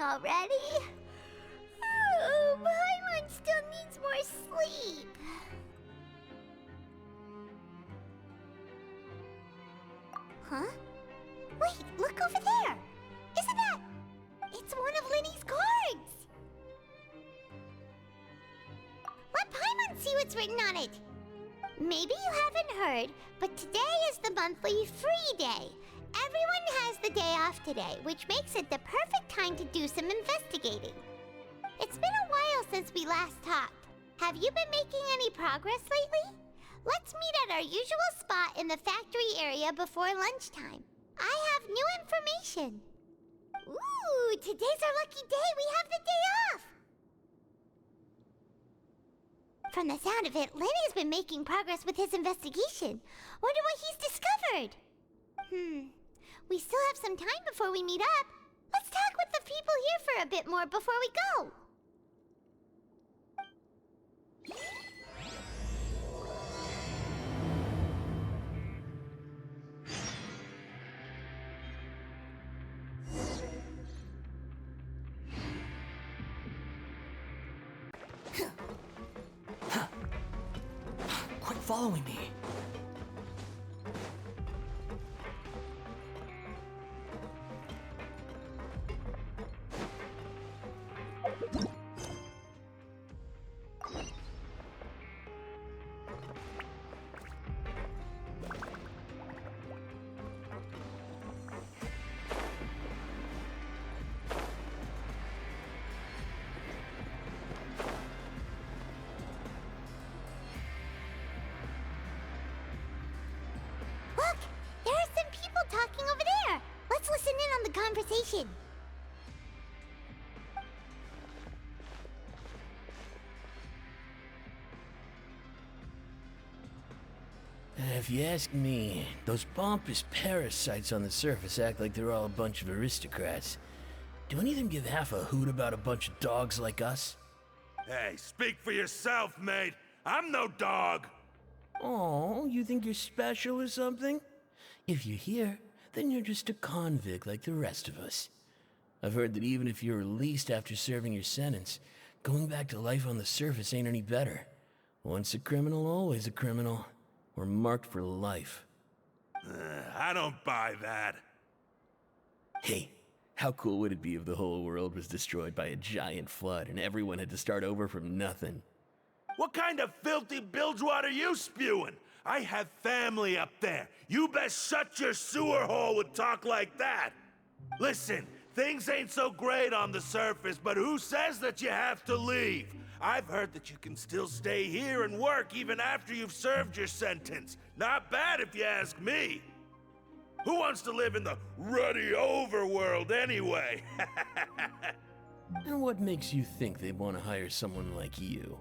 already? Oh, Paimon still needs more sleep. Huh? Wait, look over there! Isn't that... It's one of Linny's cards! Let Paimon see what's written on it! Maybe you haven't heard, but today is the monthly free day. Everyone has the day off today, which makes it the perfect time to do some investigating. It's been a while since we last talked. Have you been making any progress lately? Let's meet at our usual spot in the factory area before lunchtime. I have new information. Ooh, today's our lucky day. We have the day off. From the sound of it, Lenny's been making progress with his investigation. Wonder what he's discovered. We still have some time before we meet up. Let's talk with the people here for a bit more before we go. Quit following me. Look! There are some people talking over there! Let's listen in on the conversation. If you ask me, those pompous parasites on the surface act like they're all a bunch of aristocrats. Do any of them give half a hoot about a bunch of dogs like us? Hey, speak for yourself, mate. I'm no dog. Oh, you think you're special or something? If you're here, then you're just a convict like the rest of us. I've heard that even if you're released after serving your sentence, going back to life on the surface ain't any better. Once a criminal, always a criminal. We're marked for life. I don't buy that. Hey, how cool would it be if the whole world was destroyed by a giant flood and everyone had to start over from nothing? What kind of filthy bilgewater are you spewing? I have family up there. You best shut your sewer hole with talk like that. Listen, things ain't so great on the surface, but who says that you have to leave? I've heard that you can still stay here and work even after you've served your sentence. Not bad if you ask me. Who wants to live in the ruddy overworld anyway? And what makes you think they'd want to hire someone like you?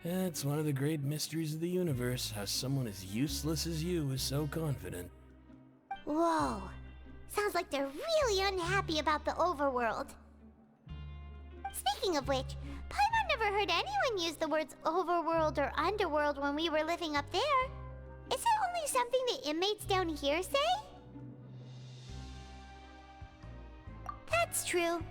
It's one of the great mysteries of the universe, how someone as useless as you is so confident. Whoa. Sounds like they're really unhappy about the overworld. Speaking of which, Paimon never heard anyone use the words overworld or underworld when we were living up there. Is it only something the inmates down here say? That's true.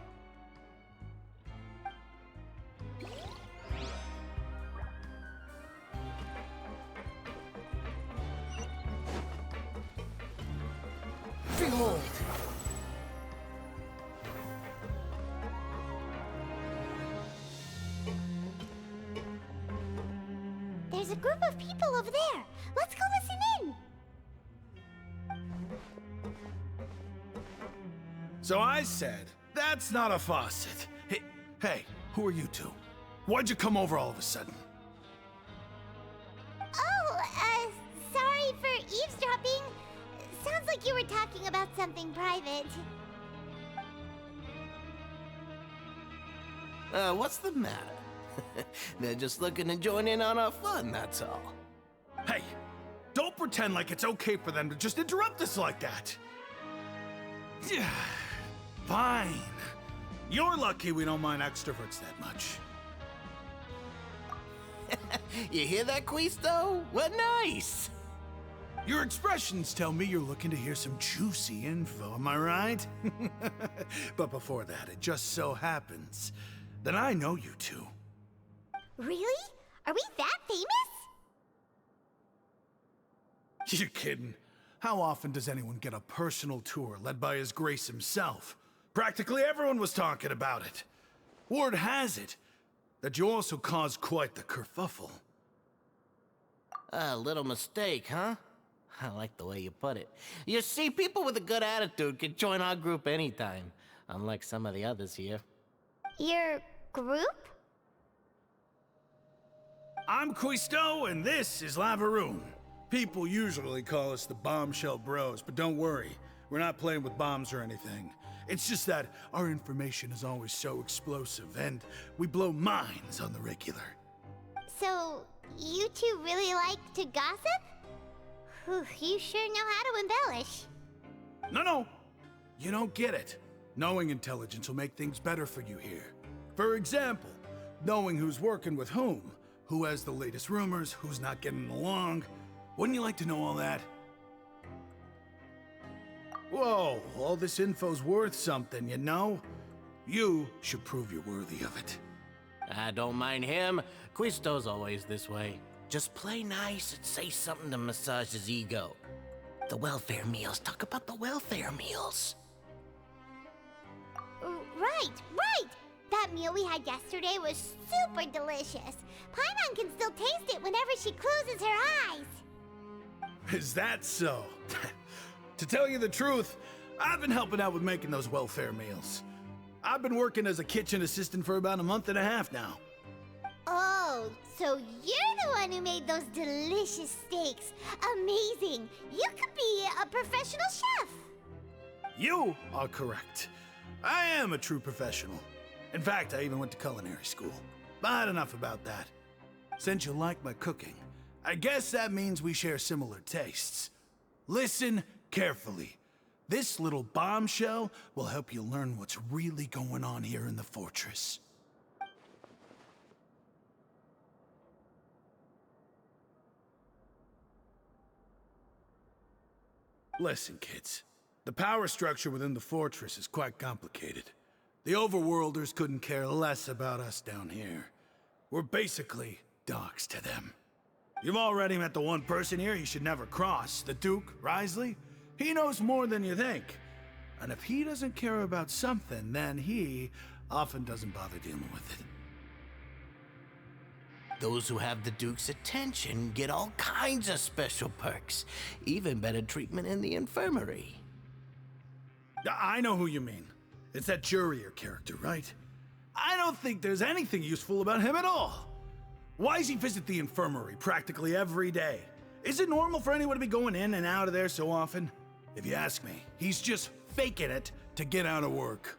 Behold! There's a group of people over there. Let's go listen in. So I said, that's not a faucet. Hey, who are you two? Why'd you come over all of a sudden? Oh, sorry for eavesdropping. Sounds like you were talking about something private. What's the matter? They're just looking to join in on our fun, that's all. Hey, don't pretend like it's okay for them to just interrupt us like that. Yeah, fine. You're lucky we don't mind extroverts that much. You hear that, Quisto? We're nice. Your expressions tell me you're looking to hear some juicy info, am I right? But before that, it just so happens that I know you two. Really? Are we that famous? You're kidding. How often does anyone get a personal tour led by His Grace himself? Practically everyone was talking about it. Word has it that you also caused quite the kerfuffle. A little mistake, huh? I like the way you put it. You see, people with a good attitude can join our group anytime, unlike some of the others here. Your group? I'm Quisto, and this is Lavaroon. People usually call us the Bombshell Bros, but don't worry, we're not playing with bombs or anything. It's just that our information is always so explosive, and we blow minds on the regular. So, you two really like to gossip? Whew, you sure know how to embellish. No, you don't get it. Knowing intelligence will make things better for you here. For example, knowing who's working with whom, who has the latest rumors, who's not getting along. Wouldn't you like to know all that? Whoa, all this info's worth something, you know? You should prove you're worthy of it. I don't mind him. Quisto's always this way. Just play nice and say something to massage his ego. The welfare meals. Talk about the welfare meals. Right! That meal we had yesterday was super delicious. Paimon can still taste it whenever she closes her eyes. Is that so? To tell you the truth, I've been helping out with making those welfare meals. I've been working as a kitchen assistant for about a month and a half now. Oh, so you're the one who made those delicious steaks. Amazing! You could be a professional chef. You are correct. I am a true professional. In fact, I even went to culinary school. But enough about that. Since you like my cooking, I guess that means we share similar tastes. Listen carefully. This little bombshell will help you learn what's really going on here in the fortress. Listen, kids. The power structure within the fortress is quite complicated. The overworlders couldn't care less about us down here. We're basically dogs to them. You've already met the one person here you should never cross, the Duke, Risley. He knows more than you think. And if he doesn't care about something, then he often doesn't bother dealing with it. Those who have the Duke's attention get all kinds of special perks, even better treatment in the infirmary. I know who you mean. It's that Jurier character, right? I don't think there's anything useful about him at all. Why does he visit the infirmary practically every day? Is it normal for anyone to be going in and out of there so often? If you ask me, he's just faking it to get out of work.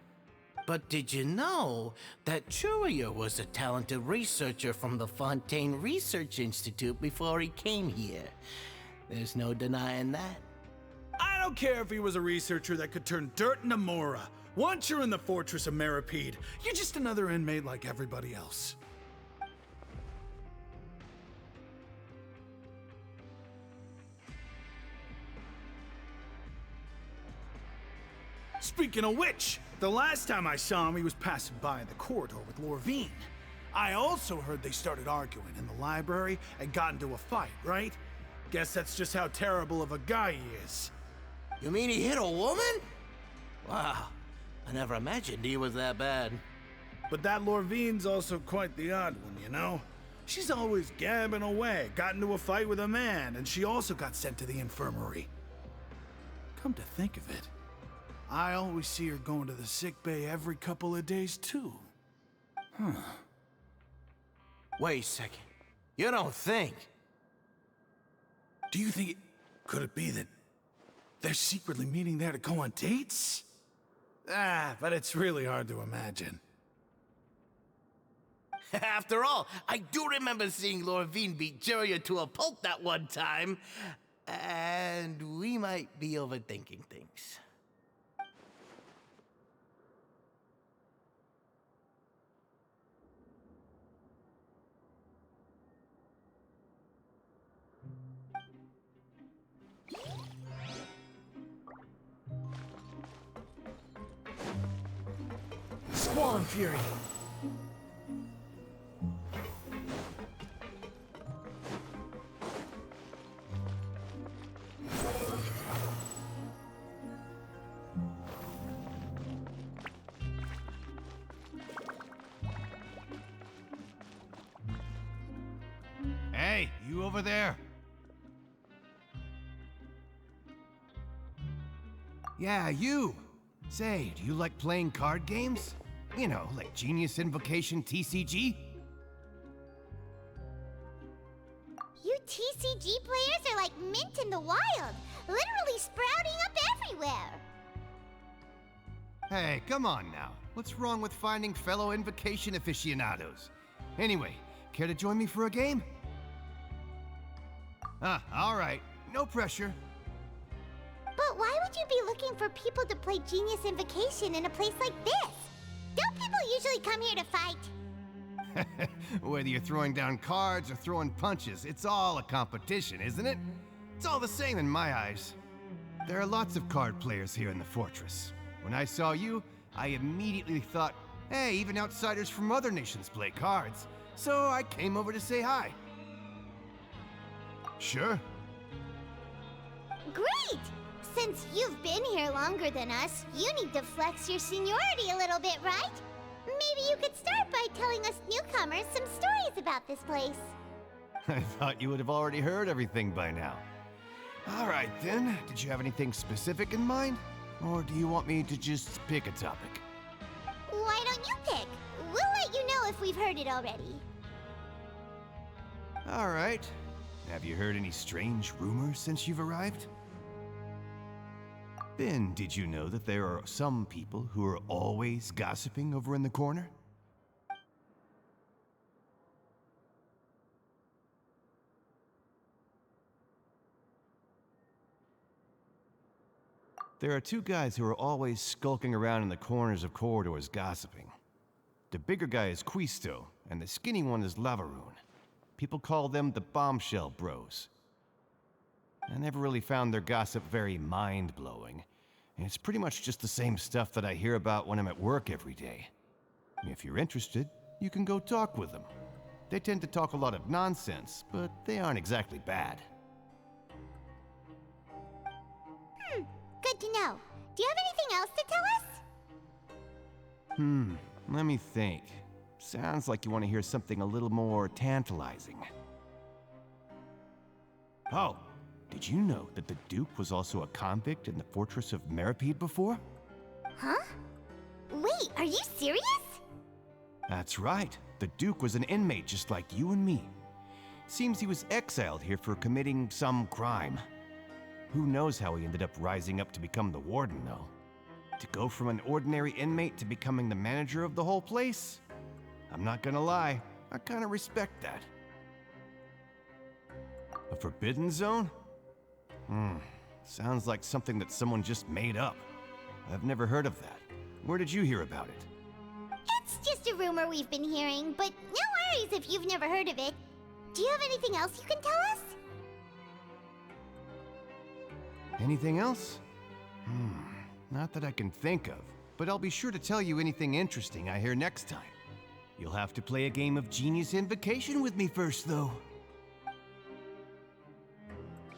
But did you know that Jurier was a talented researcher from the Fontaine Research Institute before he came here? There's no denying that. I don't care if he was a researcher that could turn dirt into Mora. Once you're in the fortress of Meripede, you're just another inmate like everybody else. Speaking of which, the last time I saw him, he was passing by in the corridor with Lorvine. I also heard they started arguing in the library and got into a fight, right? Guess that's just how terrible of a guy he is. You mean he hit a woman? Wow, I never imagined he was that bad. But that Lorvine's also quite the odd one, you know? She's always gabbing away, got into a fight with a man, and she also got sent to the infirmary. Come to think of it, I always see her going to the sick bay every couple of days, too. Huh. Wait a second. You don't think? Do you think could it be that they're secretly meeting there to go on dates? But it's really hard to imagine. After all, I do remember seeing Lorvine beat Jurier to a pulp that one time. And we might be overthinking things. Squall Fury. Hey, you over there? Yeah, you! Say, do you like playing card games? You know, like Genius Invocation TCG? You TCG players are like mint in the wild, literally sprouting up everywhere. Hey, come on now. What's wrong with finding fellow Invocation aficionados? Anyway, care to join me for a game? Alright. No pressure. But why would you be looking for people to play Genius Invocation in a place like this? Don't people usually come here to fight? Whether you're throwing down cards or throwing punches, it's all a competition, isn't it? It's all the same in my eyes. There are lots of card players here in the fortress. When I saw you, I immediately thought, hey, even outsiders from other nations play cards. So I came over to say hi. Sure. Great! Since you've been here longer than us, you need to flex your seniority a little bit, right? Maybe you could start by telling us newcomers some stories about this place. I thought you would have already heard everything by now. All right then, did you have anything specific in mind? Or do you want me to just pick a topic? Why don't you pick? We'll let you know if we've heard it already. All right. Have you heard any strange rumors since you've arrived? Ben, did you know that there are some people who are always gossiping over in the corner? There are two guys who are always skulking around in the corners of corridors gossiping. The bigger guy is Quisto, and the skinny one is Lavaroon. People call them the Bombshell Bros. I never really found their gossip very mind-blowing, and it's pretty much just the same stuff that I hear about when I'm at work every day. If you're interested, you can go talk with them. They tend to talk a lot of nonsense, but they aren't exactly bad. Good to know. Do you have anything else to tell us? Let me think. Sounds like you want to hear something a little more tantalizing. Oh, did you know that the Duke was also a convict in the fortress of Meripede before? Huh? Wait, are you serious? That's right. The Duke was an inmate just like you and me. Seems he was exiled here for committing some crime. Who knows how he ended up rising up to become the warden, though? To go from an ordinary inmate to becoming the manager of the whole place? I'm not gonna lie, I kinda respect that. A forbidden zone? Sounds like something that someone just made up. I've never heard of that. Where did you hear about it? It's just a rumor we've been hearing, but no worries if you've never heard of it. Do you have anything else you can tell us? Anything else? Not that I can think of, but I'll be sure to tell you anything interesting I hear next time. You'll have to play a game of Genius Invocation with me first, though.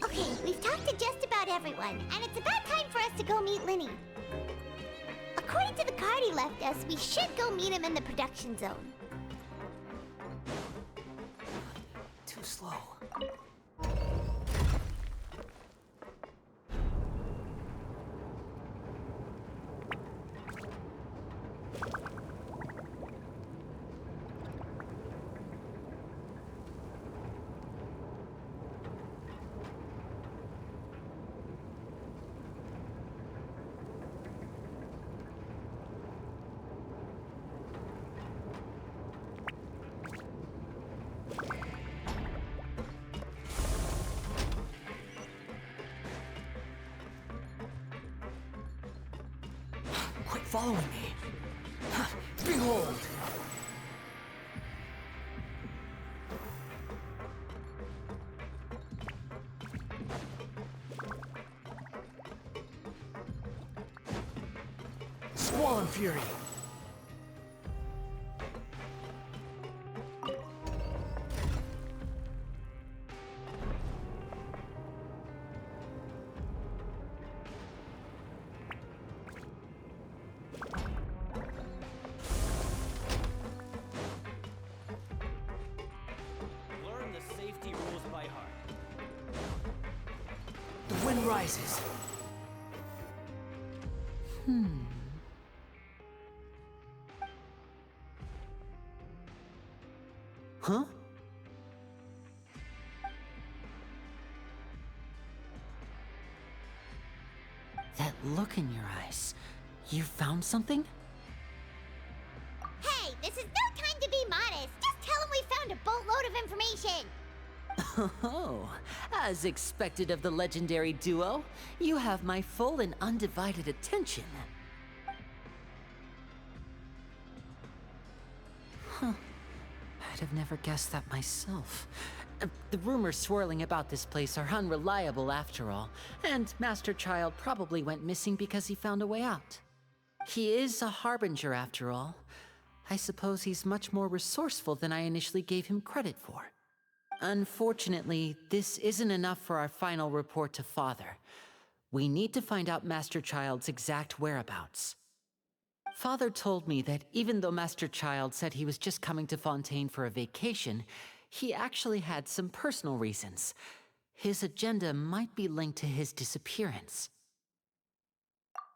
Okay, we've talked to just about everyone, and it's about time for us to go meet Linny. According to the card he left us, we should go meet him in the production zone. Too slow. Quit following me. Behold! Squall Fury! wind rises. Huh? That look in your eyes. You found something? Hey, this is no time to be modest. Just tell him we found a boatload of information. Oh, as expected of the legendary duo, you have my full and undivided attention. Huh. I'd have never guessed that myself. The rumors swirling about this place are unreliable after all, and Master Child probably went missing because he found a way out. He is a harbinger after all. I suppose he's much more resourceful than I initially gave him credit for. Unfortunately, this isn't enough for our final report to Father. We need to find out Master Child's exact whereabouts. Father told me that even though Master Child said he was just coming to Fontaine for a vacation, he actually had some personal reasons. His agenda might be linked to his disappearance.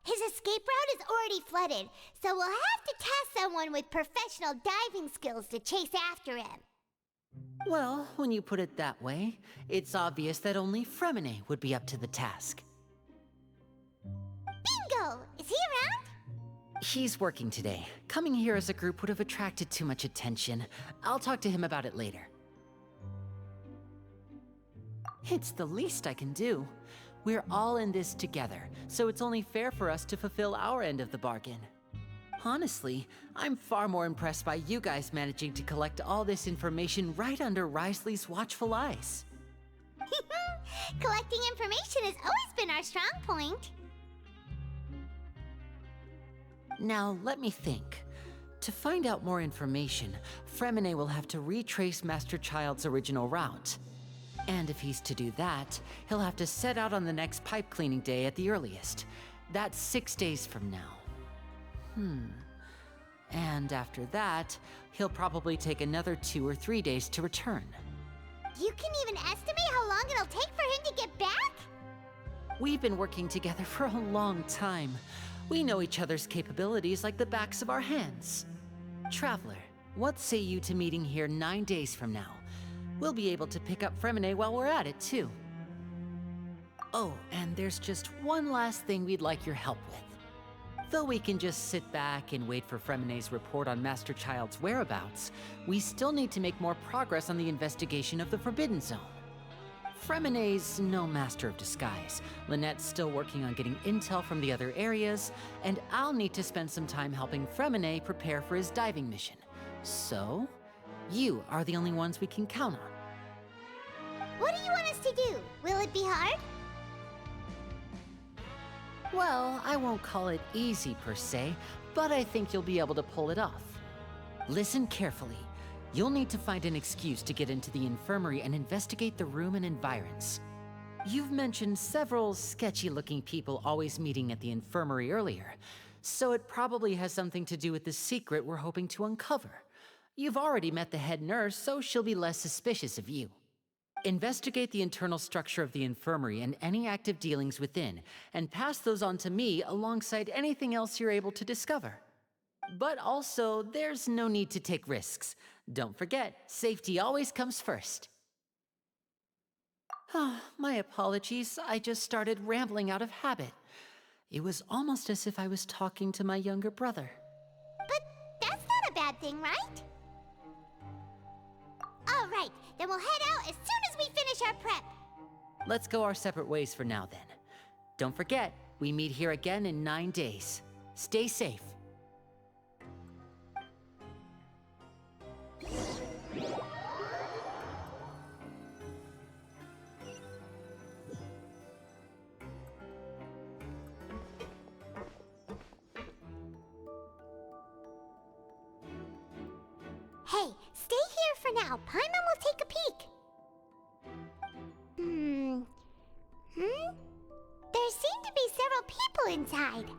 His escape route is already flooded, so we'll have to task someone with professional diving skills to chase after him. Well, when you put it that way, it's obvious that only Fremine would be up to the task. Bingo! Is he around? He's working today. Coming here as a group would have attracted too much attention. I'll talk to him about it later. It's the least I can do. We're all in this together, so it's only fair for us to fulfill our end of the bargain. Honestly, I'm far more impressed by you guys managing to collect all this information right under Risley's watchful eyes. Collecting information has always been our strong point. Now, let me think. To find out more information, Fremine will have to retrace Master Child's original route. And if he's to do that, he'll have to set out on the next pipe cleaning day at the earliest. That's 6 days from now. And after that, he'll probably take another 2 or 3 days to return. You can even estimate how long it'll take for him to get back? We've been working together for a long time. We know each other's capabilities like the backs of our hands. Traveler, what say you to meeting here 9 days from now? We'll be able to pick up Fremine while we're at it, too. Oh, and there's just one last thing we'd like your help with. Though we can just sit back and wait for Fremine's report on Master Child's whereabouts, we still need to make more progress on the investigation of the Forbidden Zone. Fremine's no master of disguise. Lynette's still working on getting intel from the other areas, and I'll need to spend some time helping Fremine prepare for his diving mission. So, you are the only ones we can count on. What do you want us to do? Will it be hard? Well, I won't call it easy per se, but I think you'll be able to pull it off. Listen carefully. You'll need to find an excuse to get into the infirmary and investigate the room and environs. You've mentioned several sketchy-looking people always meeting at the infirmary earlier, so it probably has something to do with the secret we're hoping to uncover. You've already met the head nurse, so she'll be less suspicious of you. Investigate the internal structure of the infirmary and any active dealings within, and pass those on to me alongside anything else you're able to discover. But also, there's no need to take risks. Don't forget, safety always comes first. My apologies, I just started rambling out of habit. It was almost as if I was talking to my younger brother. But that's not a bad thing, right? All right, then we'll head out as soon as we finish our prep. Let's go our separate ways for now, then. Don't forget, we meet here again in 9 days. Stay safe. Hey, stay here for now. Paimon will take a peek. There seem to be several people inside.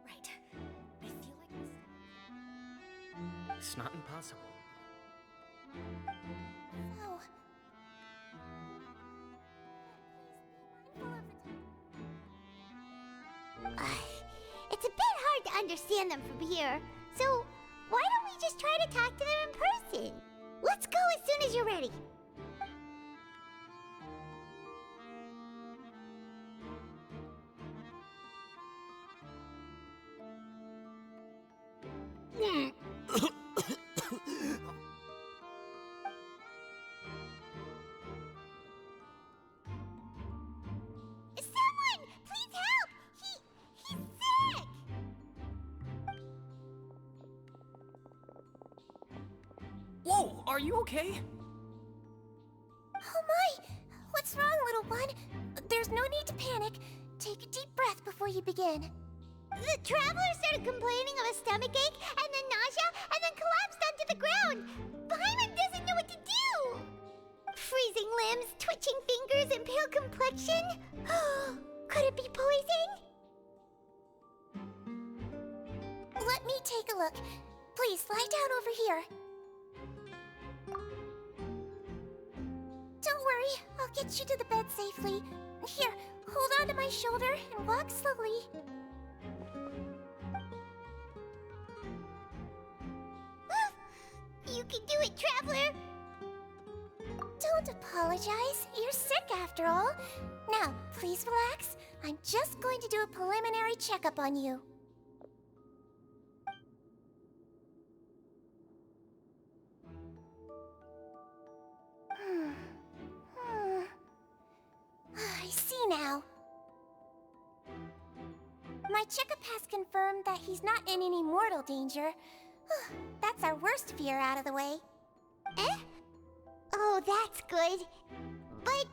Right. I feel like this. It's not impossible. Oh. It's a bit hard to understand them from here, so why don't we just try to talk to them in person? Let's go as soon as you're ready. Someone! Please help! He's sick! Whoa, are you okay? Oh my! What's wrong, little one? There's no need to panic. Take a deep breath before you begin. The traveler started complaining of a stomachache, and then nausea, and then collapsed onto the ground. Paimon doesn't know what to do! Freezing limbs, twitching fingers, and pale complexion? Could it be poison? Let me take a look. Please, lie down over here. Don't worry, I'll get you to the bed safely. Here, hold on to my shoulder and walk slowly. You can do it, Traveler! Don't apologize. You're sick after all. Now, please relax. I'm just going to do a preliminary checkup on you. I see now. My checkup has confirmed that he's not in any mortal danger. That's our worst fear out of the way. Eh? Oh, that's good. But...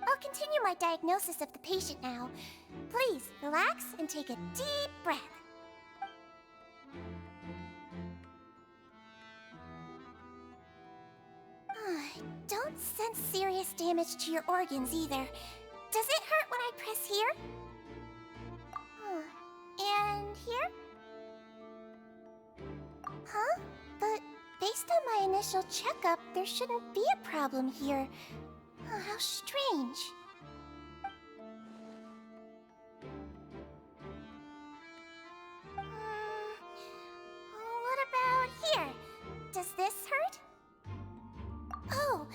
I'll continue my diagnosis of the patient now. Please, relax and take a deep breath. Don't sense serious damage to your organs either. Does it hurt when I press here? And here? Huh? But based on my initial checkup, there shouldn't be a problem here. How strange. What about here? Does this hurt? Oh,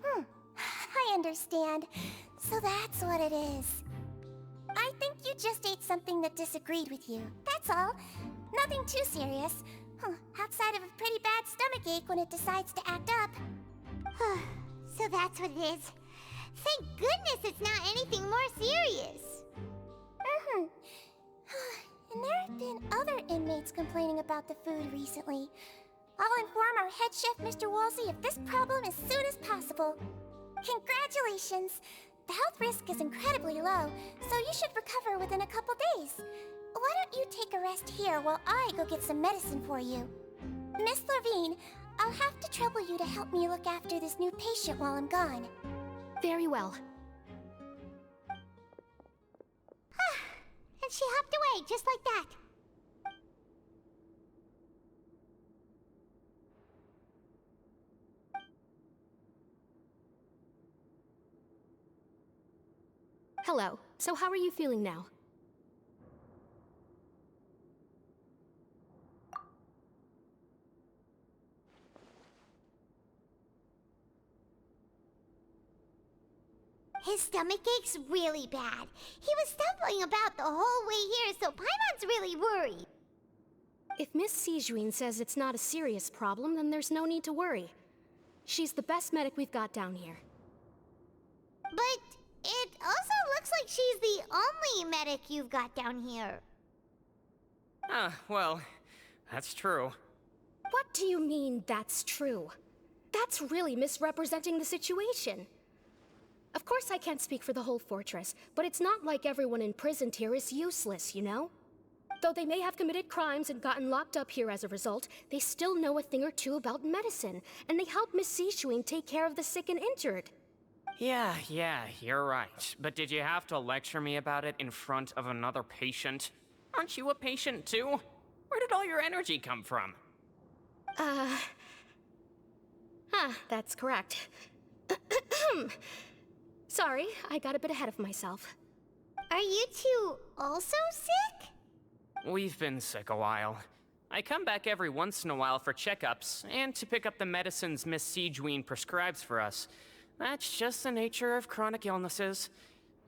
I understand. So that's what it is. I think you just ate something that disagreed with you. That's all. Nothing too serious. Outside of a pretty bad stomachache when it decides to act up. So that's what it is. Thank goodness it's not anything more serious. And there have been other inmates complaining about the food recently. I'll inform our head chef, Mr. Wolsey, of this problem as soon as possible. Congratulations! The health risk is incredibly low, so you should recover within a couple days. Why don't you take a rest here while I go get some medicine for you? Miss Lorvine, I'll have to trouble you to help me look after this new patient while I'm gone. Very well. And she hopped away just like that. Hello. So how are you feeling now? His stomachache's really bad. He was stumbling about the whole way here, so Paimon's really worried. If Miss Sijuin says it's not a serious problem, then there's no need to worry. She's the best medic we've got down here. But it also looks like she's the only medic you've got down here. Well, that's true. What do you mean, that's true? That's really misrepresenting the situation. Of course I can't speak for the whole fortress, but it's not like everyone imprisoned here is useless, you know? Though they may have committed crimes and gotten locked up here as a result, they still know a thing or two about medicine, and they help Miss Sishuing take care of the sick and injured. Yeah, you're right. But did you have to lecture me about it in front of another patient? Aren't you a patient too? Where did all your energy come from? That's correct. Sorry, I got a bit ahead of myself. Are you two also sick? We've been sick a while. I come back every once in a while for checkups, and to pick up the medicines Miss Siegewien prescribes for us. That's just the nature of chronic illnesses.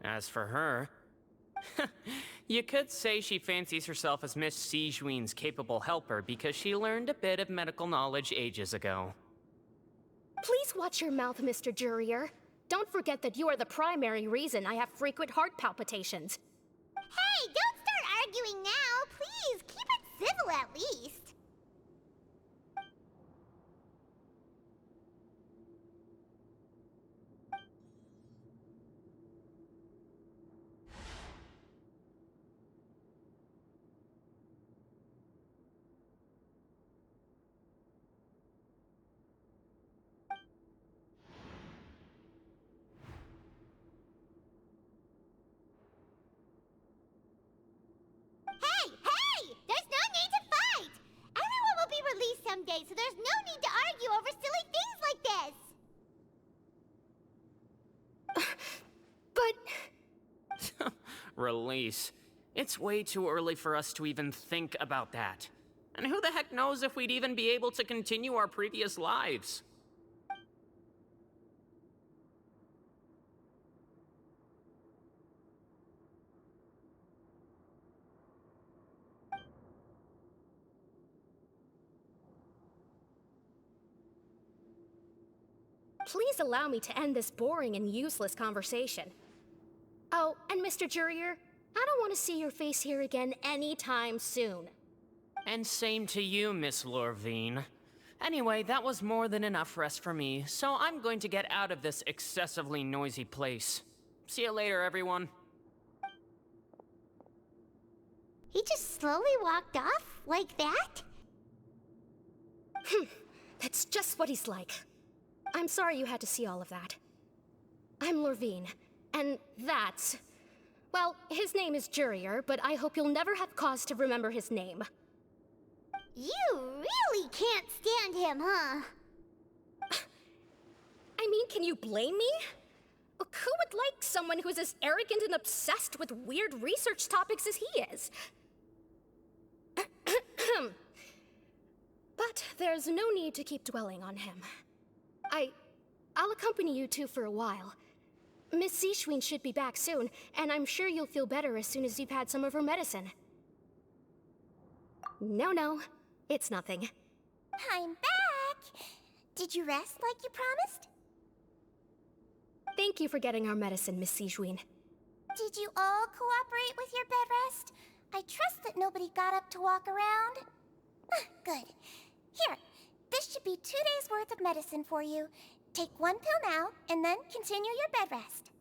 As for her... you could say she fancies herself as Miss Siegewien's capable helper because she learned a bit of medical knowledge ages ago. Please watch your mouth, Mr. Jurier. Don't forget that you are the primary reason I have frequent heart palpitations. Hey, don't start arguing now! Please, keep it civil at least! Someday, so there's no need to argue over silly things like this! But... Release. It's way too early for us to even think about that. And who the heck knows if we'd even be able to continue our previous lives? Please allow me to end this boring and useless conversation. Oh, and Mr. Jurier, I don't want to see your face here again anytime soon. And same to you, Miss Lorvine. Anyway, that was more than enough rest for me, so I'm going to get out of this excessively noisy place. See you later, everyone. He just slowly walked off like that? That's just what he's like. I'm sorry you had to see all of that. I'm Lorvine, and that's... Well, his name is Jurier, but I hope you'll never have cause to remember his name. You really can't stand him, huh? I mean, can you blame me? Who would like someone who's as arrogant and obsessed with weird research topics as he is? But there's no need to keep dwelling on him. I'll accompany you two for a while. Miss Siegewien should be back soon, and I'm sure you'll feel better as soon as you've had some of her medicine. No, it's nothing. I'm back! Did you rest like you promised? Thank you for getting our medicine, Miss Siegewien. Did you all cooperate with your bed rest? I trust that nobody got up to walk around. Good. Here, this should be 2 days' worth of medicine for you. Take 1 pill now, and then continue your bed rest.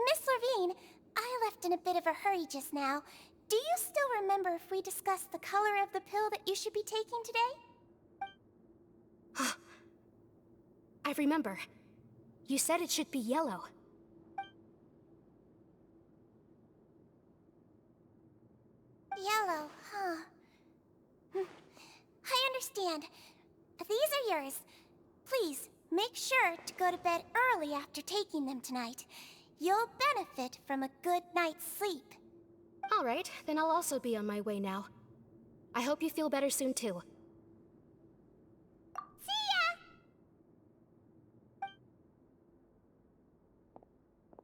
Miss Lorvine, I left in a bit of a hurry just now. Do you still remember if we discussed the color of the pill that you should be taking today? I remember. You said it should be yellow. Yellow, huh? I understand. These are yours. Please, make sure to go to bed early after taking them tonight. You'll benefit from a good night's sleep. All right, then I'll also be on my way now. I hope you feel better soon, too. See ya!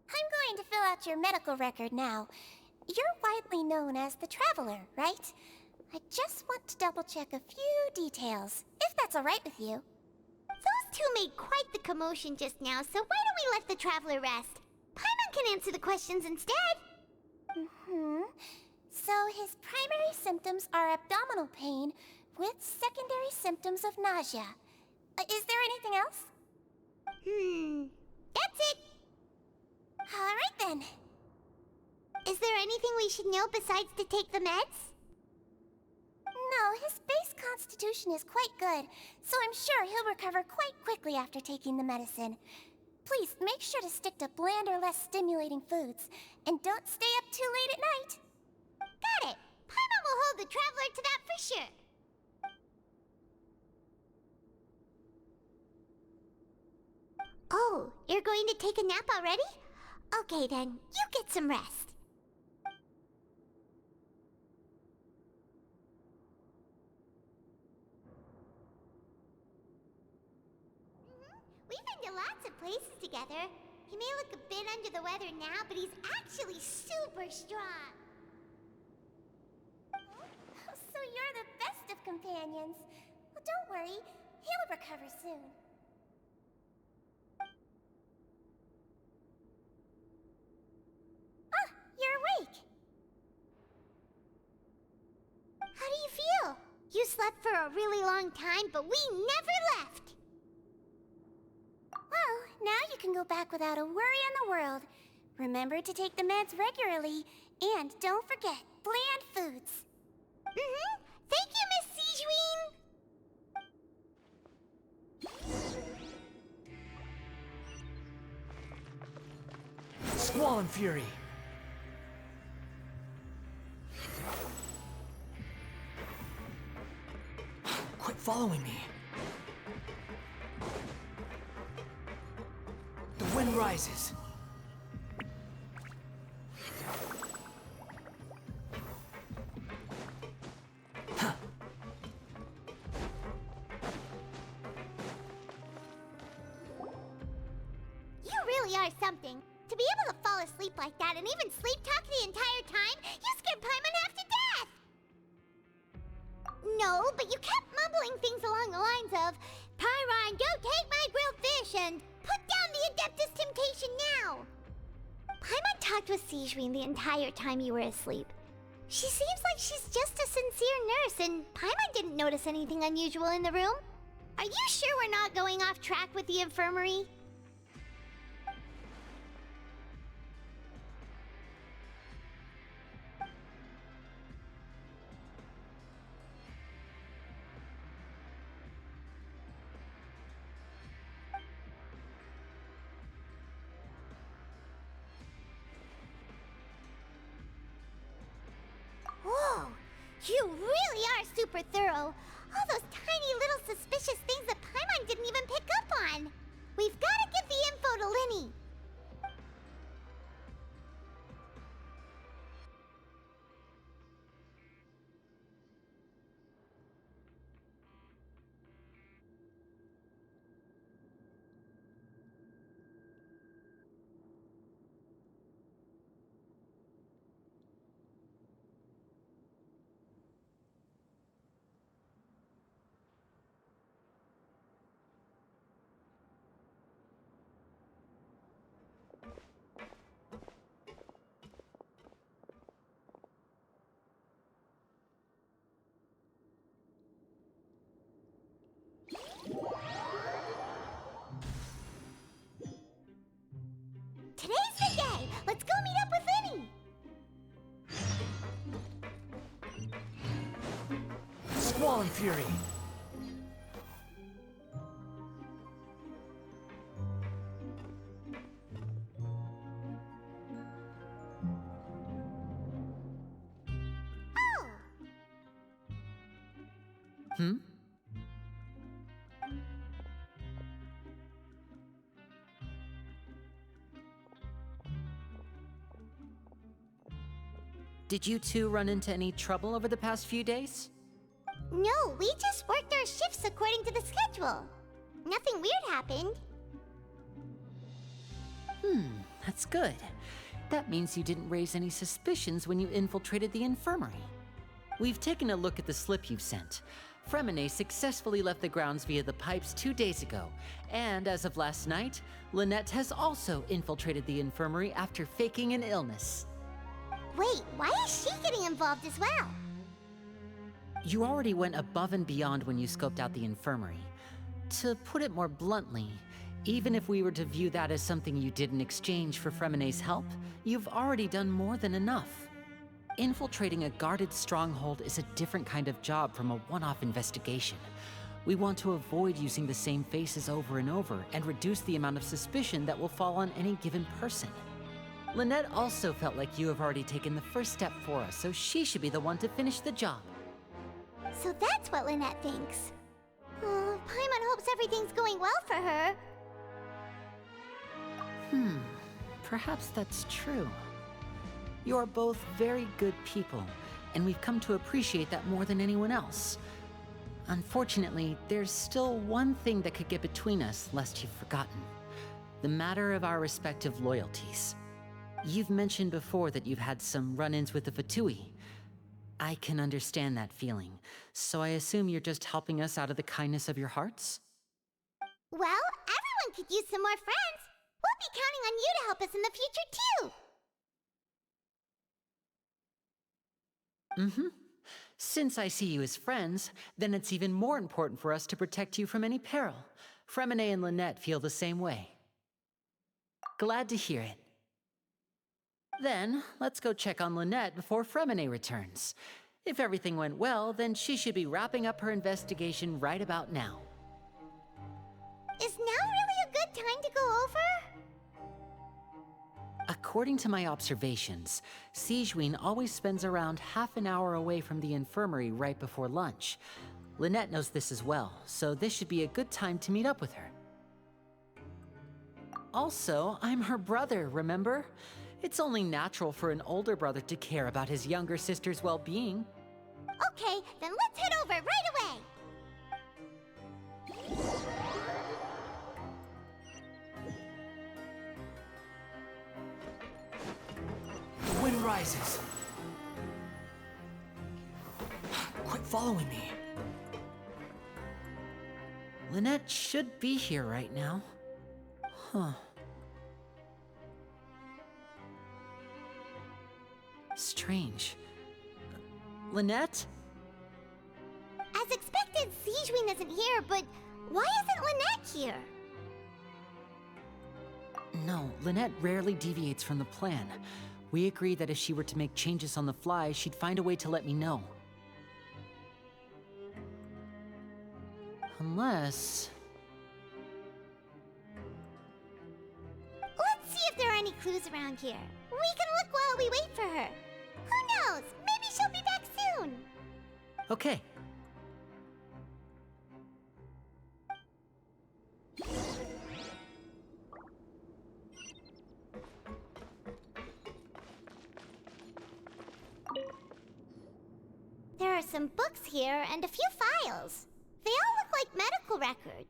I'm going to fill out your medical record now. You're widely known as the Traveler, right? I just want to double-check a few details, if that's all right with you. Those two made quite the commotion just now, so why don't we let the Traveler rest? Paimon can answer the questions instead. So his primary symptoms are abdominal pain with secondary symptoms of nausea. Is there anything else? That's it. All right then. Is there anything we should know besides to take the meds? No, his base constitution is quite good, so I'm sure he'll recover quite quickly after taking the medicine. Please make sure to stick to bland or less stimulating foods, and don't stay up too late at night. Got it! Paimon will hold the Traveler to that for sure. Oh, you're going to take a nap already? Okay then, you get some rest. We've been to lots of places together. He may look a bit under the weather now, but he's actually super strong. So you're the best of companions. Well, don't worry. He'll recover soon. Ah, you're awake. How do you feel? You slept for a really long time, but we never left. Well, now you can go back without a worry in the world. Remember to take the meds regularly, and don't forget, bland foods. Thank you, Miss Sijuin! Squall Fury! Quit following me! The wind rises. You really are something. To be able to fall asleep like that and even sleep talk the entire time, you scared Paimon half to death! No, but you kept mumbling things along the lines of, Pyron, go take my grilled fish and put down the Adeptus Temptation now! Paimon talked with Sijuin the entire time you were asleep. She seems like she's just a sincere nurse, and Paimon didn't notice anything unusual in the room. Are you sure we're not going off track with the infirmary? Whoa! You really are super thorough! All those tiny little suspicious things that Paimon didn't even pick up on! We've gotta give the info to Linny! Today's the day! Let's go meet up with Linny! Squall Fury! Oh! Did you two run into any trouble over the past few days? No, we just worked our shifts according to the schedule. Nothing weird happened. That's good. That means you didn't raise any suspicions when you infiltrated the infirmary. We've taken a look at the slip you've sent. Fremine successfully left the grounds via the pipes 2 days ago, and as of last night, Lynette has also infiltrated the infirmary after faking an illness. Wait, why is she getting involved as well? You already went above and beyond when you scoped out the infirmary. To put it more bluntly, even if we were to view that as something you did in exchange for Fremine's help, you've already done more than enough. Infiltrating a guarded stronghold is a different kind of job from a one-off investigation. We want to avoid using the same faces over and over and reduce the amount of suspicion that will fall on any given person. Lynette also felt like you have already taken the first step for us, so she should be the one to finish the job. So that's what Lynette thinks. Oh, Paimon hopes everything's going well for her. Perhaps that's true. You are both very good people, and we've come to appreciate that more than anyone else. Unfortunately, there's still one thing that could get between us, lest you've forgotten. The matter of our respective loyalties. You've mentioned before that you've had some run-ins with the Fatui. I can understand that feeling, so I assume you're just helping us out of the kindness of your hearts? Well, everyone could use some more friends. We'll be counting on you to help us in the future, too. Since I see you as friends, then it's even more important for us to protect you from any peril. Fremine and Lynette feel the same way. Glad to hear it. Then, let's go check on Lynette before Fremine returns. If everything went well, then she should be wrapping up her investigation right about now. Is now really a good time to go over? According to my observations, Sigewinne always spends around half an hour away from the infirmary right before lunch. Lynette knows this as well, so this should be a good time to meet up with her. Also, I'm her brother, remember? It's only natural for an older brother to care about his younger sister's well-being. Okay, then let's head over right away. The wind rises. Quit following me. Lynette should be here right now. Huh. Strange. Lynette? As expected, Sigewinne isn't here, but why isn't Lynette here? No, Lynette rarely deviates from the plan. We agreed that if she were to make changes on the fly, she'd find a way to let me know. Unless... Let's see if there are any clues around here. We can look while we wait for her. Who knows? Maybe she'll be back soon. Okay. There are some books here and a few files. They all look like medical records.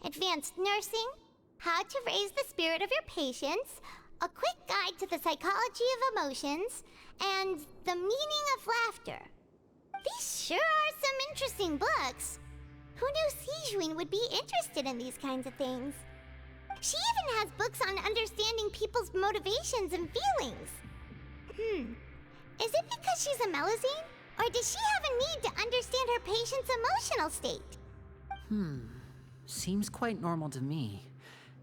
Advanced nursing, how to raise the spirit of your patients, a quick guide to the psychology of emotions, and the meaning of laughter. These sure are some interesting books. Who knew Sigewinne would be interested in these kinds of things? She even has books on understanding people's motivations and feelings. Is it because she's a Melusine? Or does she have a need to understand her patient's emotional state? Seems quite normal to me.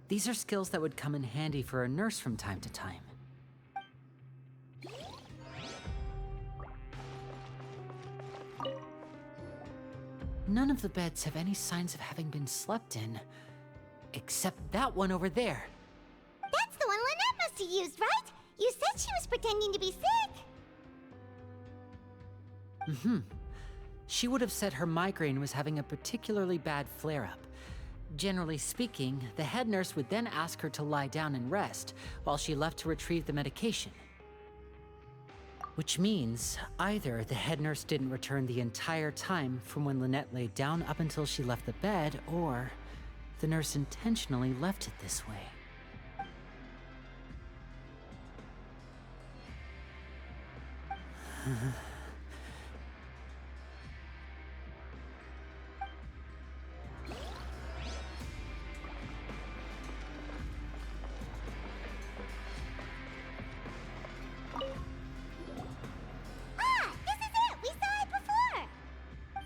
These are skills that would come in handy for a nurse from time to time. None of the beds have any signs of having been slept in. Except that one over there. That's the one Lynette must have used, right? You said she was pretending to be sick. She would have said her migraine was having a particularly bad flare-up. Generally speaking, the head nurse would then ask her to lie down and rest, while she left to retrieve the medication. Which means, either the head nurse didn't return the entire time from when Lynette laid down up until she left the bed, or the nurse intentionally left it this way.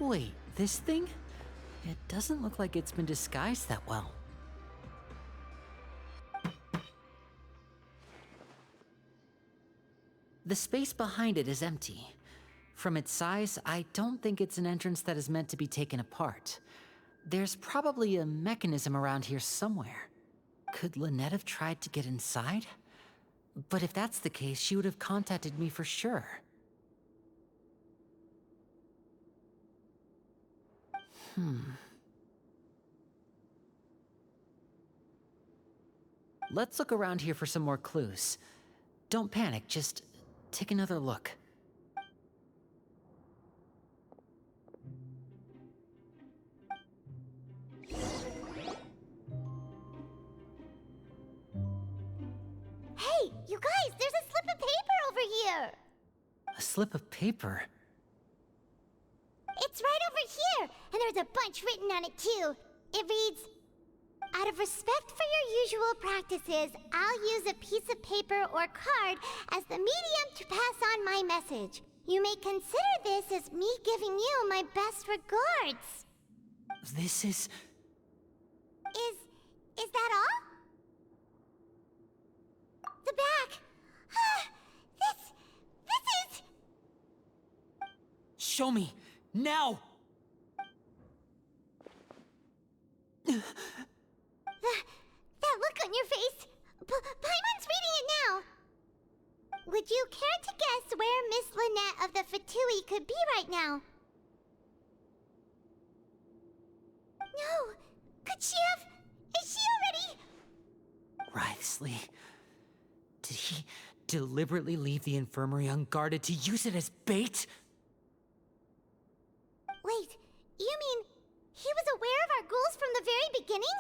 Wait, this thing? It doesn't look like it's been disguised that well. The space behind it is empty. From its size, I don't think it's an entrance that is meant to be taken apart. There's probably a mechanism around here somewhere. Could Lynette have tried to get inside? But if that's the case, she would have contacted me for sure. Let's look around here for some more clues. Don't panic, just take another look. Hey, you guys, there's a slip of paper over here! A slip of paper? It's right over here, and there's a bunch written on it too. It reads, "Out of respect for your usual practices, I'll use a piece of paper or card as the medium to pass on my message. You may consider this as me giving you my best regards." This is... Is that all? The back. This is... Show me! Now! That look on your face. Paimon's reading it now. Would you care to guess where Miss Lynette of the Fatui could be right now? No. Could she have... Is she already... Wriothesley. Did he deliberately leave the infirmary unguarded to use it as bait? Wait, you mean he was aware of our goals from the very beginning?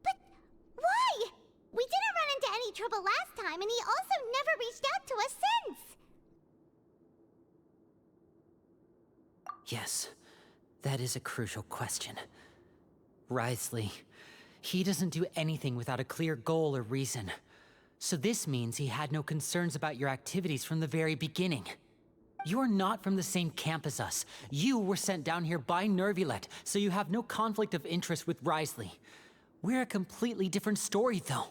But why? We didn't run into any trouble last time, and he also never reached out to us since. Yes, that is a crucial question. Wriothesley, he doesn't do anything without a clear goal or reason. So this means he had no concerns about your activities from the very beginning. You're not from the same camp as us. You were sent down here by Nervulet, so you have no conflict of interest with Wriothesley. We're a completely different story, though.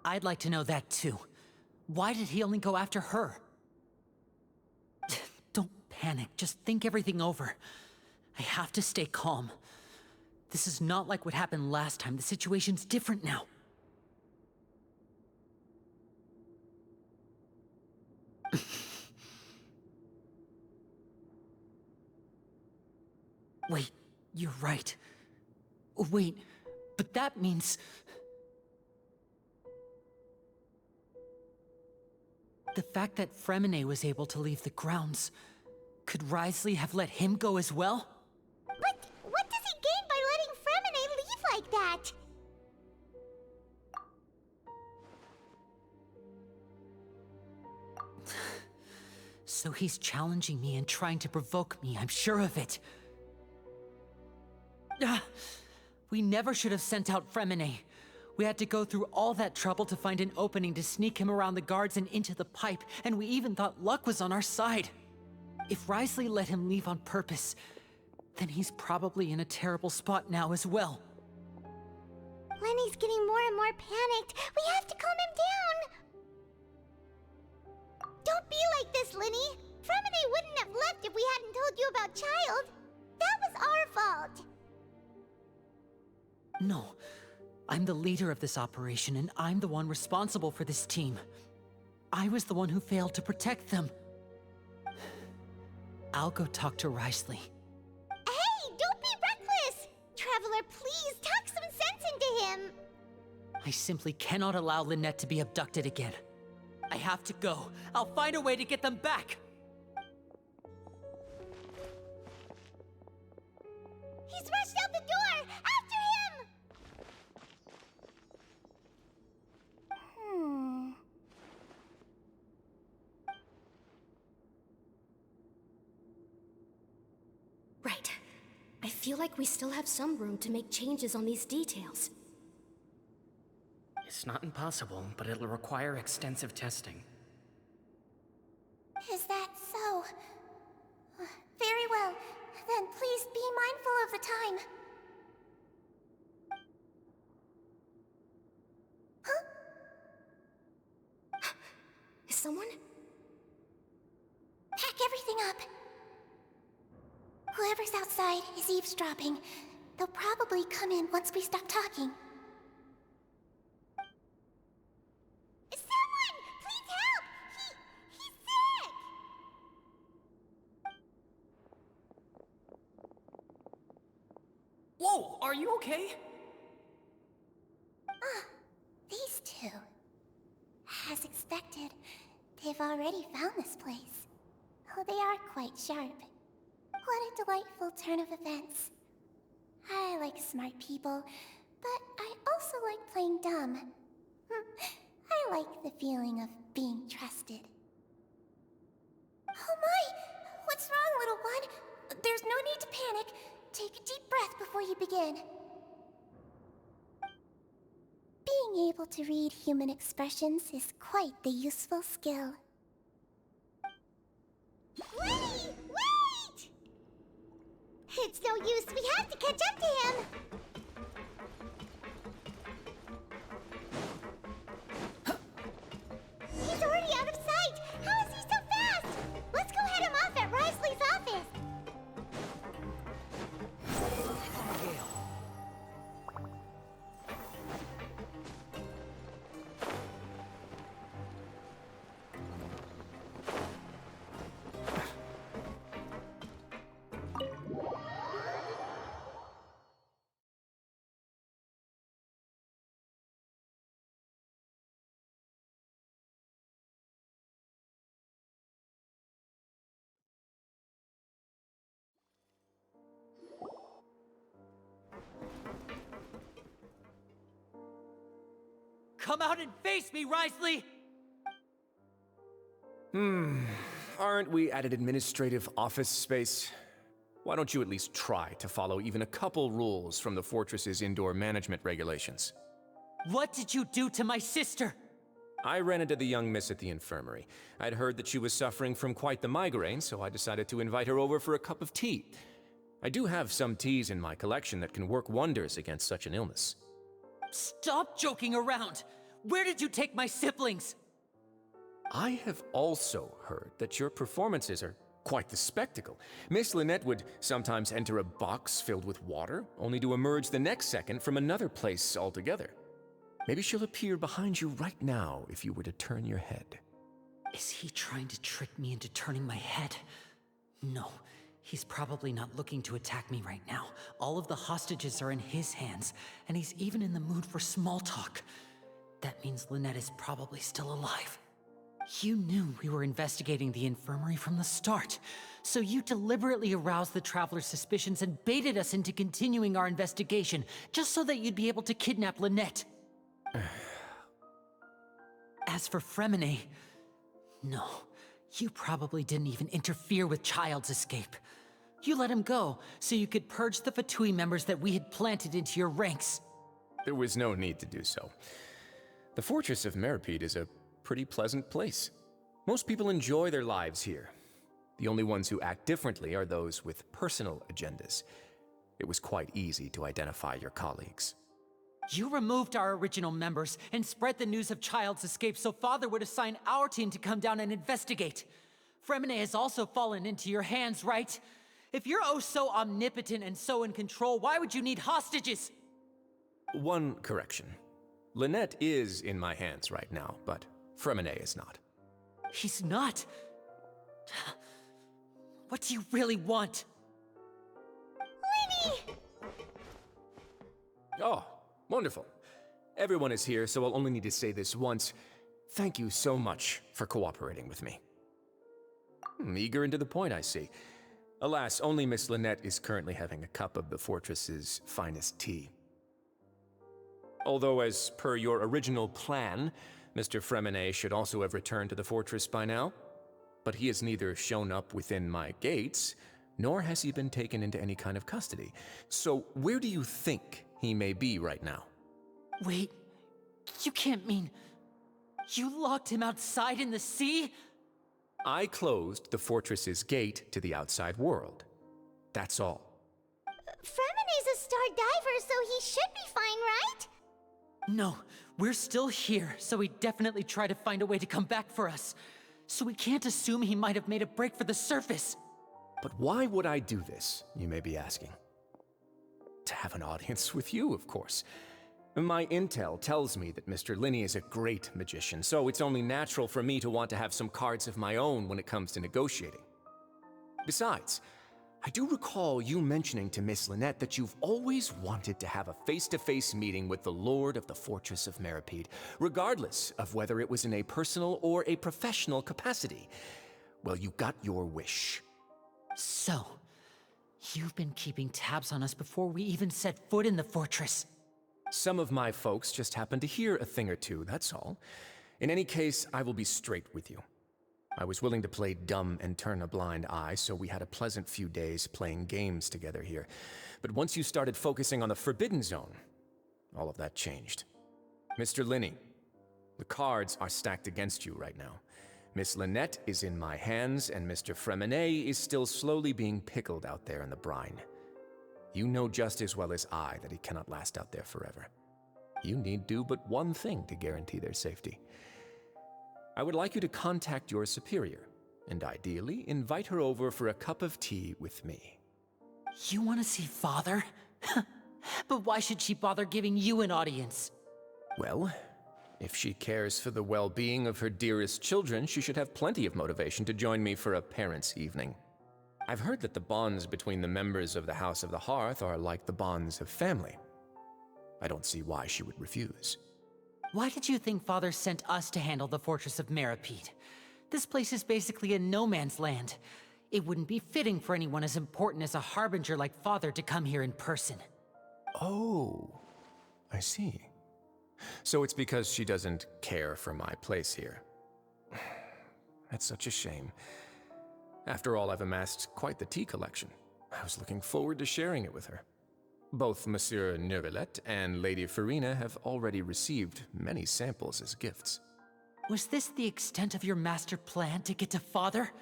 I'd like to know that, too. Why did he only go after her? Don't panic, just think everything over. I have to stay calm. This is not like what happened last time. The situation's different now. Wait, you're right. Wait, but that means... The fact that Fremine was able to leave the grounds, could Wriothesley have let him go as well? But what does he gain by letting Fremine leave like that? So he's challenging me and trying to provoke me, I'm sure of it. We never should have sent out Fremine. We had to go through all that trouble to find an opening to sneak him around the guards and into the pipe, and we even thought luck was on our side. If Wriothesley let him leave on purpose, then he's probably in a terrible spot now as well. Lenny's getting more and more panicked. We have to calm him down. Don't be like this, Lenny. Fremine wouldn't have left if we hadn't told you about Child. That was our fault. No. I'm the leader of this operation, and I'm the one responsible for this team. I was the one who failed to protect them. I'll go talk to Wriothesley. Hey, don't be reckless! Traveler, please, talk some sense into him! I simply cannot allow Lynette to be abducted again. I have to go. I'll find a way to get them back! He's rushed out the door! After him! Right. I feel like we still have some room to make changes on these details. It's not impossible, but it'll require extensive testing. Is that so? Very well. Then please be mindful of the time. Huh? someone? Pack everything up. Whoever's outside is eavesdropping. They'll probably come in once we stop talking. Someone! Please help! He's sick! Whoa, are you okay? These two. As expected, they've already found this place. Oh, they are quite sharp. What a delightful turn of events. I like smart people, but I also like playing dumb. I like the feeling of being trusted. Oh my! What's wrong, little one? There's no need to panic. Take a deep breath before you begin. Being able to read human expressions is quite the useful skill. Wait! Wait! It's no use, we have to catch up to him! He's already out of sight! How is he so fast? Let's go head him off at Risley's office! Come out and face me, Risley! Aren't we at an administrative office space? Why don't you at least try to follow even a couple rules from the fortress's indoor management regulations? What did you do to my sister? I ran into the young miss at the infirmary. I'd heard that she was suffering from quite the migraine, so I decided to invite her over for a cup of tea. I do have some teas in my collection that can work wonders against such an illness. Stop joking around! Where did you take my siblings? I have also heard that your performances are quite the spectacle. Miss Lynette would sometimes enter a box filled with water, only to emerge the next second from another place altogether. Maybe she'll appear behind you right now if you were to turn your head. Is he trying to trick me into turning my head? No, he's probably not looking to attack me right now. All of the hostages are in his hands, and he's even in the mood for small talk. That means Lynette is probably still alive. You knew we were investigating the infirmary from the start, so you deliberately aroused the Traveler's suspicions and baited us into continuing our investigation, just so that you'd be able to kidnap Lynette. As for Fremine, no, you probably didn't even interfere with Child's escape. You let him go, so you could purge the Fatui members that we had planted into your ranks. There was no need to do so. The Fortress of Meripede is a pretty pleasant place. Most people enjoy their lives here. The only ones who act differently are those with personal agendas. It was quite easy to identify your colleagues. You removed our original members and spread the news of Child's escape so Father would assign our team to come down and investigate. Fremine has also fallen into your hands, right? If you're oh so omnipotent and so in control, why would you need hostages? One correction. Lynette is in my hands right now, but Fremine is not. He's not? What do you really want? Winnie! Oh, wonderful. Everyone is here, so I'll only need to say this once. Thank you so much for cooperating with me. Eager and to the point, I see. Alas, only Miss Lynette is currently having a cup of the fortress's finest tea. Although, as per your original plan, Mr. Fremine should also have returned to the fortress by now. But he has neither shown up within my gates, nor has he been taken into any kind of custody. So where do you think he may be right now? Wait, you can't mean... You locked him outside in the sea? I closed the fortress's gate to the outside world. That's all. Fremine's a star diver, so he should be fine, right? No, we're still here, so he'd definitely try to find a way to come back for us. so we can't assume he might have made a break for the surface. But why would I do this, you may be asking? To have an audience with you, of course. My intel tells me that Mr. Linney is a great magician, so it's only natural for me to want to have some cards of my own when it comes to negotiating. Besides, I do recall you mentioning to Miss Lynette that you've always wanted to have a face-to-face meeting with the Lord of the Fortress of Meripede, regardless of whether it was in a personal or a professional capacity. Well, you got your wish. So, you've been keeping tabs on us before we even set foot in the fortress. Some of my folks just happened to hear a thing or two, that's all. In any case, I will be straight with you. I was willing to play dumb and turn a blind eye, so we had a pleasant few days playing games together here. But once you started focusing on the Forbidden Zone, all of that changed. Mr. Linney, the cards are stacked against you right now. Miss Lynette is in my hands, and Mr. Fremenet is still slowly being pickled out there in the brine. You know just as well as I that he cannot last out there forever. You need do but one thing to guarantee their safety. I would like you to contact your superior, and ideally invite her over for a cup of tea with me. You want to see Father? But why should she bother giving you an audience? Well, if she cares for the well-being of her dearest children, she should have plenty of motivation to join me for a parents' evening. I've heard that the bonds between the members of the House of the Hearth are like the bonds of family. I don't see why she would refuse. Why did you think Father sent us to handle the Fortress of Meripede? This place is basically a no-man's land. It wouldn't be fitting for anyone as important as a harbinger like Father to come here in person. Oh, I see. So it's because she doesn't care for my place here. That's such a shame. After all, I've amassed quite the tea collection. I was looking forward to sharing it with her. Both Monsieur Neuvillette and Lady Farina have already received many samples as gifts. Was this the extent of your master plan to get to Father?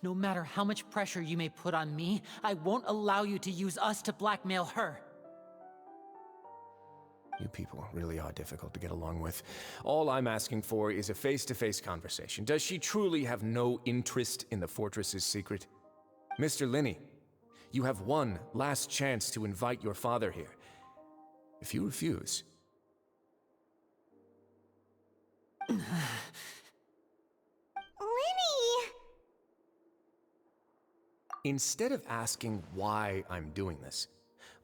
No matter how much pressure you may put on me, I won't allow you to use us to blackmail her. You people really are difficult to get along with. All I'm asking for is a face-to-face conversation. Does she truly have no interest in the fortress's secret? Mr. Linney, you have one last chance to invite your father here. If you refuse... Linny! Instead of asking why I'm doing this,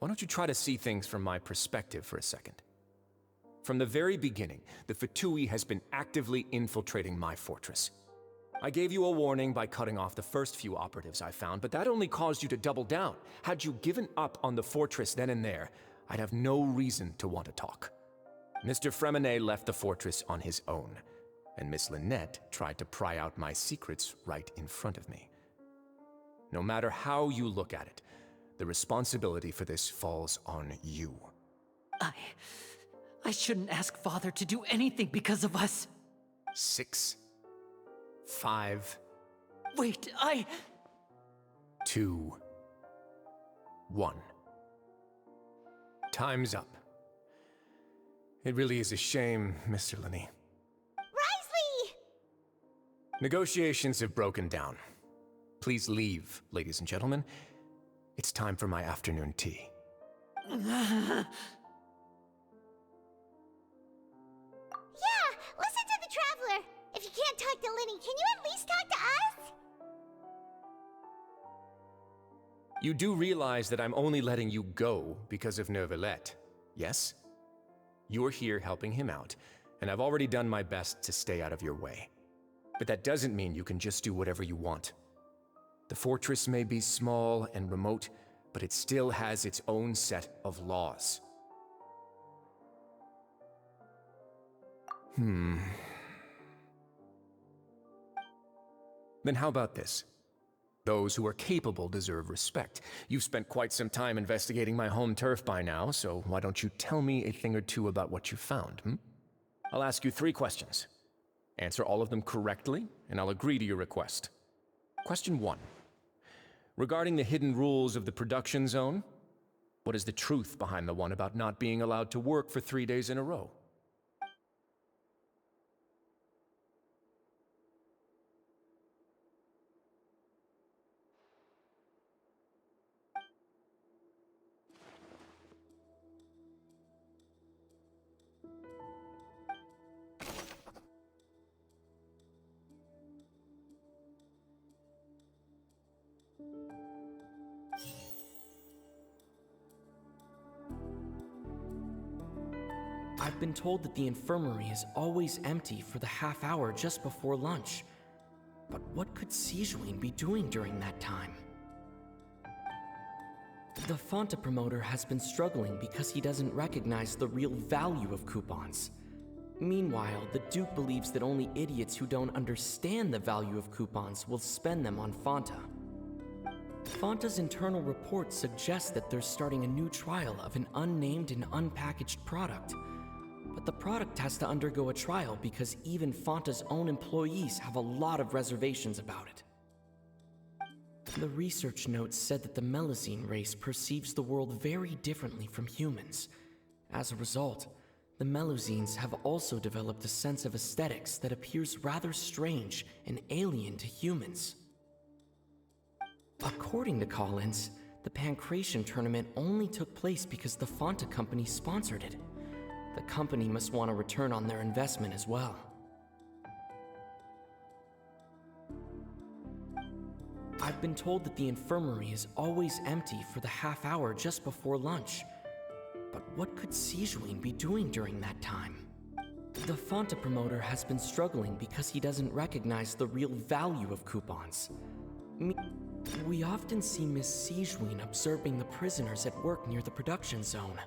why don't you try to see things from my perspective for a second? From the very beginning, the Fatui has been actively infiltrating my fortress. I gave you a warning by cutting off the first few operatives I found, but that only caused you to double down. Had you given up on the fortress then and there, I'd have no reason to want to talk. Mr. Fremenet left the fortress on his own, and Miss Lynette tried to pry out my secrets right in front of me. No matter how you look at it, the responsibility for this falls on you. I shouldn't ask Father to do anything because of us. 6, 5... Wait, 2, 1. Time's up. It really is a shame, Mr. Linney. Risley! Negotiations have broken down. Please leave, ladies and gentlemen. It's time for my afternoon tea. Yeah, listen to the Traveler. If you can't talk to Linny, can you at least talk to us? You do realize that I'm only letting you go because of Neuvillette, yes? You're here helping him out, and I've already done my best to stay out of your way. But that doesn't mean you can just do whatever you want. The fortress may be small and remote, but it still has its own set of laws. Then how about this? Those who are capable deserve respect. You've spent quite some time investigating my home turf by now, so why don't you tell me a thing or two about what you found, I'll ask you 3 questions. Answer all of them correctly, and I'll agree to your request. Question 1. Regarding the hidden rules of the production zone, what is the truth behind the one about not being allowed to work for 3 days in a row? I've been told that the infirmary is always empty for the half hour just before lunch. But what could Sijuin be doing during that time? The Fanta promoter has been struggling because he doesn't recognize the real value of coupons. Meanwhile, the Duke believes that only idiots who don't understand the value of coupons will spend them on Fanta. Fanta's internal report suggests that they're starting a new trial of an unnamed and unpackaged product. But the product has to undergo a trial because even Fanta's own employees have a lot of reservations about it. The research notes said that the Melusine race perceives the world very differently from humans. As a result, the Melusines have also developed a sense of aesthetics that appears rather strange and alien to humans. According to Collins, the Pancration tournament only took place because the Fanta company sponsored it. The company must want a return on their investment as well. I've been told that the infirmary is always empty for the half hour just before lunch. But what could Sijuin be doing during that time? The Fanta promoter has been struggling because he doesn't recognize the real value of coupons. We often see Miss Sijuin observing the prisoners at work near the production zone.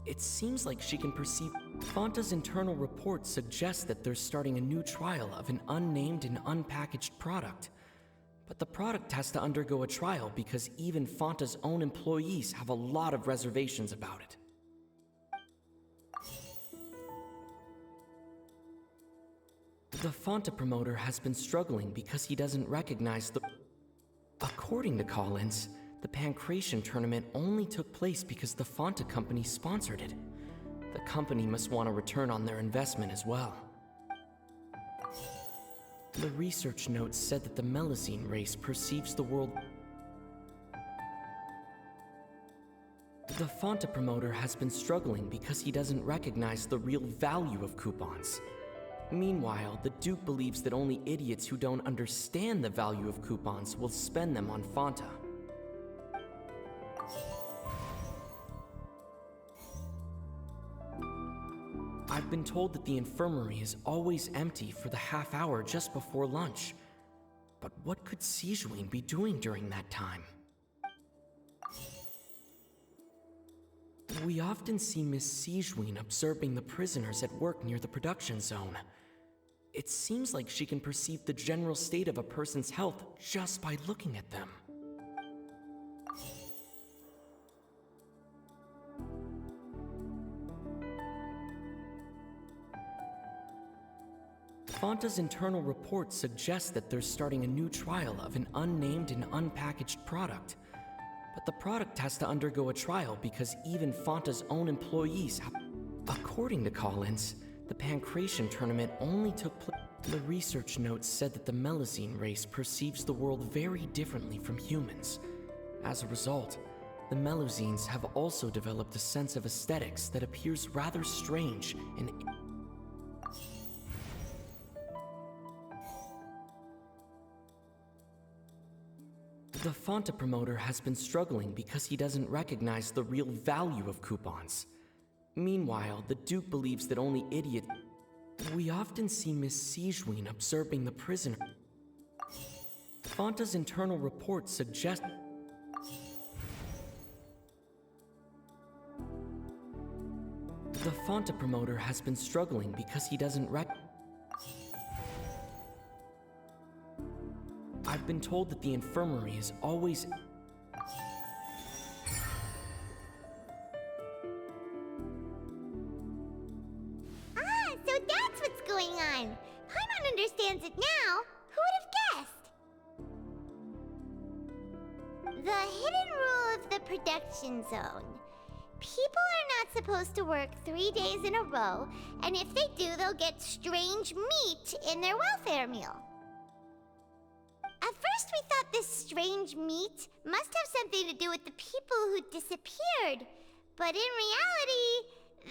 It seems like she can perceive. Fanta's internal report suggests that they're starting a new trial of an unnamed and unpackaged product. But the product has to undergo a trial because even Fanta's own employees have a lot of reservations about it. The Fanta promoter has been struggling because he doesn't recognize the... According to Collins, the Pancration tournament only took place because the Fanta company sponsored it. The company must want a return on their investment as well. The research notes said that the Melusine race perceives the world... The Fanta promoter has been struggling because he doesn't recognize the real value of coupons. Meanwhile, the Duke believes that only idiots who don't understand the value of coupons will spend them on Fanta. I've been told that the infirmary is always empty for the half hour just before lunch. But what could Sijuin be doing during that time? We often see Miss Sijuin observing the prisoners at work near the production zone. It seems like she can perceive the general state of a person's health just by looking at them. Fanta's internal report suggests that they're starting a new trial of an unnamed and unpackaged product. But the product has to undergo a trial because even Fanta's own employees have... According to Collins, the Pancration tournament only took place... The research notes said that the Melusine race perceives the world very differently from humans. As a result, the Melusines have also developed a sense of aesthetics that appears rather strange and... The Fanta promoter has been struggling because he doesn't recognize the real value of coupons. Meanwhile, the Duke believes that only idiots... We often see Miss Sijuin observing the prisoner. Fanta's internal report suggests... The Fanta promoter has been struggling because he doesn't I've been told that the infirmary is always... So that's what's going on. Paimon understands it now. Who would have guessed? The hidden rule of the production zone. People are not supposed to work 3 days in a row, and if they do, they'll get strange meat in their welfare meal. At first we thought this strange meat must have something to do with the people who disappeared, but in reality,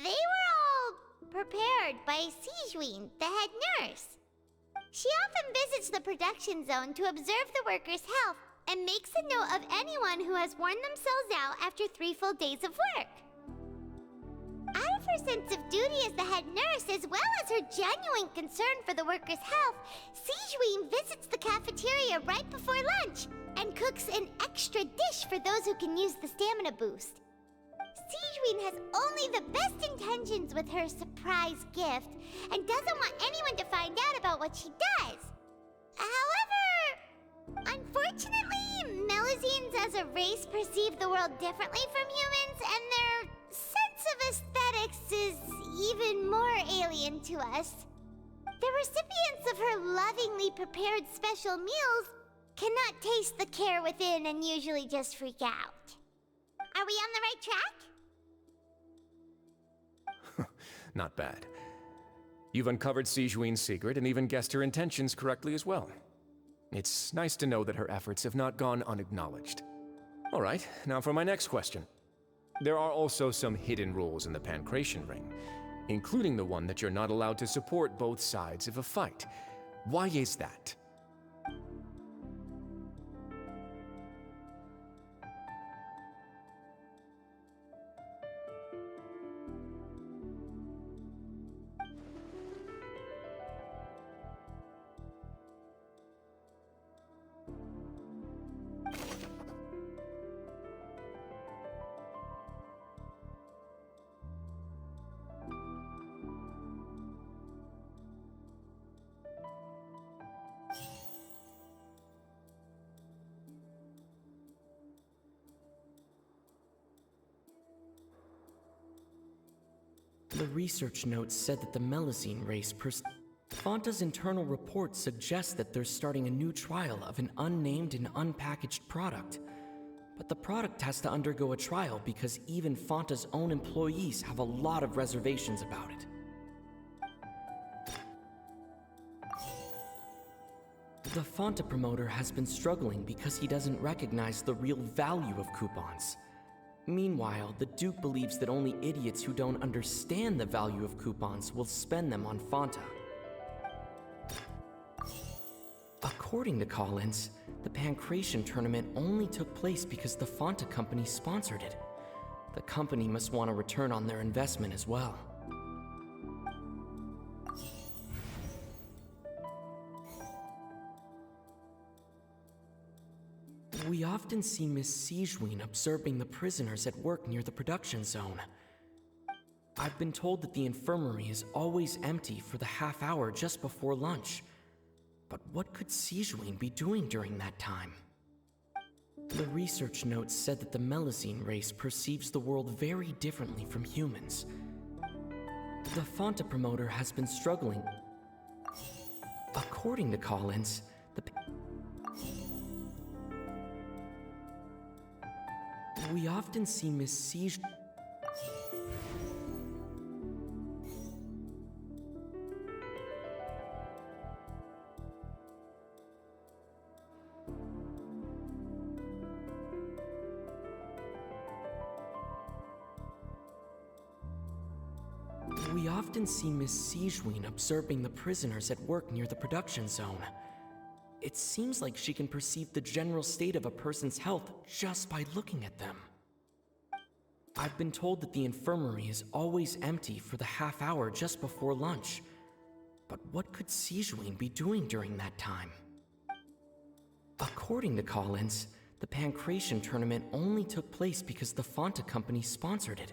they were all prepared by Sijuin, the head nurse. She often visits the production zone to observe the workers' health and makes a note of anyone who has worn themselves out after 3 full days of work. Out of her sense of duty as the head nurse, as well as her genuine concern for the workers' health, Sigewinne visits the cafeteria right before lunch and cooks an extra dish for those who can use the stamina boost. Sigewinne has only the best intentions with her surprise gift and doesn't want anyone to find out about what she does. However, unfortunately, Melusines as a race perceive the world differently from humans, and their sense of aesthetics is even more alien to us. The recipients of her lovingly prepared special meals cannot taste the care within and usually just freak out. Are we on the right track? Not bad. You've uncovered Sigewinne's secret and even guessed her intentions correctly as well. It's nice to know that her efforts have not gone unacknowledged. All right, now for my next question. There are also some hidden rules in the Pancration Ring, including the one that you're not allowed to support both sides of a fight. Why is that? The research notes said that the Melusine race Fanta's internal report suggests that they're starting a new trial of an unnamed and unpackaged product. But the product has to undergo a trial because even Fanta's own employees have a lot of reservations about it. The Fanta promoter has been struggling because he doesn't recognize the real value of coupons. Meanwhile, the Duke believes that only idiots who don't understand the value of coupons will spend them on Fanta. According to Collins, the Pancration tournament only took place because the Fanta company sponsored it. The company must want a return on their investment as well. We often see Miss Sigewinne observing the prisoners at work near the production zone. I've been told that the infirmary is always empty for the half hour just before lunch. But what could Sigewinne be doing during that time? The research notes said that the Melusine race perceives the world very differently from humans. The Fanta promoter has been struggling. According to Collins, we often see Miss Sigewinne. We often see Miss Sigewinne observing the prisoners at work near the production zone. It seems like she can perceive the general state of a person's health just by looking at them. I've been told that the infirmary is always empty for the half hour just before lunch. But what could Sigewinne be doing during that time? According to Collins, the Pancration tournament only took place because the Fanta company sponsored it.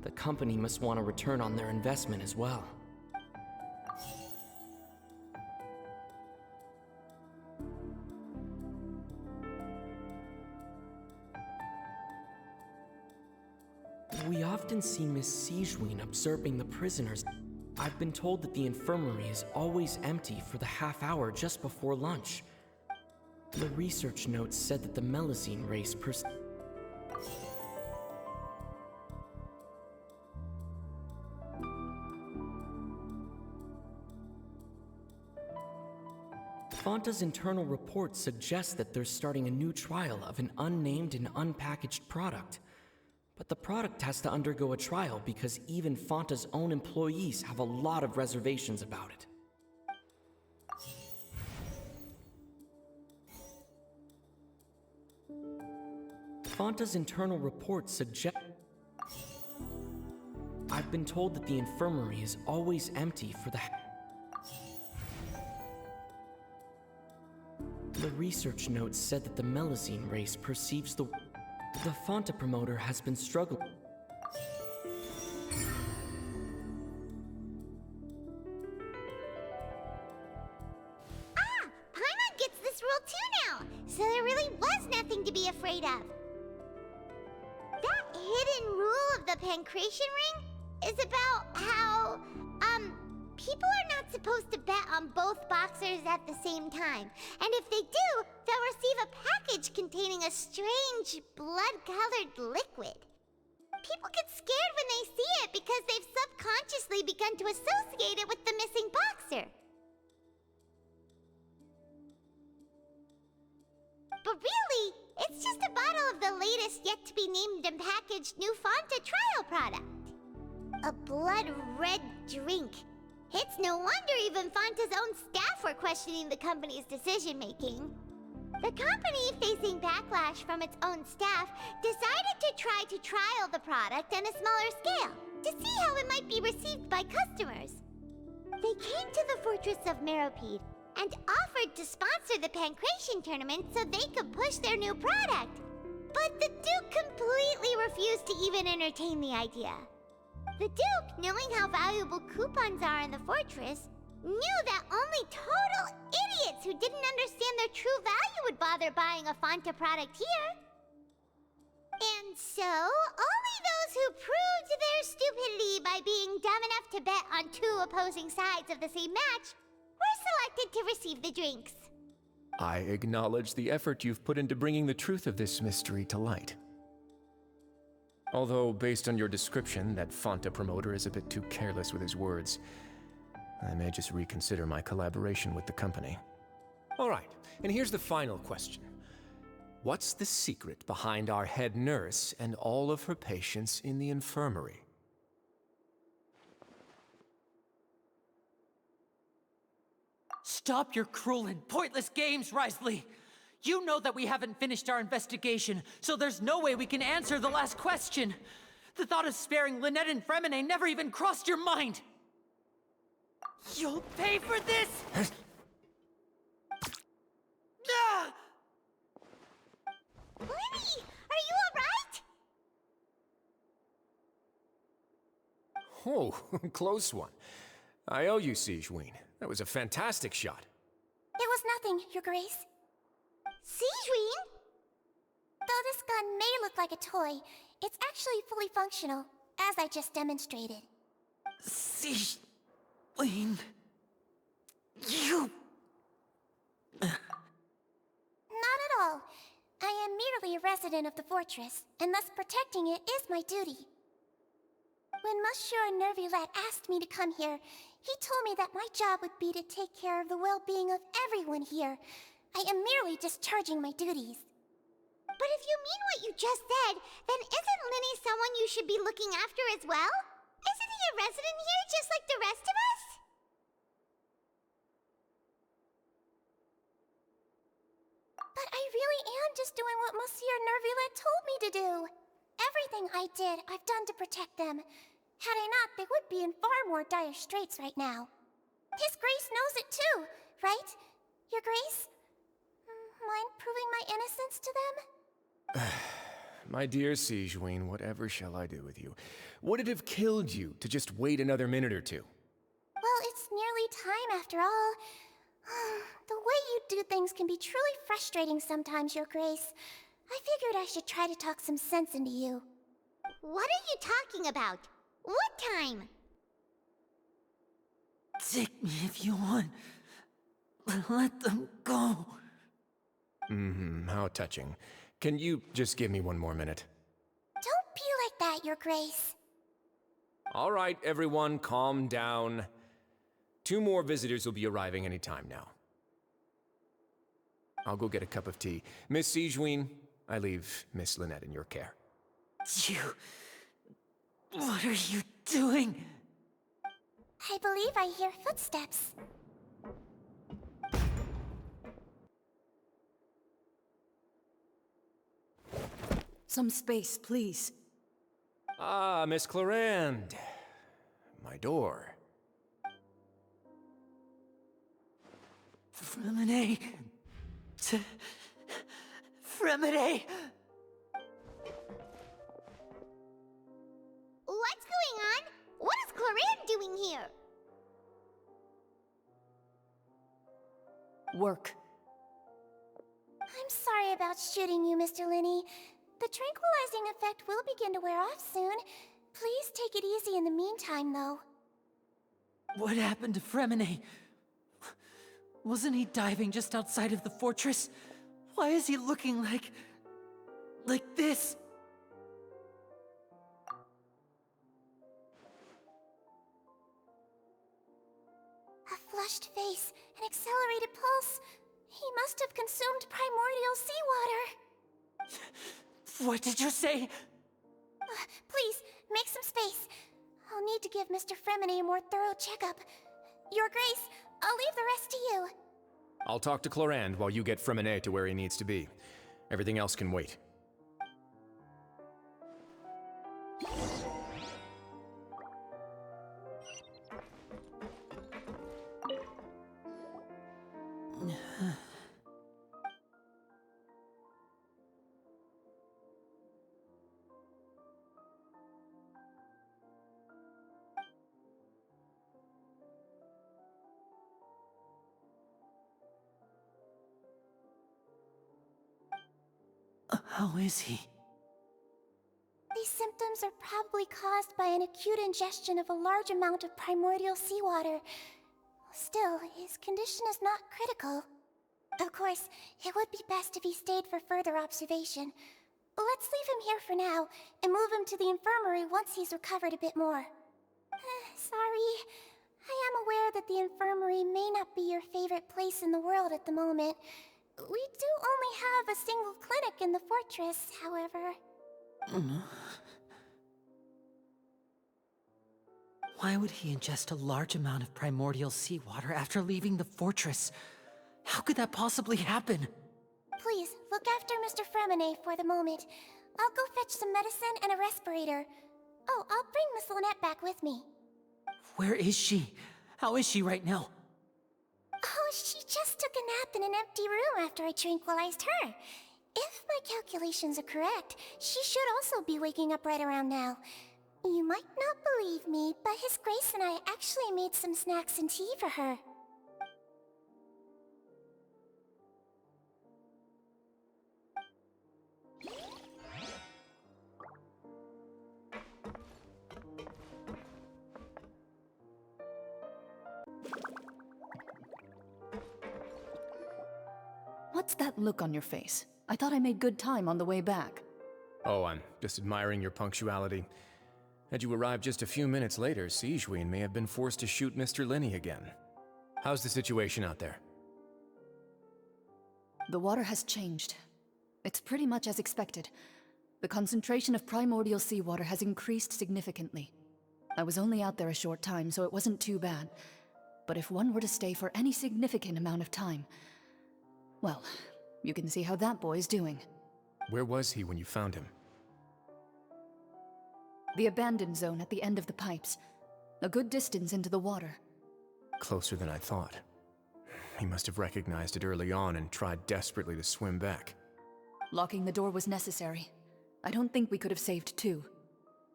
The company must want a return on their investment as well. We often see Miss Sigewinne observing the prisoners. I've been told that the infirmary is always empty for the half hour just before lunch. The research notes said that the Melusine race Fanta's internal report suggests that they're starting a new trial of an unnamed and unpackaged product. But the product has to undergo a trial because even Fanta's own employees have a lot of reservations about it. Fanta's internal report suggests... I've been told that the infirmary is always empty for the... The research notes said that the Melusine race perceives the... The Fonta promoter has been struggling... Paimon gets this rule too now, so there really was nothing to be afraid of. That hidden rule of the Pancration Ring is about how, people are not supposed to bet on both boxers at the same time. And if they do, they'll receive a package containing a strange, blood-colored liquid. People get scared when they see it because they've subconsciously begun to associate it with the missing boxer. But really, it's just a bottle of the latest yet-to-be-named and packaged new Fonta trial product. A blood-red drink. It's no wonder even Fonta's own staff were questioning the company's decision-making. The company, facing backlash from its own staff, decided to try to trial the product on a smaller scale to see how it might be received by customers. They came to the fortress of Meropide and offered to sponsor the Pancration tournament so they could push their new product. But the Duke completely refused to even entertain the idea. The Duke, knowing how valuable coupons are in the fortress, knew that only total idiots who didn't understand their true value would bother buying a Fonta product here. And so, only those who proved their stupidity by being dumb enough to bet on two opposing sides of the same match were selected to receive the drinks. I acknowledge the effort you've put into bringing the truth of this mystery to light. Although, based on your description, that Fonta promoter is a bit too careless with his words, I may just reconsider my collaboration with the company. All right, and here's the final question. What's the secret behind our head nurse and all of her patients in the infirmary? Stop your cruel and pointless games, Risley! You know that we haven't finished our investigation, so there's no way we can answer the last question. The thought of sparing Lynette and Fremine never even crossed your mind. You'll pay for this! Ah! Lenny, are you alright? Oh, close one. I owe you, Sigewinne. That was a fantastic shot. It was nothing, Your Grace. Sigewinne? Though this gun may look like a toy, it's actually fully functional, as I just demonstrated. Sigewinne... You... Not at all. I am merely a resident of the fortress, and thus protecting it is my duty. When Monsieur Nervilette asked me to come here, he told me that my job would be to take care of the well-being of everyone here. I am merely discharging my duties. But if you mean what you just said, then isn't Linny someone you should be looking after as well? Isn't he a resident here just like the rest of us? But I really am just doing what Monsieur Nervilette told me to do. Everything I did, I've done to protect them. Had I not, they would be in far more dire straits right now. His Grace knows it too, right? Your Grace? Mind proving my innocence to them? My dear Sigewinne, whatever shall I do with you? Would it have killed you to just wait another minute or two? Well, it's nearly time after all. The way you do things can be truly frustrating sometimes, Your Grace. I figured I should try to talk some sense into you. What are you talking about? What time? Take me if you want, but let them go. How touching. Can you just give me one more minute? Don't be like that, Your Grace. All right, everyone, calm down. 2 more visitors will be arriving any time now. I'll go get a cup of tea. Miss Sigewinne, I leave Miss Lynette in your care. You... What are you doing? I believe I hear footsteps. Some space, please. Ah, Miss Clarande. my door. Fremine! Fremine! What's going on? What is Clorinde doing here? Work. I'm sorry about shooting you, Mr. Linney. The tranquilizing effect will begin to wear off soon. Please take it easy in the meantime, though. What happened to Fremine? Wasn't he diving just outside of the fortress? Why is he looking like this? A flushed face, an accelerated pulse. He must have consumed primordial seawater. What did you say? Please, make some space. I'll need to give Mr. Fremine a more thorough checkup. Your Grace, I'll leave the rest to you. I'll talk to Clorinde while you get Fremine to where he needs to be. Everything else can wait. How is he? These symptoms are probably caused by an acute ingestion of a large amount of primordial seawater. Still, his condition is not critical. Of course, it would be best if he stayed for further observation. Let's leave him here for now, and move him to the infirmary once he's recovered a bit more. Sorry. I am aware that the infirmary may not be your favorite place in the world at the moment. We do only have a single clinic in the fortress, however. Why would he ingest a large amount of primordial seawater after leaving the fortress? How could that possibly happen? Please, look after Mr. Fremine for the moment. I'll go fetch some medicine and a respirator. Oh, I'll bring Miss Lynette back with me. Where is she? How is she right now? Oh, she just took a nap in an empty room after I tranquilized her. If my calculations are correct, she should also be waking up right around now. You might not believe me, but His Grace and I actually made some snacks and tea for her. What's that look on your face? I thought I made good time on the way back. Oh, I'm just admiring your punctuality. Had you arrived just a few minutes later, Sigewinne may have been forced to shoot Mr. Linney again. How's the situation out there? The water has changed. It's pretty much as expected. The concentration of primordial seawater has increased significantly. I was only out there a short time, so it wasn't too bad. But if one were to stay for any significant amount of time, well, you can see how that boy's doing. Where was he when you found him? The abandoned zone at the end of the pipes. A good distance into the water. Closer than I thought. He must have recognized it early on and tried desperately to swim back. Locking the door was necessary. I don't think we could have saved two.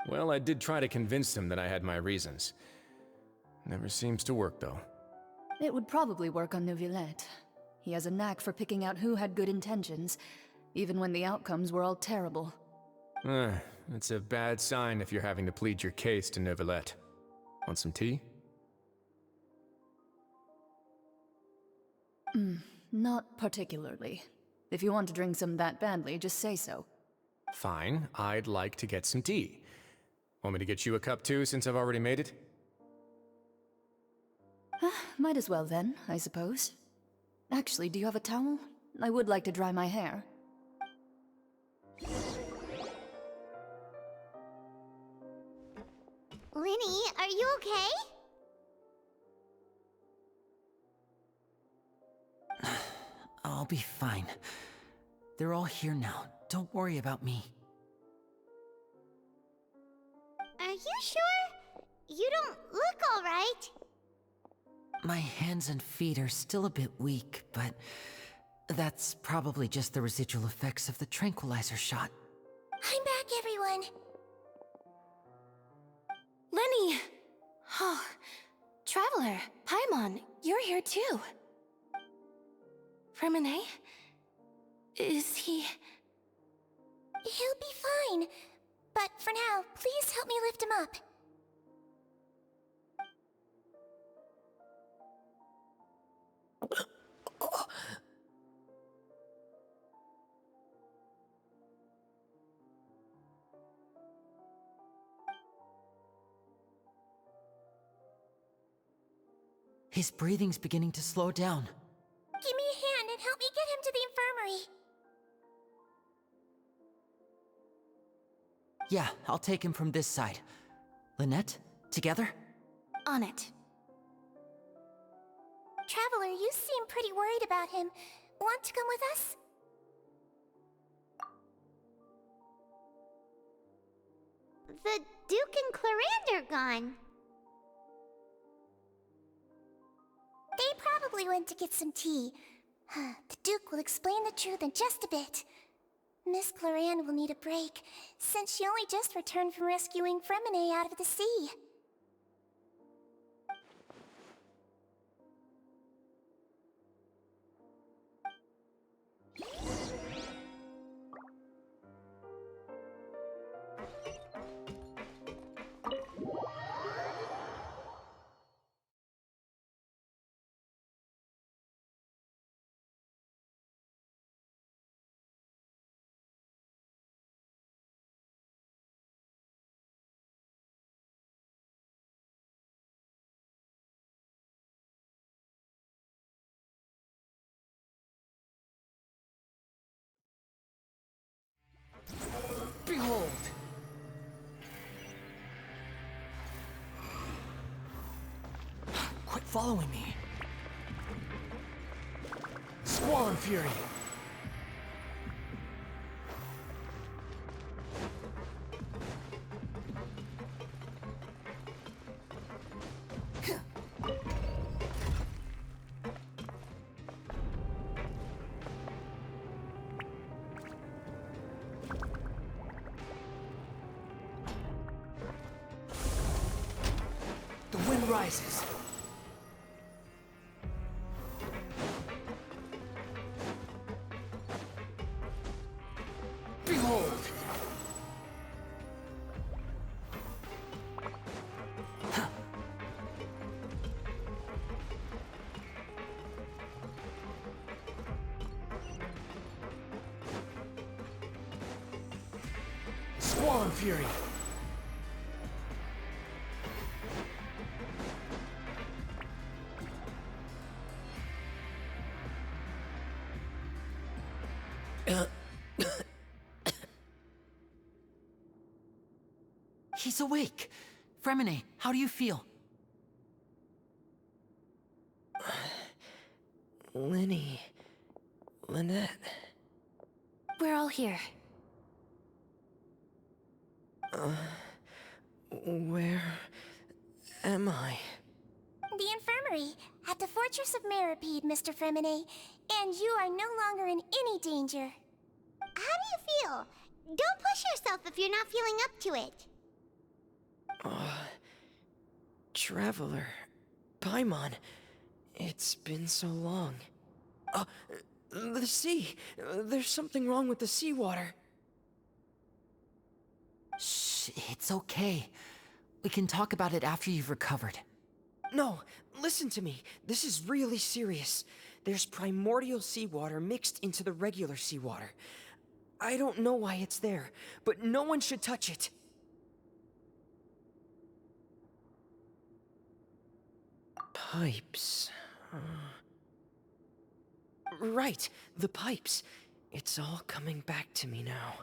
Well, I did try to convince him that I had my reasons. Never seems to work, though. It would probably work on Neuvillette. He has a knack for picking out who had good intentions, even when the outcomes were all terrible. It's a bad sign if you're having to plead your case to Neuvillette. Want some tea? Not particularly. If you want to drink some that badly, just say so. Fine, I'd like to get some tea. Want me to get you a cup too, since I've already made it? Might as well then, I suppose. Actually, do you have a towel? I would like to dry my hair. Linny, are you okay? I'll be fine. They're all here now. Don't worry about me. Are you sure? You don't look My hands and feet are still a bit weak, but that's probably just the residual effects of the tranquilizer shot. I'm back, everyone. Lenny! Oh, Traveler, Paimon, you're here too. Freminet? Is he... He'll be fine. But for now, please help me lift him up. His breathing's beginning to slow down. Give me a hand and help me get him to the infirmary. Yeah, I'll take him from this side. Lynette, together? On it. Traveler, you seem pretty worried about him. Want to come with us? The Duke and Clarande are gone. They probably went to get some tea. The Duke will explain the truth in just a bit. Miss Clarande will need a break, since she only just returned from rescuing Freminet out of the sea. Behold! Quit following me. Squall and Fury! The wind rises. Behold! Squall and Fury! He's awake. Freminet, how do you feel? Lenny... Lynette... We're all here. Where... am I? The infirmary, at the Fortress of Meripede, Mr. Freminet, and you are no longer in any danger. How do you feel? Don't push yourself if you're not feeling up to it. Traveler... Paimon... It's been so long. The sea! There's something wrong with the seawater. Shh, it's okay. We can talk about it after you've recovered. No, listen to me. This is really serious. There's primordial seawater mixed into the regular seawater. I don't know why it's there, but no one should touch it. Pipes... Right, the pipes. It's all coming back to me now.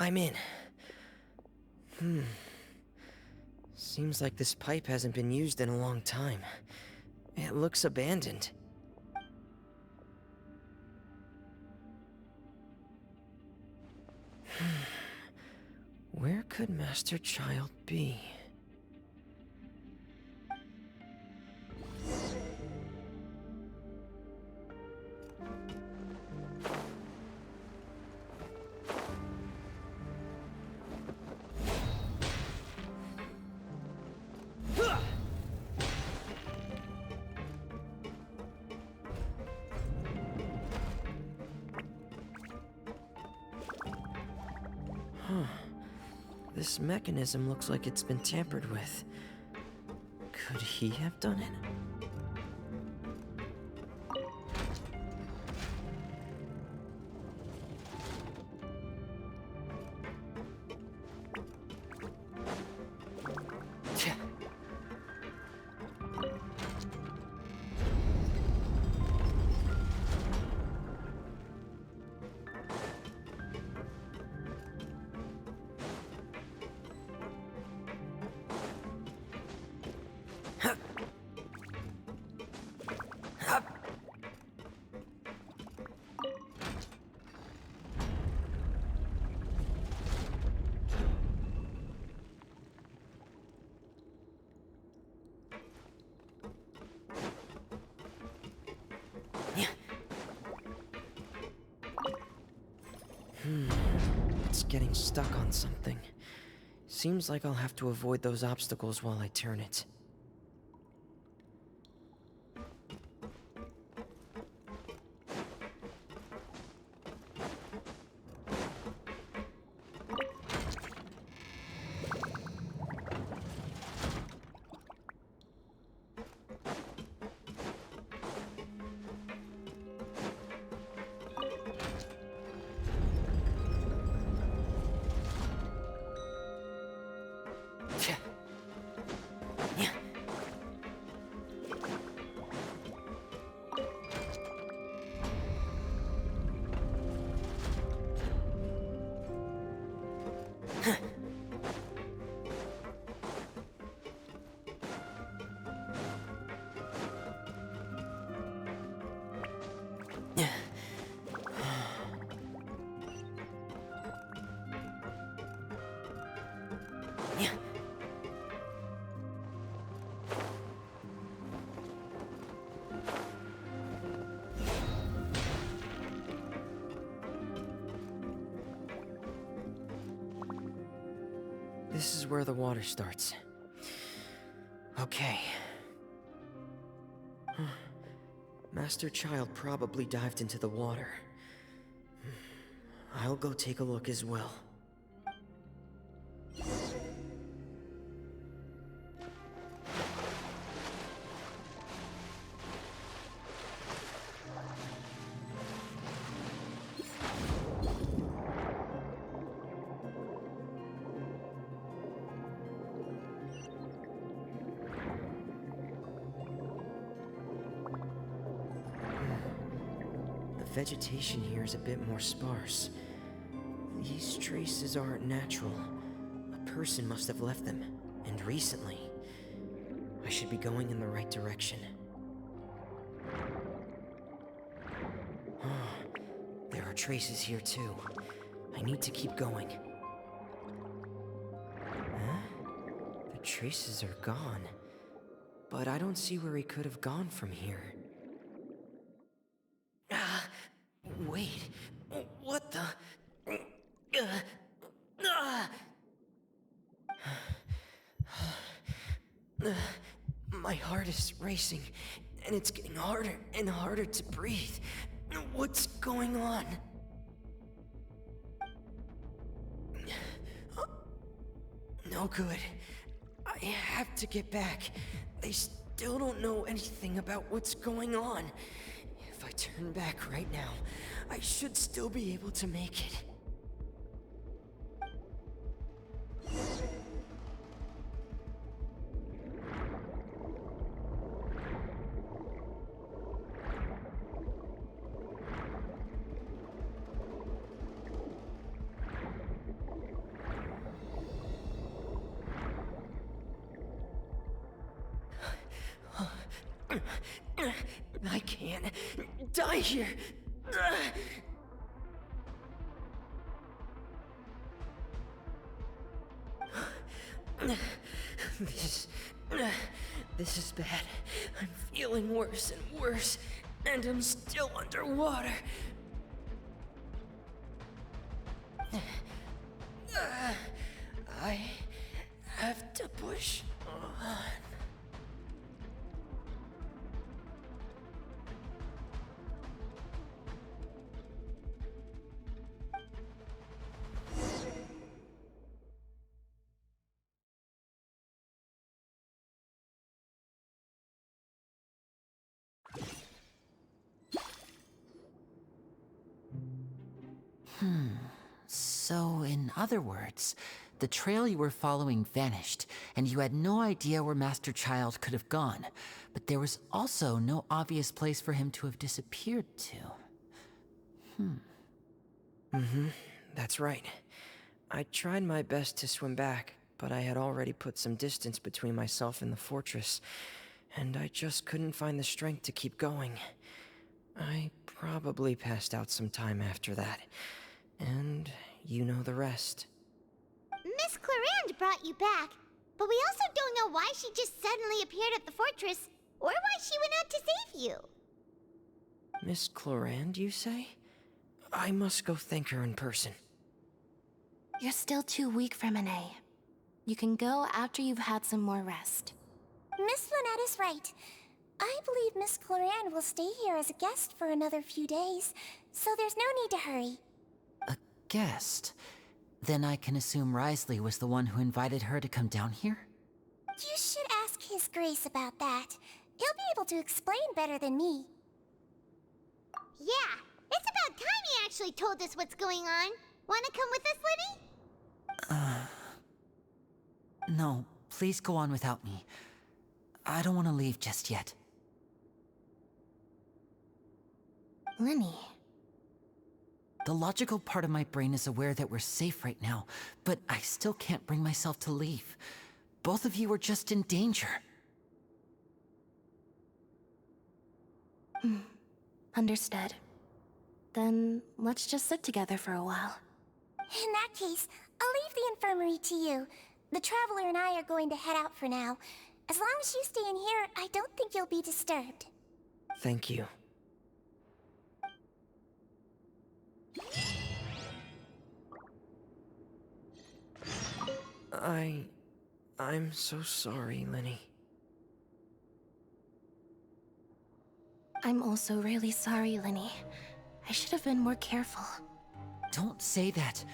I'm in. Seems like this pipe hasn't been used in a long time. It looks abandoned. Where could Master Child be? This mechanism looks like it's been tampered with. Could he have done it? It's getting stuck on something. Seems like I'll have to avoid those obstacles while I turn it. This is where the water starts. Okay. Master Child probably dived into the water. I'll go take a look as well. Vegetation here is a bit more sparse. These traces aren't natural. A person must have left them, and recently. I should be going in the right direction. There are traces here too. I need to keep going. The traces are gone. But I don't see where he could have gone from here. Wait, what the? My heart is racing, and it's getting harder and harder to breathe. What's going on? No good. I have to get back. They still don't know anything about what's going on. If I turn back right now, I should still be able to make it. die here. This is bad. I'm feeling worse and worse, and I'm still underwater. I have to push on. So, in other words, the trail you were following vanished, and you had no idea where Master Child could have gone. But there was also no obvious place for him to have disappeared to. That's right. I tried my best to swim back, but I had already put some distance between myself and the fortress, and I just couldn't find the strength to keep going. I probably passed out some time after that, and you know the rest. Miss Clarande brought you back, but we also don't know why she just suddenly appeared at the fortress, or why she went out to save you. Miss Clarande, you say? I must go thank her in person. You're still too weak for Monet. You can go after you've had some more rest. Miss Lynette is right. I believe Miss Clarande will stay here as a guest for another few days, so there's no need to hurry. A guest? Then I can assume Risley was the one who invited her to come down here? You should ask His Grace about that. He'll be able to explain better than me. Yeah, it's about time he actually told us what's going on. Wanna come with us, Liddy? No, please go on without me. I don't want to leave just yet. Lenny. The logical part of my brain is aware that we're safe right now, but I still can't bring myself to leave. Both of you are just in danger. Understood. Then let's just sit together for a while. In that case, I'll leave the infirmary to you. The Traveler and I are going to head out for now. As long as you stay in here, I don't think you'll be disturbed. Thank you. I'm so sorry, Lenny. I'm also really sorry, Lenny. I should have been more careful. Don't say that.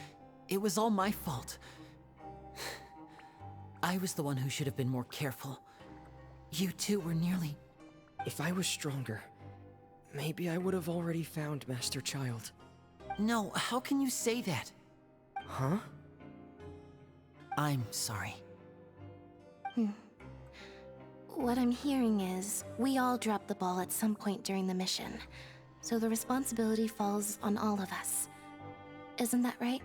It was all my fault. I was the one who should have been more careful. You two were nearly... If I was stronger, maybe I would have already found Master Child. No, how can you say that? Huh? I'm sorry. What I'm hearing is, we all dropped the ball at some point during the mission, so the responsibility falls on all of us. Isn't that right?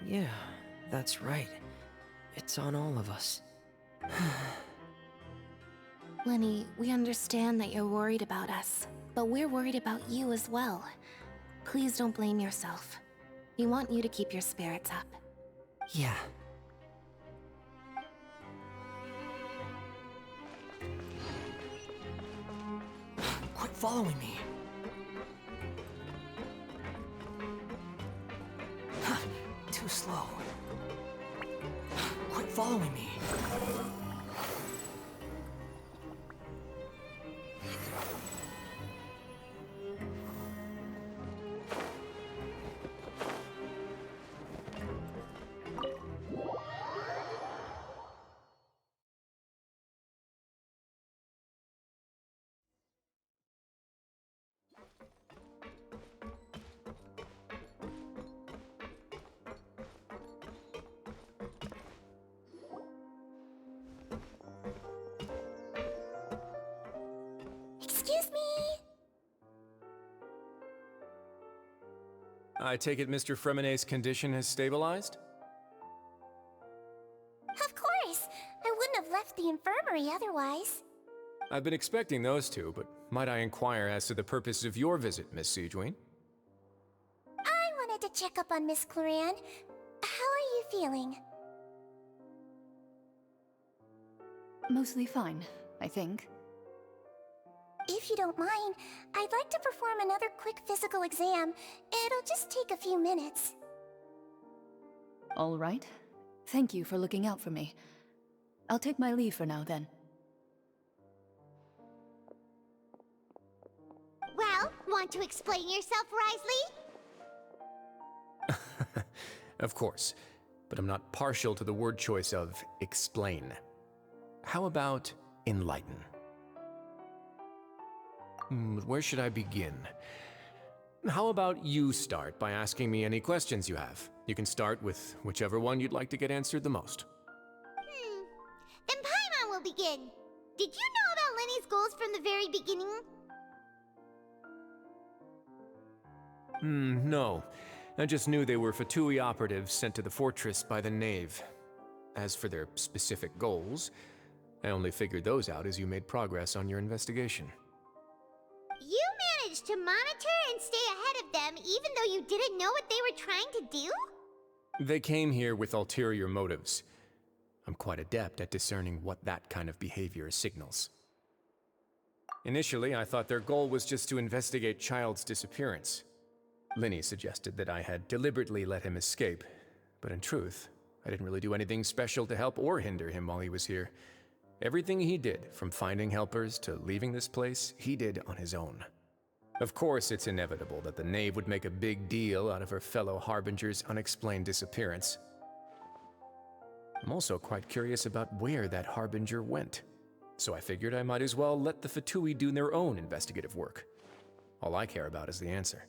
Yeah, that's right. It's on all of us. Lenny, we understand that you're worried about us, but we're worried about you as well. Please don't blame yourself. We want you to keep your spirits up. Yeah. Quit following me. Too slow. Quit following me. Excuse me? I take it Mr. Fremenet's condition has stabilized? Of course. I wouldn't have left the infirmary otherwise. I've been expecting those two, but might I inquire as to the purpose of your visit, Miss Siegeween? I wanted to check up on Miss Cloran. How are you feeling? Mostly fine, I think. If you don't mind, I'd like to perform another quick physical exam. It'll just take a few minutes. All right. Thank you for looking out for me. I'll take my leave for now, then. Well, want to explain yourself, Risley? Of course, but I'm not partial to the word choice of explain. How about enlighten? Where should I begin? How about you start by asking me any questions you have? You can start with whichever one you'd like to get answered the most. Then Paimon will begin. Did you know about Lenny's goals from the very beginning? No. I just knew they were Fatui operatives sent to the fortress by the Knave. As for their specific goals, I only figured those out as you made progress on your investigation. You managed to monitor and stay ahead of them even though you didn't know what they were trying to do? They came here with ulterior motives. I'm quite adept at discerning what that kind of behavior signals. Initially, I thought their goal was just to investigate Child's disappearance. Linny suggested that I had deliberately let him escape, but in truth, I didn't really do anything special to help or hinder him while he was here. Everything he did, from finding helpers to leaving this place, he did on his own. Of course, it's inevitable that the Knave would make a big deal out of her fellow Harbinger's unexplained disappearance. I'm also quite curious about where that Harbinger went, so I figured I might as well let the Fatui do their own investigative work. All I care about is the answer.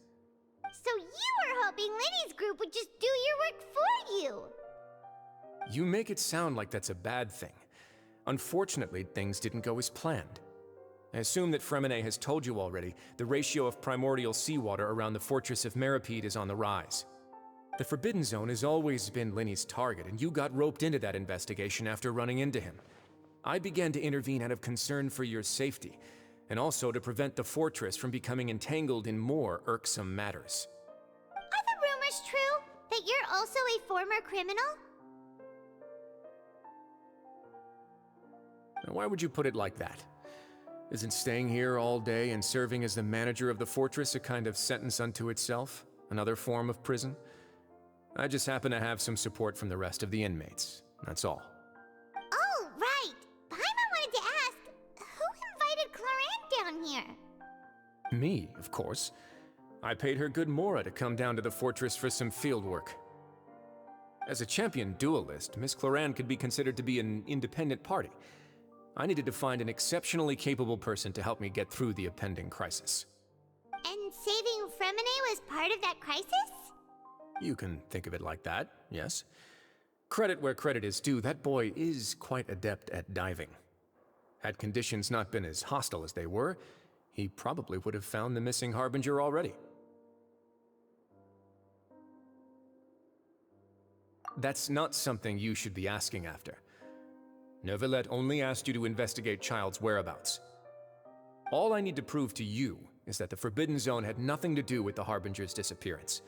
So you were hoping Lenny's group would just do your work for you! You make it sound like that's a bad thing. Unfortunately, things didn't go as planned. I assume that Fremine has told you already, the ratio of primordial seawater around the fortress of Meripede is on the rise. The Forbidden Zone has always been Linny's target, and you got roped into that investigation after running into him. I began to intervene out of concern for your safety, and also to prevent the fortress from becoming entangled in more irksome matters. Are the rumors true? That you're also a former criminal? Now, why would you put it like that? Isn't staying here all day and serving as the manager of the fortress a kind of sentence unto itself? Another form of prison? I just happen to have some support from the rest of the inmates. That's all. Oh, right! Paimon wanted to ask, who invited Cloran down here? Me, of course. I paid her good mora to come down to the fortress for some field work. As a champion duelist, Miss Cloran could be considered to be an independent party. I needed to find an exceptionally capable person to help me get through the impending crisis. And saving Fremine was part of that crisis? You can think of it like that, yes. Credit where credit is due, that boy is quite adept at diving. Had conditions not been as hostile as they were, he probably would have found the missing Harbinger already. That's not something you should be asking after. Neuvillette only asked you to investigate Child's whereabouts. All I need to prove to you is that the Forbidden Zone had nothing to do with the Harbinger's disappearance.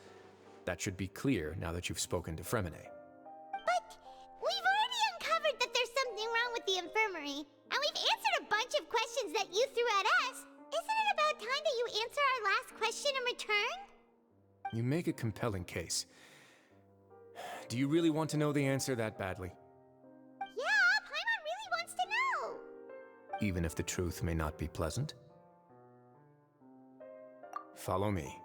That should be clear now that you've spoken to Fremine. But we've already uncovered that there's something wrong with the infirmary, and we've answered a bunch of questions that you threw at us. Isn't it about time that you answer our last question in return? You make a compelling case. Do you really want to know the answer that badly? Yeah, Paimon really wants to know. Even if the truth may not be pleasant? Follow me.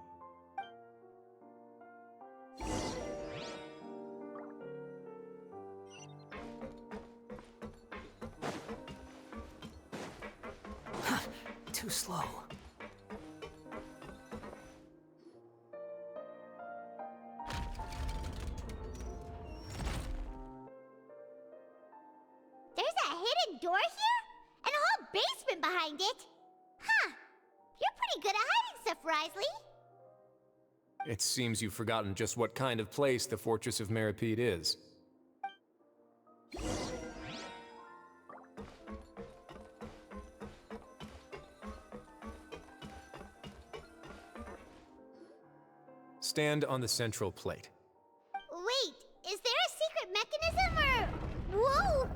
Too slow. There's a hidden door here? And a whole basement behind it? Huh. You're pretty good at hiding stuff, Risley. It seems you've forgotten just what kind of place the Fortress of Meripede is. stand on the central plate. Wait, is there a secret mechanism or... Whoa!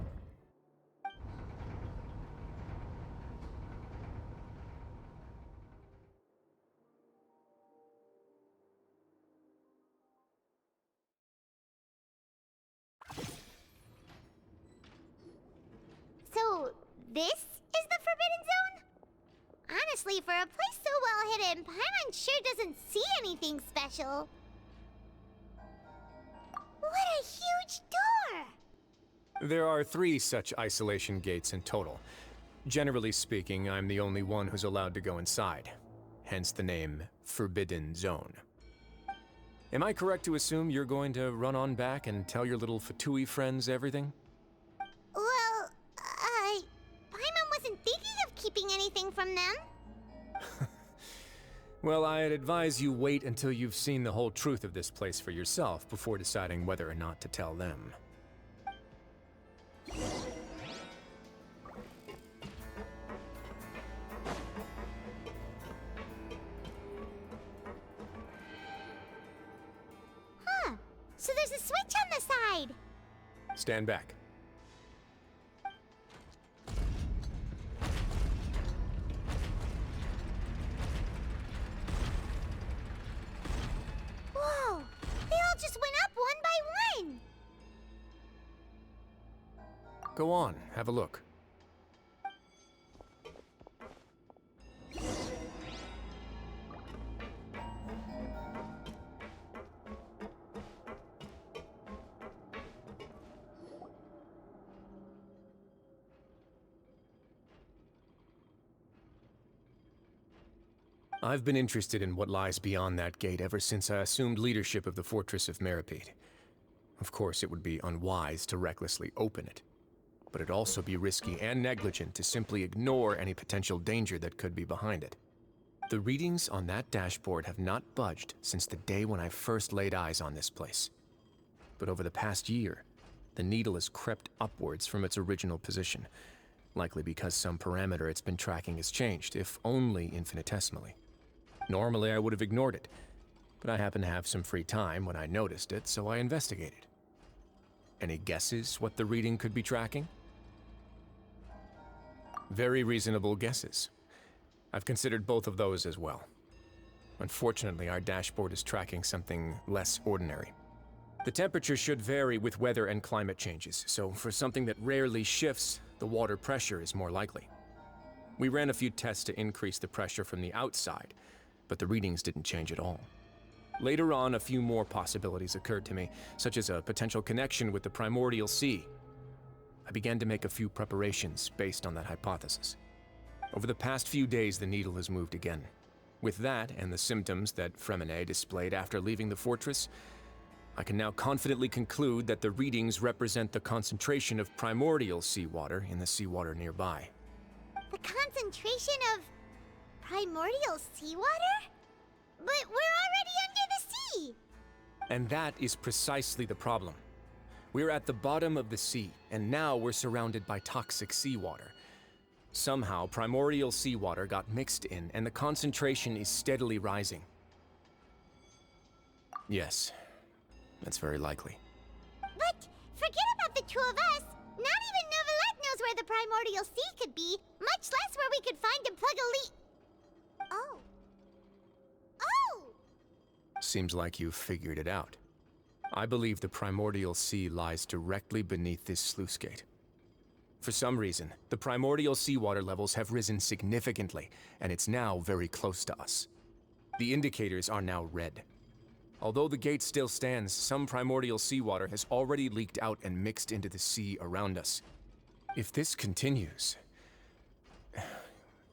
So, this is the Forbidden Zone? Honestly, for a place so well hidden, Paimon sure doesn't see anything special. What a huge door! There are 3 such isolation gates in total. Generally speaking, I'm the only one who's allowed to go inside. Hence the name Forbidden Zone. Am I correct to assume you're going to run on back and tell your little Fatui friends everything? Well, Paimon wasn't thinking of keeping anything from them. Well, I'd advise you wait until you've seen the whole truth of this place for yourself before deciding whether or not to tell them. Huh. So there's a switch on the side. Stand back. Whoa! They all just went up one by one! Go on, have a look. I've been interested in what lies beyond that gate ever since I assumed leadership of the Fortress of Meripede. Of course, it would be unwise to recklessly open it, but it'd also be risky and negligent to simply ignore any potential danger that could be behind it. The readings on that dashboard have not budged since the day when I first laid eyes on this place. But over the past year, the needle has crept upwards from its original position, likely because some parameter it's been tracking has changed, if only infinitesimally. Normally, I would have ignored it, but I happened to have some free time when I noticed it, so I investigated. Any guesses what the reading could be tracking? Very reasonable guesses. I've considered both of those as well. Unfortunately, our dashboard is tracking something less ordinary. The temperature should vary with weather and climate changes, so for something that rarely shifts, the water pressure is more likely. We ran a few tests to increase the pressure from the outside, but the readings didn't change at all. Later on, a few more possibilities occurred to me, such as a potential connection with the primordial sea. I began to make a few preparations based on that hypothesis. Over the past few days, the needle has moved again. With that, and the symptoms that Fremine displayed after leaving the fortress, I can now confidently conclude that the readings represent the concentration of primordial seawater in the seawater nearby. The concentration of primordial seawater? But we're already under the sea! And that is precisely the problem. We're at the bottom of the sea, and now we're surrounded by toxic seawater. Somehow, primordial seawater got mixed in, and the concentration is steadily rising. Yes, that's very likely. But forget about the two of us! Not even Novelette knows where the primordial sea could be, much less where we could find and plug a leak. Oh. Oh! Seems like you've figured it out. I believe the primordial sea lies directly beneath this sluice gate. For some reason, the primordial seawater levels have risen significantly, and it's now very close to us. The indicators are now red. Although the gate still stands, some primordial seawater has already leaked out and mixed into the sea around us. If this continues,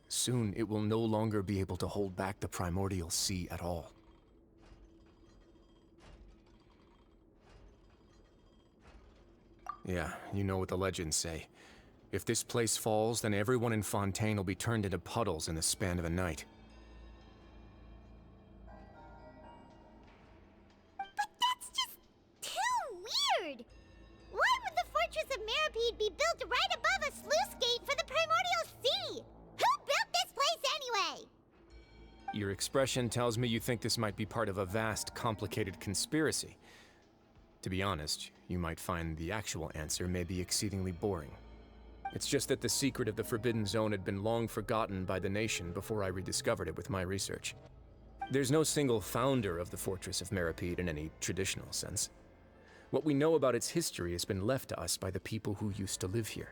soon it will no longer be able to hold back the primordial sea at all. Yeah, you know what the legends say. If this place falls, then everyone in Fontaine will be turned into puddles in the span of a night. But that's just too weird! Why would the Fortress of Meripede be built right above a sluice gate for the primordial sea? Who built this place anyway? Your expression tells me you think this might be part of a vast, complicated conspiracy. To be honest, you might find the actual answer may be exceedingly boring. It's just that the secret of the Forbidden Zone had been long forgotten by the nation before I rediscovered it with my research. There's no single founder of the Fortress of Meripede in any traditional sense. What we know about its history has been left to us by the people who used to live here.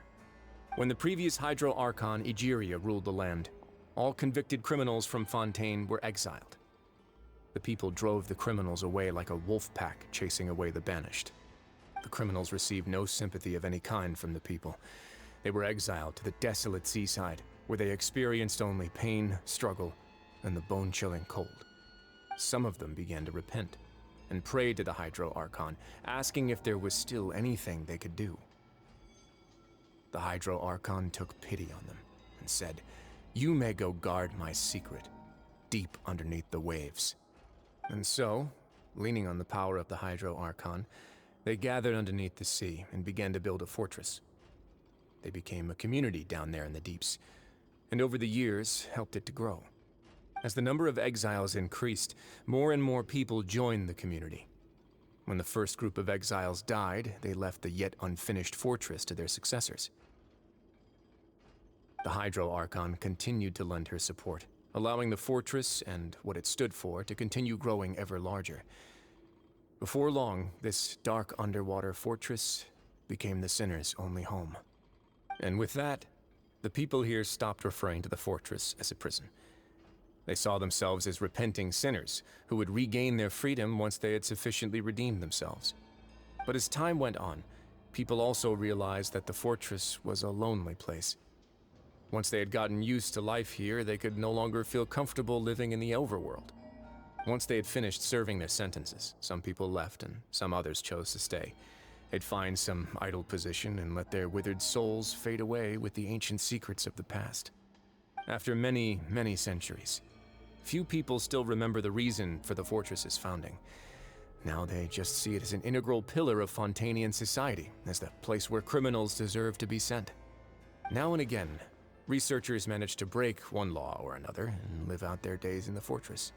When the previous Hydro Archon Egeria ruled the land, all convicted criminals from Fontaine were exiled. The people drove the criminals away like a wolf pack chasing away the banished. The criminals received no sympathy of any kind from the people. They were exiled to the desolate seaside, where they experienced only pain, struggle, and the bone-chilling cold. Some of them began to repent, and prayed to the Hydro Archon, asking if there was still anything they could do. The Hydro Archon took pity on them, and said, "You may go guard my secret, deep underneath the waves." And so, leaning on the power of the Hydro Archon, they gathered underneath the sea and began to build a fortress. They became a community down there in the deeps, and over the years helped it to grow. As the number of exiles increased, more and more people joined the community. When the first group of exiles died, they left the yet unfinished fortress to their successors. The Hydro Archon continued to lend her support, allowing the fortress and what it stood for to continue growing ever larger. Before long, this dark underwater fortress became the sinner's only home. And with that, the people here stopped referring to the fortress as a prison. They saw themselves as repenting sinners who would regain their freedom once they had sufficiently redeemed themselves. But as time went on, people also realized that the fortress was a lonely place. Once they had gotten used to life here, they could no longer feel comfortable living in the overworld. Once they had finished serving their sentences, some people left and some others chose to stay. They'd find some idle position and let their withered souls fade away with the ancient secrets of the past. After many, many centuries, few people still remember the reason for the fortress's founding. Now they just see it as an integral pillar of Fontainian society, as the place where criminals deserve to be sent. Now and again, researchers manage to break one law or another and live out their days in the fortress.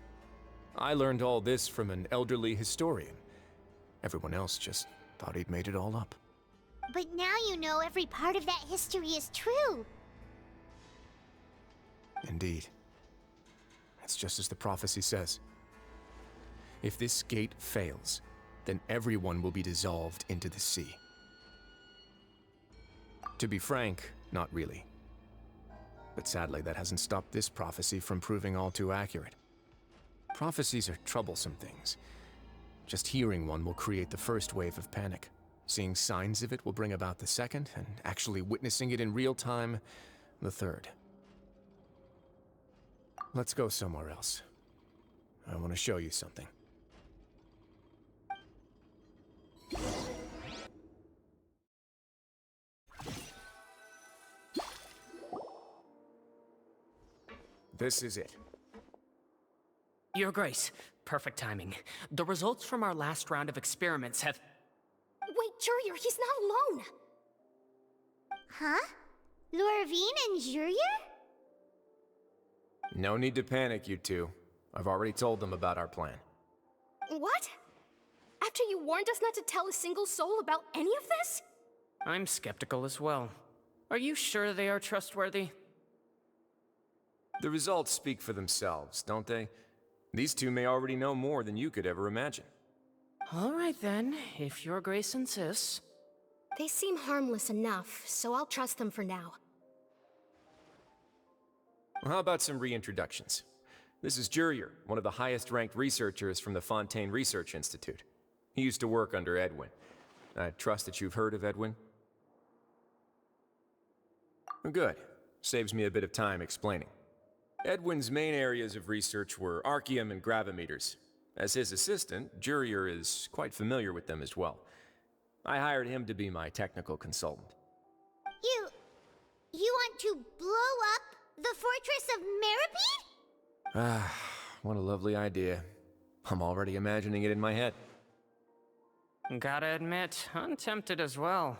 I learned all this from an elderly historian. Everyone else just thought he'd made it all up. But now you know every part of that history is true. Indeed. It's just as the prophecy says. If this gate fails, then everyone will be dissolved into the sea. To be frank, not really. But sadly, that hasn't stopped this prophecy from proving all too accurate. Prophecies are troublesome things. Just hearing one will create the first wave of panic. Seeing signs of it will bring about the second, and actually witnessing it in real time, the third. Let's go somewhere else. I want to show you something. This is it. Your Grace, perfect timing. The results from our last round of experiments have... Wait, Jurier, he's not alone! Huh? Lorvine and Jurier? No need to panic, you two. I've already told them about our plan. What? After you warned us not to tell a single soul about any of this? I'm skeptical as well. Are you sure they are trustworthy? The results speak for themselves, don't they? These two may already know more than you could ever imagine. All right then, if Your Grace insists. They seem harmless enough, so I'll trust them for now. How about some reintroductions? This is Jurier, one of the highest-ranked researchers from the Fontaine Research Institute. He used to work under Edwin. I trust that you've heard of Edwin? Good. Saves me a bit of time explaining. Edwin's main areas of research were archaeum and gravimeters. As his assistant, Jurier is quite familiar with them as well. I hired him to be my technical consultant. You want to blow up the Fortress of Meripede? Ah, what a lovely idea. I'm already imagining it in my head. Gotta admit, I'm tempted as well.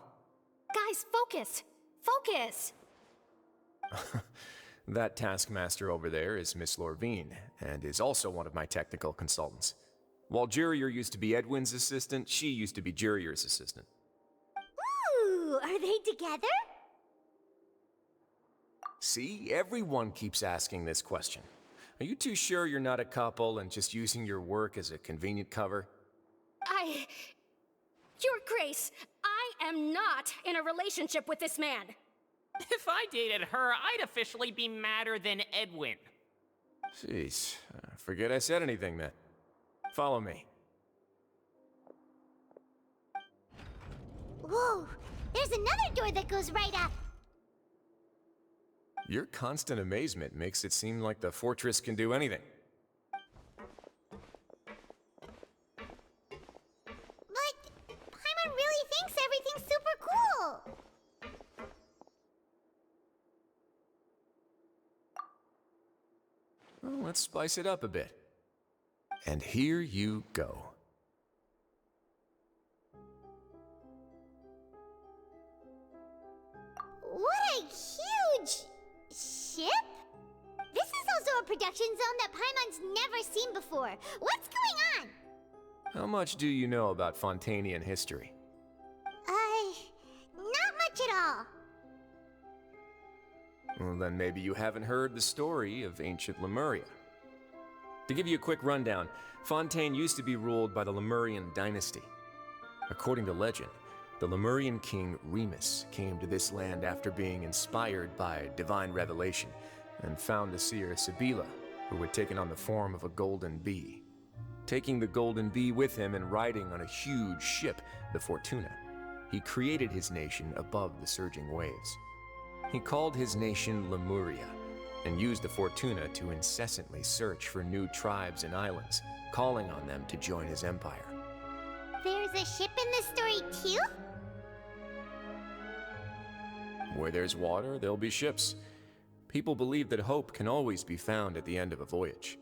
Guys, focus! Focus! That taskmaster over there is Miss Lorvine, and is also one of my technical consultants. While Jurier used to be Edwin's assistant, she used to be Jurier's assistant. Ooh, are they together? See, everyone keeps asking this question. Are you too sure you're not a couple and just using your work as a convenient cover? Your Grace, I am not in a relationship with this man. If I dated her, I'd officially be madder than Edwin. Jeez, forget I said anything then. Follow me. Whoa, there's another door that goes right up. Your constant amazement makes it seem like the fortress can do anything. But Paimon really thinks everything's super cool. Well, let's spice it up a bit. And here you go. What a huge ship? This is also a production zone that Paimon's never seen before. What's going on? How much do you know about Fontanian history? Not much at all. Well, then maybe you haven't heard the story of ancient Lemuria. To give you a quick rundown, Fontaine used to be ruled by the Lemurian dynasty. According to legend, the Lemurian king Remus came to this land after being inspired by divine revelation and found the seer Sibila, who had taken on the form of a golden bee. Taking the golden bee with him and riding on a huge ship, the Fortuna, he created his nation above the surging waves. He called his nation Lemuria, and used the Fortuna to incessantly search for new tribes and islands, calling on them to join his empire. There's a ship in this story too? Where there's water, there'll be ships. People believe that hope can always be found at the end of a voyage.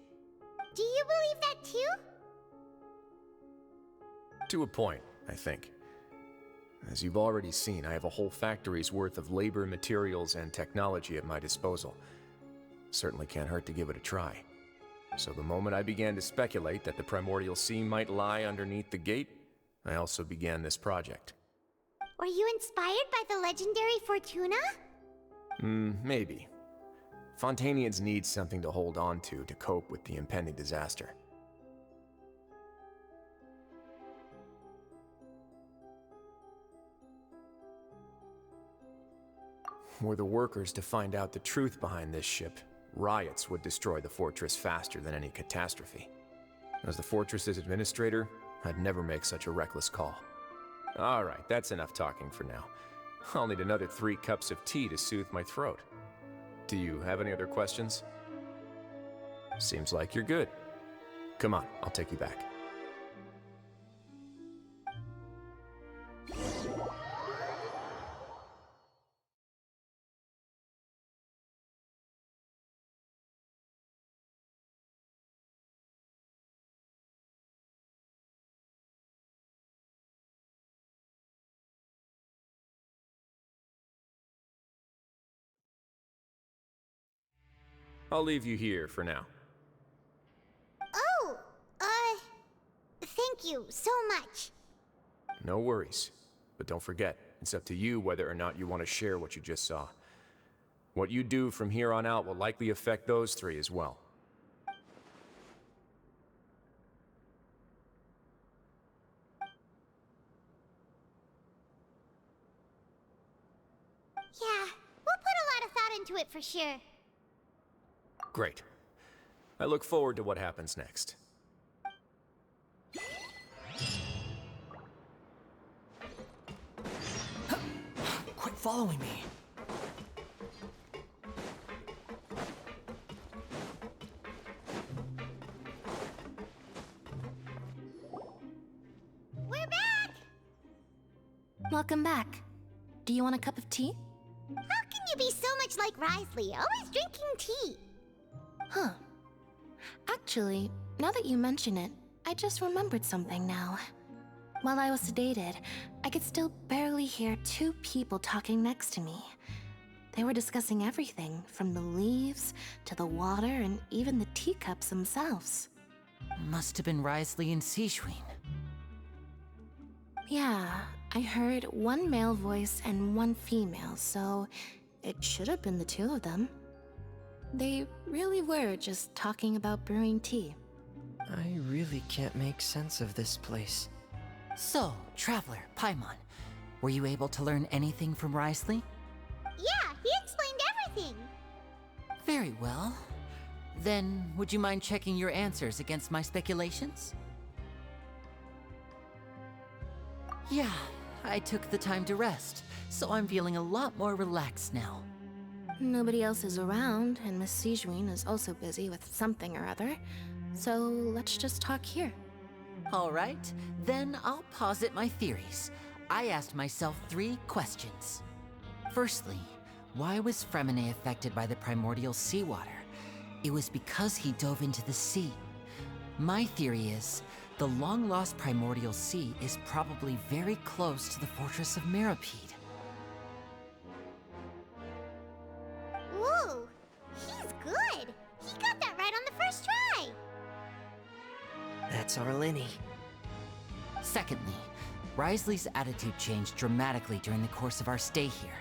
Do you believe that too? To a point, I think. As you've already seen, I have a whole factory's worth of labor, materials, and technology at my disposal. Certainly can't hurt to give it a try. So the moment I began to speculate that the Primordial Sea might lie underneath the gate, I also began this project. Were you inspired by the legendary Fortuna? Maybe. Fontanians need something to hold on to cope with the impending disaster. Were the workers to find out the truth behind this ship, riots would destroy the fortress faster than any catastrophe. As the fortress's administrator, I'd never make such a reckless call. Alright, that's enough talking for now. I'll need another 3 cups of tea to soothe my throat. Do you have any other questions? Seems like you're good. Come on, I'll take you back. I'll leave you here for now. Oh, thank you so much. No worries. But don't forget, it's up to you whether or not you want to share what you just saw. What you do from here on out will likely affect those 3 as well. Yeah, we'll put a lot of thought into it for sure. Great. I look forward to what happens next. Quit following me. We're back! Welcome back. Do you want a cup of tea? How can you be so much like Risley, always drinking tea? Huh. Actually, now that you mention it, I just remembered something now. While I was sedated, I could still barely hear 2 people talking next to me. They were discussing everything, from the leaves to the water and even the teacups themselves. Must have been Risley and Sijwin. Yeah, I heard one male voice and one female, so it should have been the two of them. They really were just talking about brewing tea. I really can't make sense of this place. So, Traveler, Paimon, were you able to learn anything from Risley? Yeah, he explained everything. Very well. Then, would you mind checking your answers against my speculations? Yeah, I took the time to rest, so I'm feeling a lot more relaxed now. Nobody else is around, and Miss Sijwin is also busy with something or other, so let's just talk here. All right, then I'll posit my theories. I asked myself 3 questions. Firstly, why was Fremine affected by the primordial seawater? It was because he dove into the sea. My theory is, the long-lost primordial sea is probably very close to the fortress of Mirapede. Ooh, he's good. He got that right on the first try. That's Arlecchino. Secondly, Risley's attitude changed dramatically during the course of our stay here.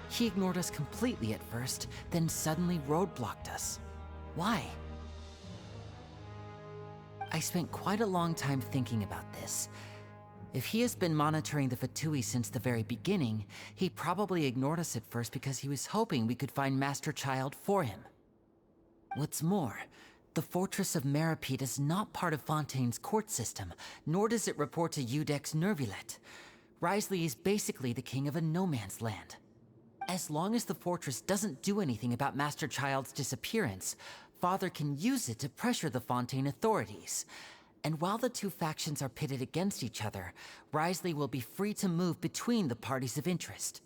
He ignored us completely at first, then suddenly roadblocked us. Why? I spent quite a long time thinking about this. If he has been monitoring the Fatui since the very beginning, he probably ignored us at first because he was hoping we could find Master Child for him. What's more, the Fortress of Mirapede is not part of Fontaine's court system, nor does it report to Udex Nervulet. Risley is basically the king of a no-man's land. As long as the fortress doesn't do anything about Master Child's disappearance, Father can use it to pressure the Fontaine authorities. And while the 2 factions are pitted against each other, Risley will be free to move between the parties of interest.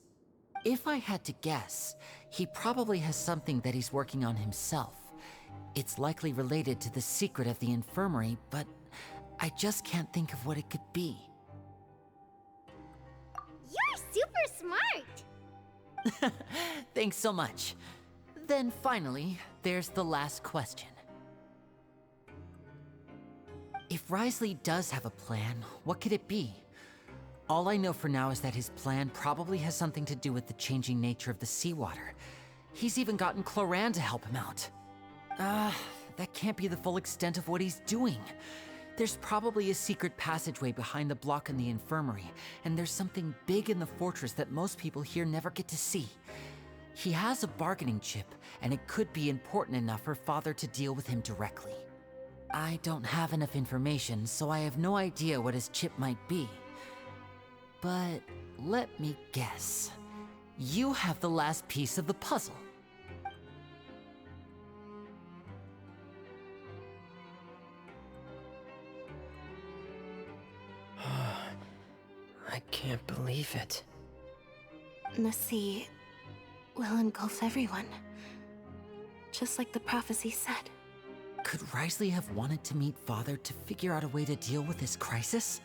If I had to guess, he probably has something that he's working on himself. It's likely related to the secret of the infirmary, but I just can't think of what it could be. You're super smart. Thanks so much. Then finally, there's the last question. If Risley does have a plan, what could it be? All I know for now is that his plan probably has something to do with the changing nature of the seawater. He's even gotten Cloran to help him out. That can't be the full extent of what he's doing. There's probably a secret passageway behind the block in the infirmary, and there's something big in the fortress that most people here never get to see. He has a bargaining chip, and it could be important enough for Father to deal with him directly. I don't have enough information, so I have no idea what his chip might be. But let me guess. You have the last piece of the puzzle. I can't believe it. The sea will engulf everyone, just like the prophecy said. Could Risley have wanted to meet Father to figure out a way to deal with this crisis?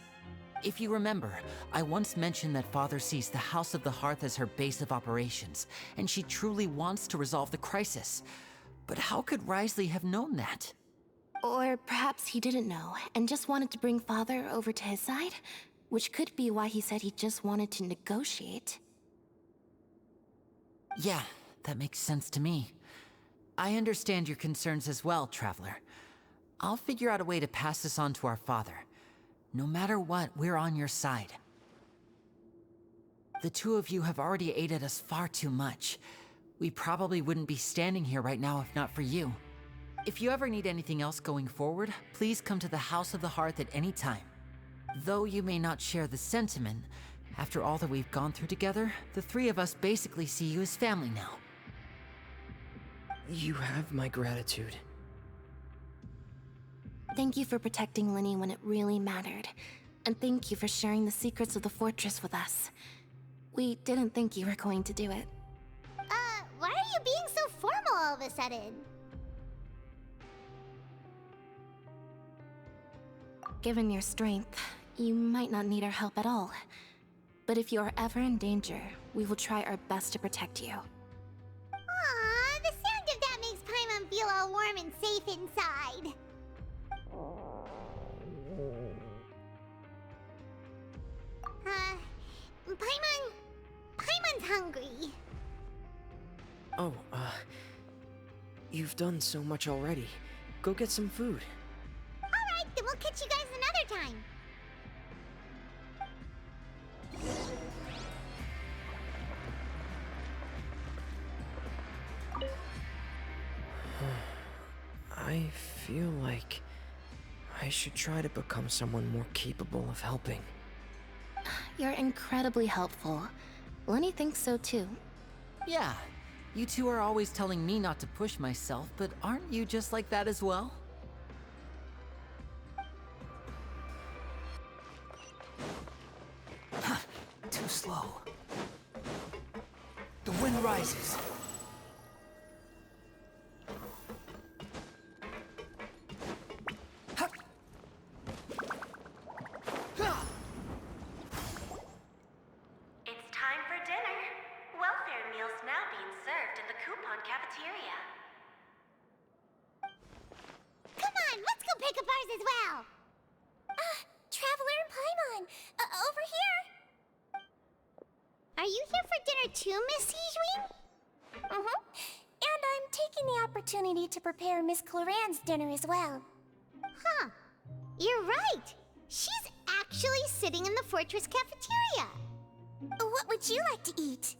If you remember, I once mentioned that Father sees the House of the Hearth as her base of operations, and she truly wants to resolve the crisis. But how could Risley have known that? Or perhaps he didn't know, and just wanted to bring Father over to his side? Which could be why he said he just wanted to negotiate. Yeah, that makes sense to me. I understand your concerns as well, Traveler. I'll figure out a way to pass this on to our father. No matter what, we're on your side. The 2 of you have already aided us far too much. We probably wouldn't be standing here right now if not for you. If you ever need anything else going forward, please come to the House of the Hearth at any time. Though you may not share the sentiment, after all that we've gone through together, the 3 of us basically see you as family now. You have my gratitude. Thank you for protecting Linny when it really mattered. And thank you for sharing the secrets of the fortress with us. We didn't think you were going to do it. Why are you being so formal all of a sudden? Given your strength, you might not need our help at all. But if you are ever in danger, we will try our best to protect you. and safe inside. Paimon's hungry. Oh, you've done so much already. Go get some food. Alright, then we'll catch you guys another time. I feel like I should try to become someone more capable of helping. You're incredibly helpful. Lenny thinks so too. Yeah, you two are always telling me not to push myself, but aren't you just like that as well? Too slow. The wind rises. It's time for dinner. Welfare meals now being served in the coupon cafeteria. Come on, let's go pick up ours as well. Traveler and Paimon, over here. Are you here for dinner too, Miss Sijwin? And I'm taking the opportunity to prepare Miss Cloran's dinner as well. Huh. You're right. She's actually sitting in the fortress cafeteria. What would you like to eat?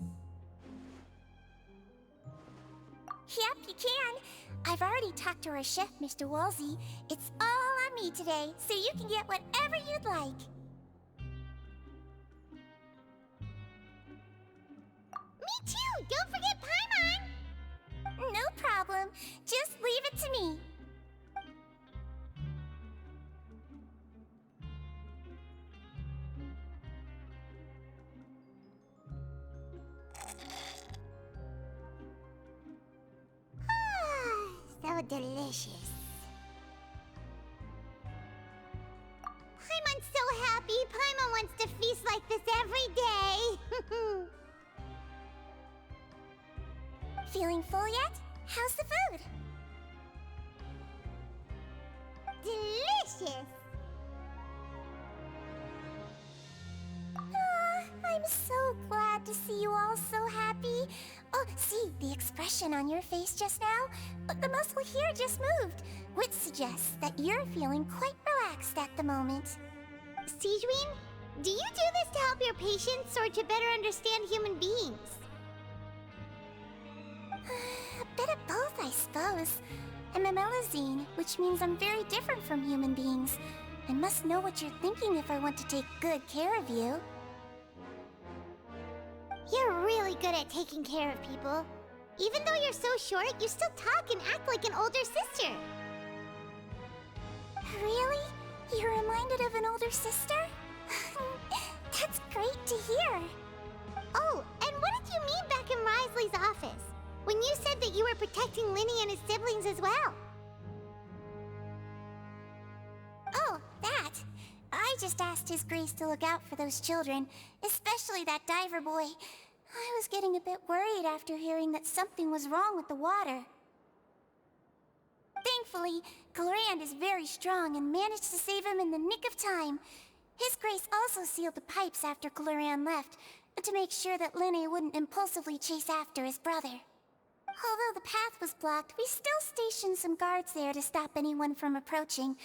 Yep, you can. I've already talked to our chef, Mr. Wolsey. It's all on me today, so you can get whatever you'd like. Me too! Don't forget Paimon! No problem. Just leave it to me. So delicious. Paimon's so happy. Paimon wants to feast like this every day. Feeling full yet? How's the food? Delicious. I'm so glad to see you all so happy. Oh, see, the expression on your face just now? The muscle here just moved, which suggests that you're feeling quite relaxed at the moment. Sijwin, do you do this to help your patients or to better understand human beings? A bit of both, I suppose. I'm a Melazine, which means I'm very different from human beings. I must know what you're thinking if I want to take good care of you. You're really good at taking care of people. Even though you're so short, you still talk and act like an older sister. Really? You're reminded of an older sister? That's great to hear. Oh, and what did you mean back in Risley's office? When you said that you were protecting Linny and his siblings as well? Oh, that. I just asked His Grace to look out for those children, especially that diver boy. I was getting a bit worried after hearing that something was wrong with the water. Thankfully, Clorand is very strong and managed to save him in the nick of time. His Grace also sealed the pipes after Clorand left, to make sure that Linny wouldn't impulsively chase after his brother. Although the path was blocked, we still stationed some guards there to stop anyone from approaching.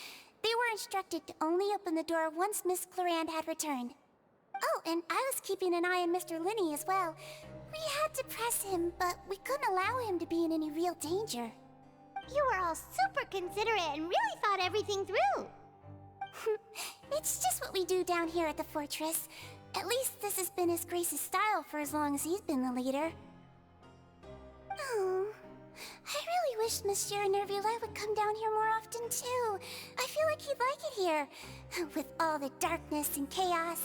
They were instructed to only open the door once Miss Clorand had returned. Oh, and I was keeping an eye on Mr. Linny as well. We had to press him, but we couldn't allow him to be in any real danger. You were all super considerate and really thought everything through. It's just what we do down here at the fortress. At least this has been His Grace's style for as long as he's been the leader. Oh, I really wish Monsieur Nervula would come down here more often too. I feel like he'd like it here, with all the darkness and chaos.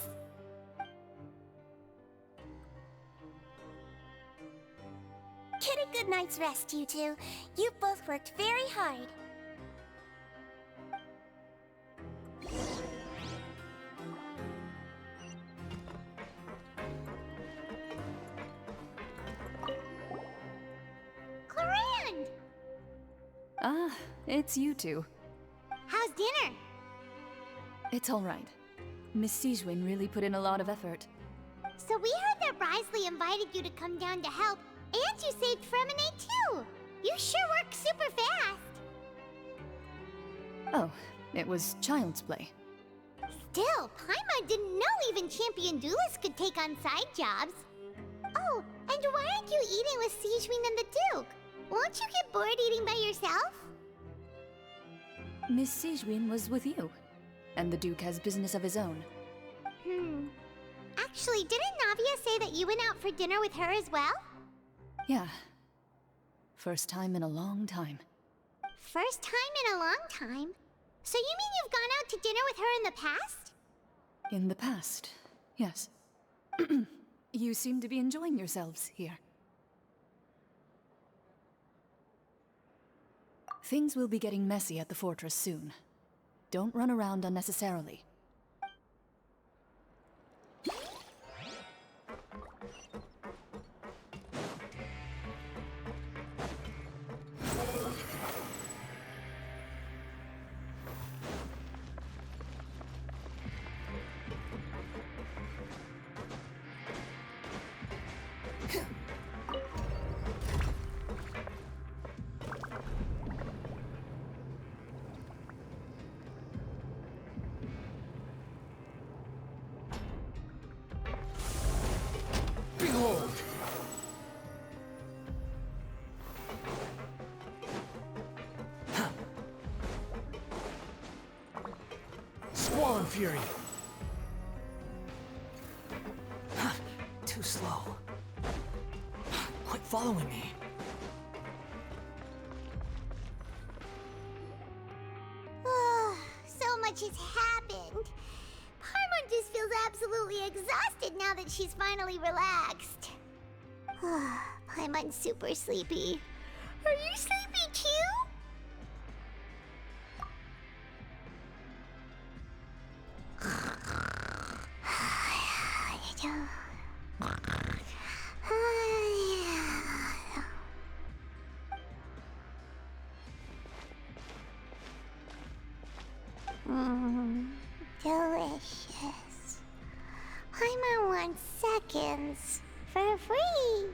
Get a good night's rest, you two. You've both worked very hard. Clorand! Ah, it's you two. How's dinner? It's alright. Miss Sijwin really put in a lot of effort. So we heard that Brisley invited you to come down to help, and you saved Fremine too! You sure work super fast! Oh, it was child's play. Still, Paimon didn't know even champion duelists could take on side jobs. Oh, and why aren't you eating with Sijwin and the Duke? Won't you get bored eating by yourself? Miss Sijwin was with you, and the Duke has business of his own. Actually, didn't Navia say that you went out for dinner with her as well? Yeah. First time in a long time. First time in a long time? So you mean you've gone out to dinner with her in the past? In the past, yes. You seem to be enjoying yourselves here. Things will be getting messy at the fortress soon. Don't run around unnecessarily. Behold! Squall Fury! Too slow. Quit following me. So much has happened. Paimon just feels absolutely exhausted now that she's finally relaxed. Paimon's super sleepy. Are you sleepy too? Delicious. Paimon wants seconds for free.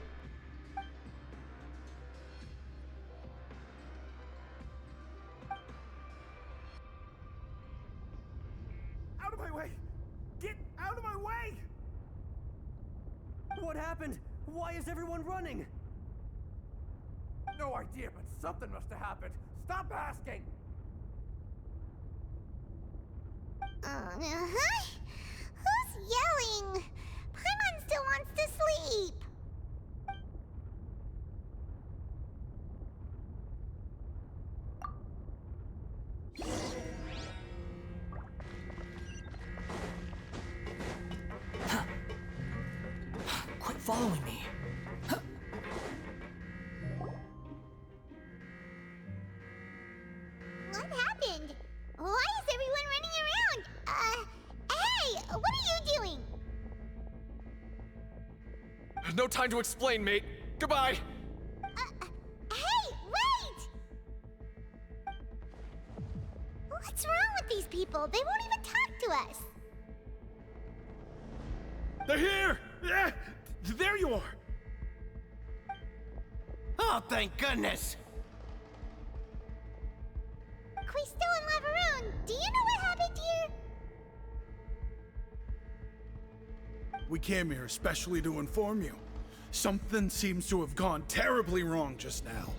Out of my way! Get out of my way! What happened? Why is everyone running? No idea, but something must have happened. Stop asking! Who's yelling? Paimon still wants to sleep. Quit following me. What happened? Why is everyone running around? Hey, what are you doing? No time to explain, mate. Goodbye. Hey, wait! What's wrong with these people? They won't even talk to us. They're here! There you are! Oh, thank goodness! Quisto and Lavaroon, do you know what happened here? We came here especially to inform you. Something seems to have gone terribly wrong just now.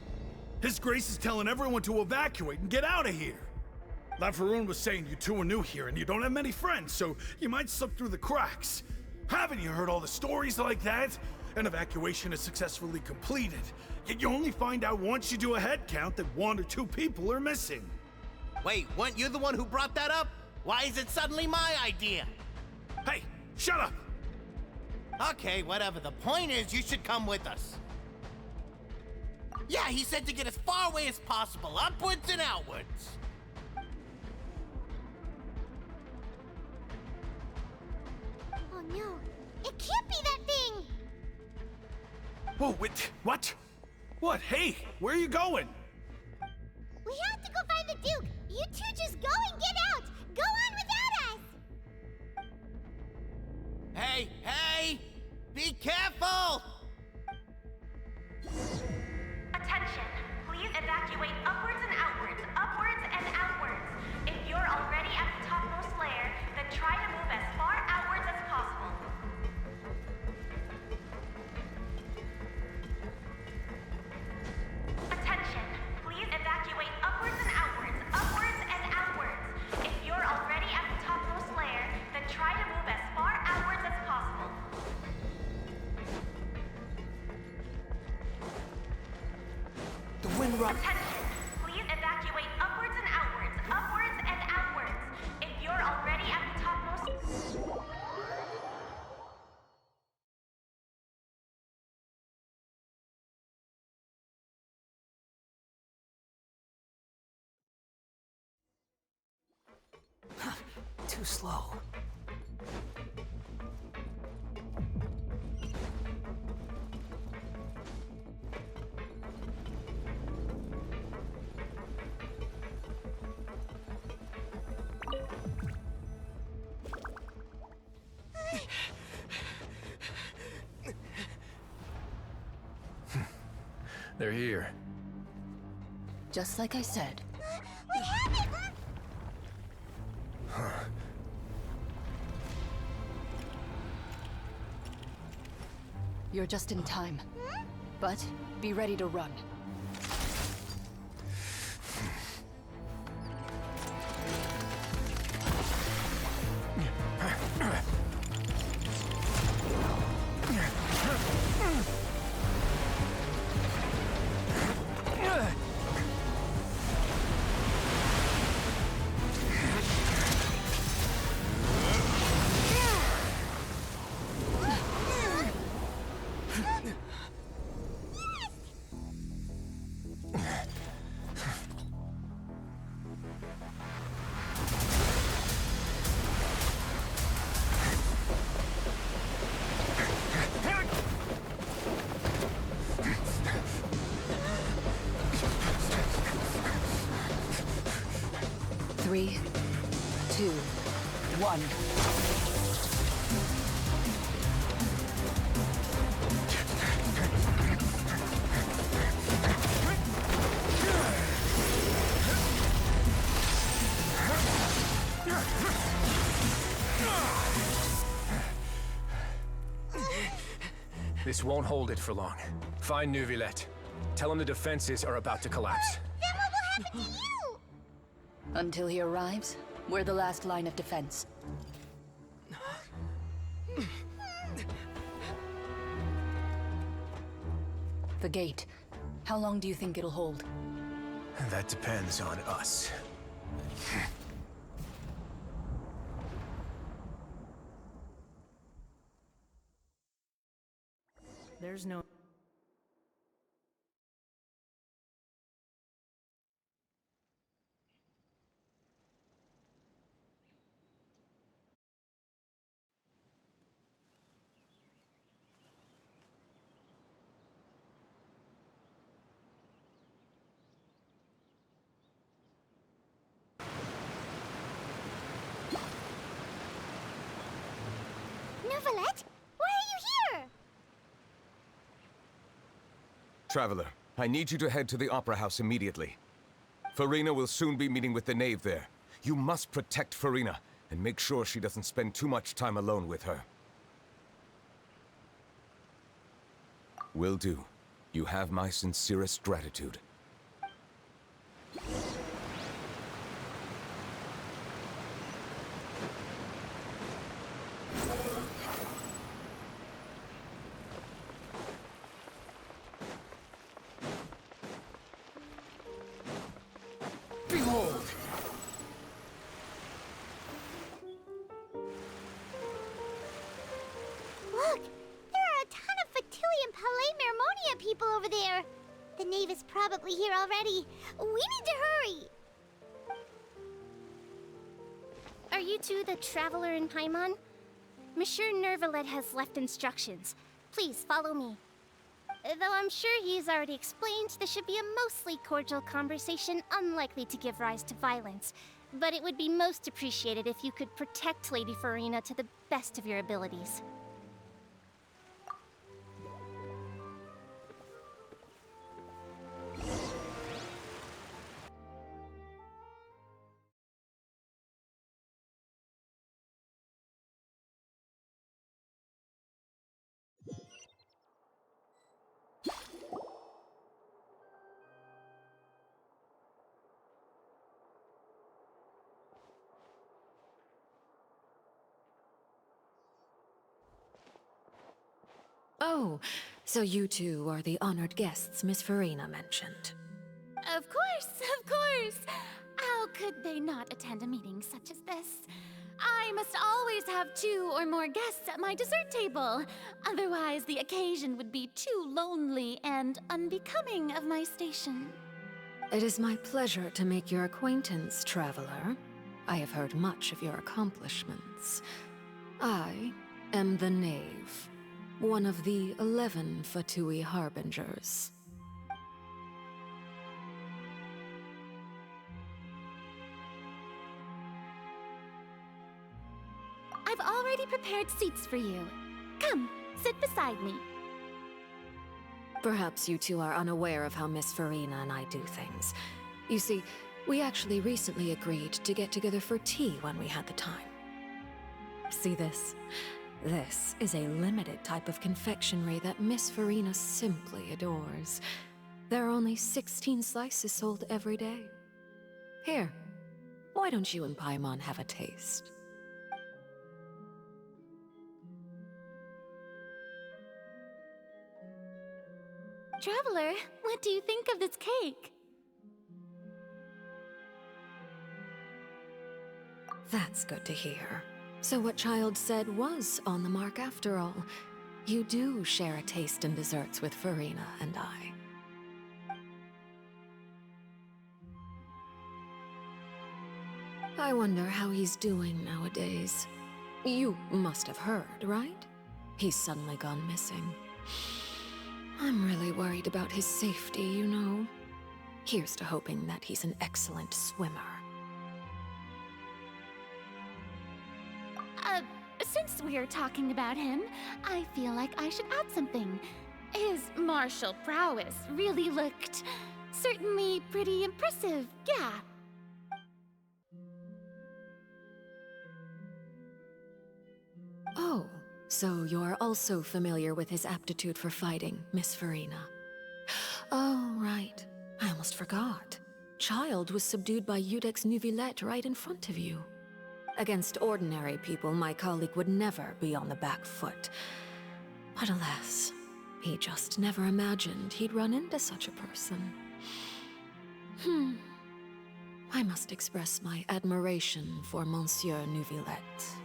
His Grace is telling everyone to evacuate and get out of here. Lavaroon was saying you two are new here and you don't have many friends, so you might slip through the cracks. Haven't you heard all the stories like that? An evacuation is successfully completed, yet you only find out once you do a head count that 1 or 2 people are missing. Wait, weren't you the one who brought that up? Why is it suddenly my idea? Hey, shut up! Okay, whatever. The point is, you should come with us. Yeah, he said to get as far away as possible, upwards and outwards. Oh no, it can't be that thing! Whoa, wait, what? What? Hey, where are you going? Hey, hey! Be careful! Attention! Please evacuate upwards and outwards, upwards and outwards. If you're already at the topmost layer, then try to move as far outwards as possible. Attention! Please evacuate upwards and outwards, upwards and outwards. If you're already at the topmost layer, then try to move as far outwards as possible. The wind rock. Attention! Please evacuate upwards and outwards, upwards and outwards. If you're already at the topmost... Too slow. They're here. Just like I said. We have it! You're just in time. But be ready to run. Three, two, one. This won't hold it for long. Find Neuvillette. Tell him the defenses are about to collapse. Then what will happen to you? Until he arrives, we're the last line of defense. The gate. How long do you think it'll hold? That depends on us. There's no... Neuvillette? Why are you here? Traveler, I need you to head to the Opera House immediately. Farina will soon be meeting with the knave there. You must protect Farina, and make sure she doesn't spend too much time alone with her. Will do. You have my sincerest gratitude. Behold! Look! There are a ton of Fatilian Palais Mermonia people over there! The knave is probably here already. We need to hurry! Are you two the traveler in Paimon? Monsieur Neuvillette has left instructions. Please follow me. Though I'm sure he's already explained, this should be a mostly cordial conversation, unlikely to give rise to violence. But it would be most appreciated if you could protect Lady Farina to the best of your abilities. Oh, so you two are the honored guests Miss Farina mentioned. Of course, of course. How could they not attend a meeting such as this? I must always have 2 or more guests at my dessert table. Otherwise, the occasion would be too lonely and unbecoming of my station. It is my pleasure to make your acquaintance, traveler. I have heard much of your accomplishments. I am the Knave, one of the 11 Fatui Harbingers. I've already prepared seats for you. Come, sit beside me. Perhaps you two are unaware of how Miss Farina and I do things. You see, we actually recently agreed to get together for tea when we had the time. See this? This is a limited type of confectionery that Miss Farina simply adores. There are only 16 slices sold every day. Here, why don't you and Paimon have a taste? Traveler, what do you think of this cake? That's good to hear. So what Child said was on the mark after all. You do share a taste in desserts with Farina and I. I wonder how he's doing nowadays. You must have heard, right? He's suddenly gone missing. I'm really worried about his safety, you know. Here's to hoping that he's an excellent swimmer. Since we're talking about him, I feel like I should add something. His martial prowess really looked certainly pretty impressive, yeah. Oh, so you're also familiar with his aptitude for fighting, Miss Farina. Oh, right. I almost forgot. Child was subdued by Udex Nuvillette right in front of you. Against ordinary people, my colleague would never be on the back foot. But alas, he just never imagined he'd run into such a person. I must express my admiration for Monsieur Nuvillette.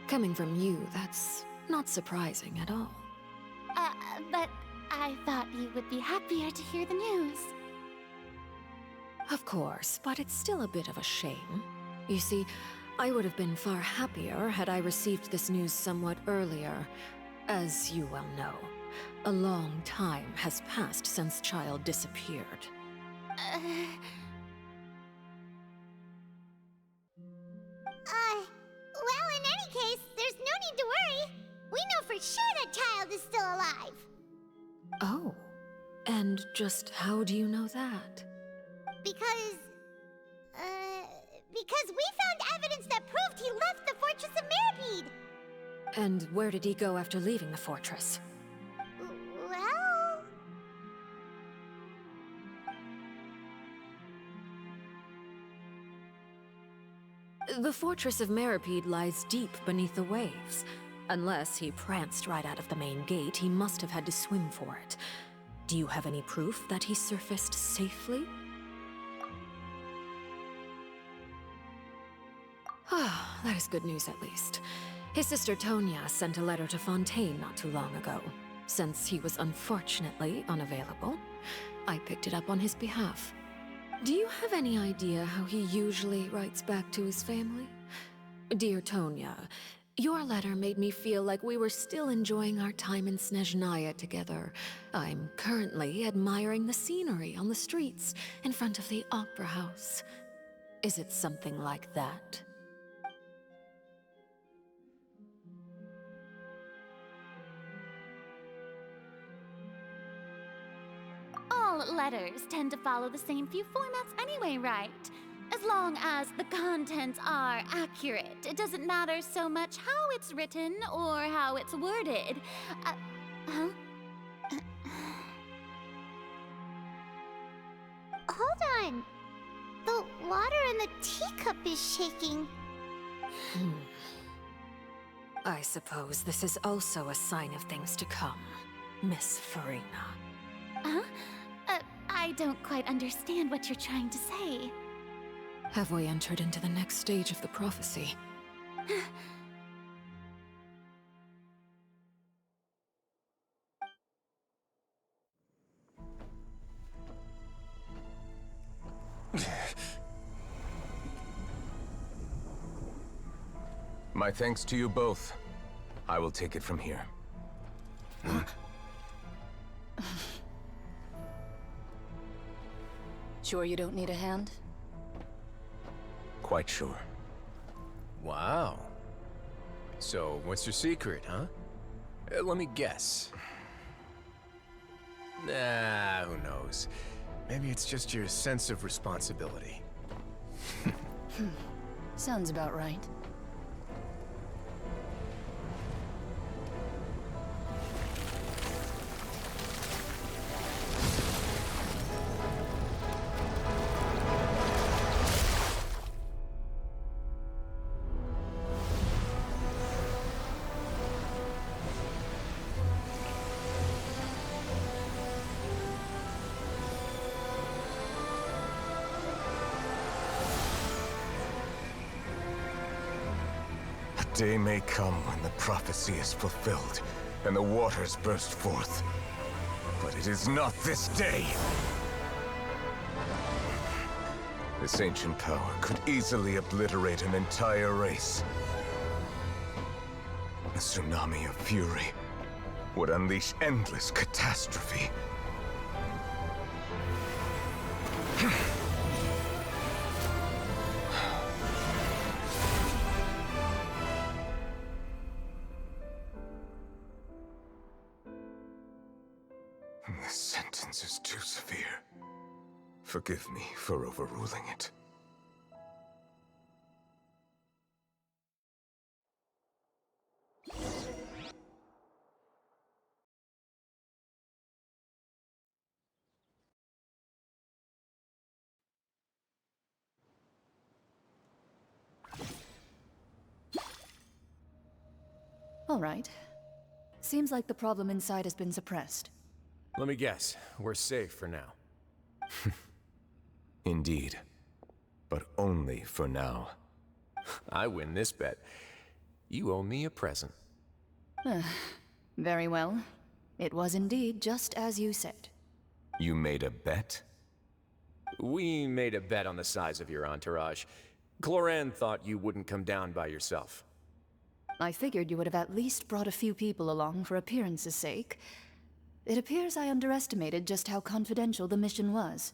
Coming from you, that's not surprising at all. But I thought you would be happier to hear the news. Of course, but it's still a bit of a shame. You see, I would have been far happier had I received this news somewhat earlier. As you well know, a long time has passed since Child disappeared. Well, in any case, there's no need to worry. We know for sure that Child is still alive. Oh, and just how do you know that? Because we found evidence that proved he left the Fortress of Mirapede. And where did he go after leaving the fortress? Well... The Fortress of Mirapede lies deep beneath the waves. Unless he pranced right out of the main gate, he must have had to swim for it. Do you have any proof that he surfaced safely? Ah, that is good news at least. His sister Tonya sent a letter to Fontaine not too long ago. Since he was unfortunately unavailable, I picked it up on his behalf. Do you have any idea how he usually writes back to his family? Dear Tonya, your letter made me feel like we were still enjoying our time in Snezhnaya together. I'm currently admiring the scenery on the streets in front of the Opera House. Is it something like that? All letters tend to follow the same few formats anyway, right? As long as the contents are accurate, it doesn't matter so much how it's written or how it's worded. Huh? Hold on. The water in the teacup is shaking. I suppose this is also a sign of things to come, Miss Farina. Huh? I don't quite understand what you're trying to say. Have we entered into the next stage of the prophecy? My thanks to you both. I will take it from here. Sure you don't need a hand? Quite sure. Wow. So, what's your secret, huh? Let me guess. Nah, who knows? Maybe it's just your sense of responsibility. Sounds about right. Day may come when the prophecy is fulfilled, and the waters burst forth. But it is not this day! This ancient power could easily obliterate an entire race. A tsunami of fury would unleash endless catastrophe. This sentence is too severe. Forgive me for overruling it. All right. Seems like the problem inside has been suppressed. Let me guess, we're safe for now. Indeed. But only for now. I win this bet. You owe me a present. Very well. It was indeed just as you said. You made a bet? We made a bet on the size of your entourage. Cloran thought you wouldn't come down by yourself. I figured you would have at least brought a few people along for appearance's sake. It appears I underestimated just how confidential the mission was.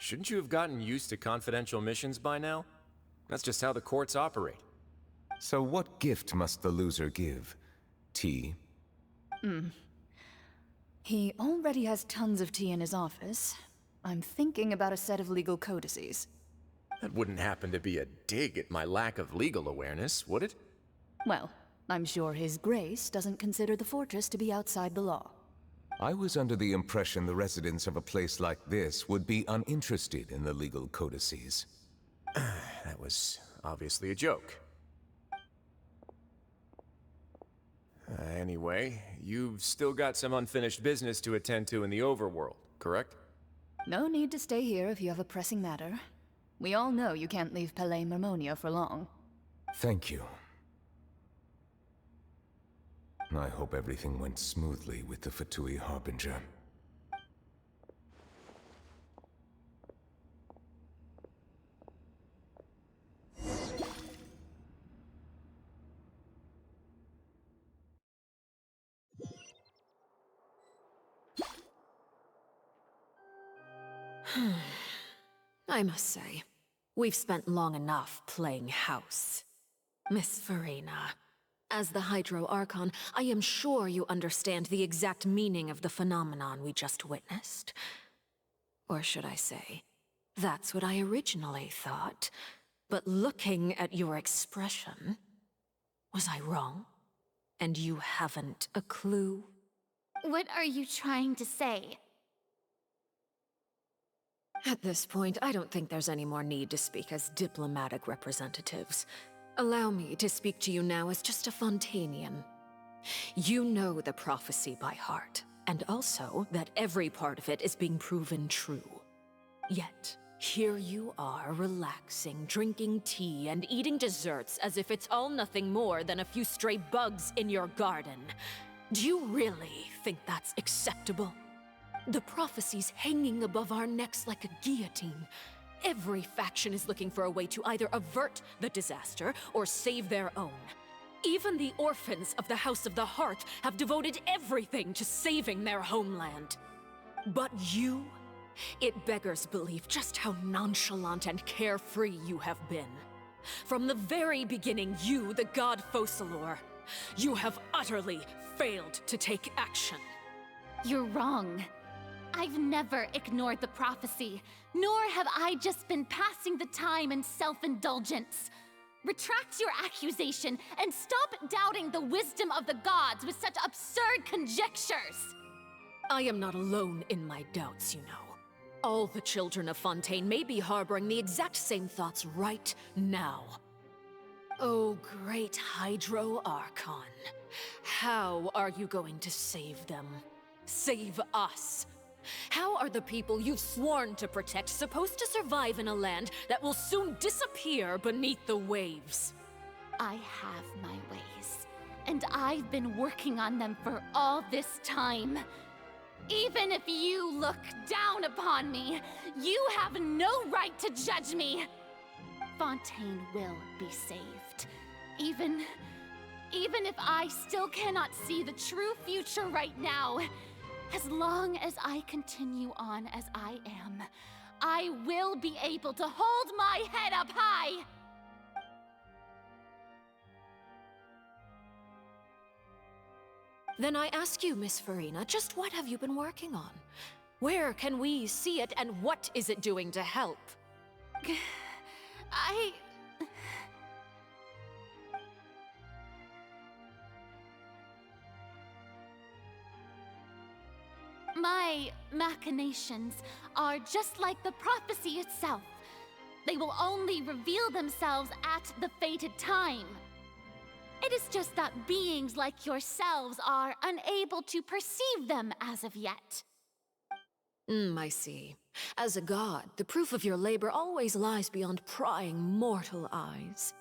Shouldn't you have gotten used to confidential missions by now? That's just how the courts operate. So what gift must the loser give? Tea? He already has tons of tea in his office. I'm thinking about a set of legal codices. That wouldn't happen to be a dig at my lack of legal awareness, would it? Well, I'm sure His Grace doesn't consider the fortress to be outside the law. I was under the impression the residents of a place like this would be uninterested in the legal codices. That was obviously a joke. Anyway, you've still got some unfinished business to attend to in the overworld, correct? No need to stay here if you have a pressing matter. We all know you can't leave Palais Mermonia for long. Thank you. I hope everything went smoothly with the Fatui Harbinger. I must say, we've spent long enough playing house. Miss Farina, as the Hydro Archon, I am sure you understand the exact meaning of the phenomenon we just witnessed. Or should I say, that's what I originally thought. But looking at your expression, was I wrong? And you haven't a clue? What are you trying to say? At this point, I don't think there's any more need to speak as diplomatic representatives. Allow me to speak to you now as just a Fontanian. You know the prophecy by heart, and also that every part of it is being proven true. Yet, here you are, relaxing, drinking tea, and eating desserts as if it's all nothing more than a few stray bugs in your garden. Do you really think that's acceptable? The prophecy's hanging above our necks like a guillotine. Every faction is looking for a way to either avert the disaster or save their own. Even the orphans of the House of the Hearth have devoted everything to saving their homeland. But you? It beggars belief just how nonchalant and carefree you have been. From the very beginning, you, the god Focalor, you have utterly failed to take action. You're wrong. I've never ignored the prophecy, nor have I just been passing the time in self-indulgence. Retract your accusation and stop doubting the wisdom of the gods with such absurd conjectures! I am not alone in my doubts, you know. All the children of Fontaine may be harboring the exact same thoughts right now. Oh, great Hydro Archon. How are you going to save them? Save us? How are the people you've sworn to protect supposed to survive in a land that will soon disappear beneath the waves? I have my ways, and I've been working on them for all this time. Even if you look down upon me, you have no right to judge me. Fontaine will be saved. Even if I still cannot see the true future right now, as long as I continue on as I am, I will be able to hold my head up high! Then I ask you, Miss Farina, just what have you been working on? Where can we see it, and what is it doing to help? My machinations are just like the prophecy itself. They will only reveal themselves at the fated time. It is just that beings like yourselves are unable to perceive them as of yet. I see. As a god, the proof of your labor always lies beyond prying mortal eyes.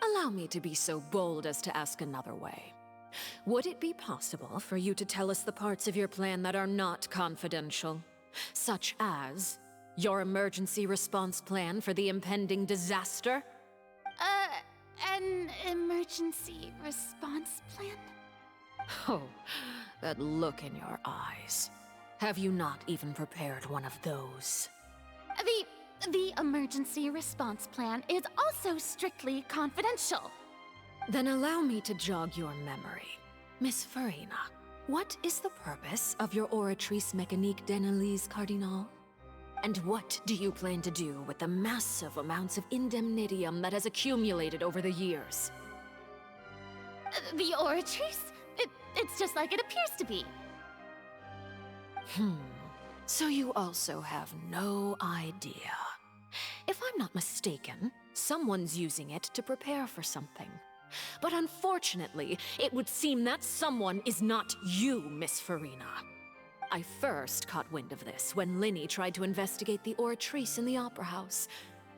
Allow me to be so bold as to ask another way. Would it be possible for you to tell us the parts of your plan that are not confidential? Such as your emergency response plan for the impending disaster? An emergency response plan? Oh, that look in your eyes. Have you not even prepared one of those? The emergency response plan is also strictly confidential. Then allow me to jog your memory. Miss Farina, what is the purpose of your Oratrice Mécanique d'Analyse Cardinal? And what do you plan to do with the massive amounts of indemnitium that has accumulated over the years? The Oratrice? It's just like it appears to be. So you also have no idea. If I'm not mistaken, someone's using it to prepare for something. But unfortunately, it would seem that someone is not you, Miss Farina. I first caught wind of this when Linny tried to investigate the Oratrice in the Opera House.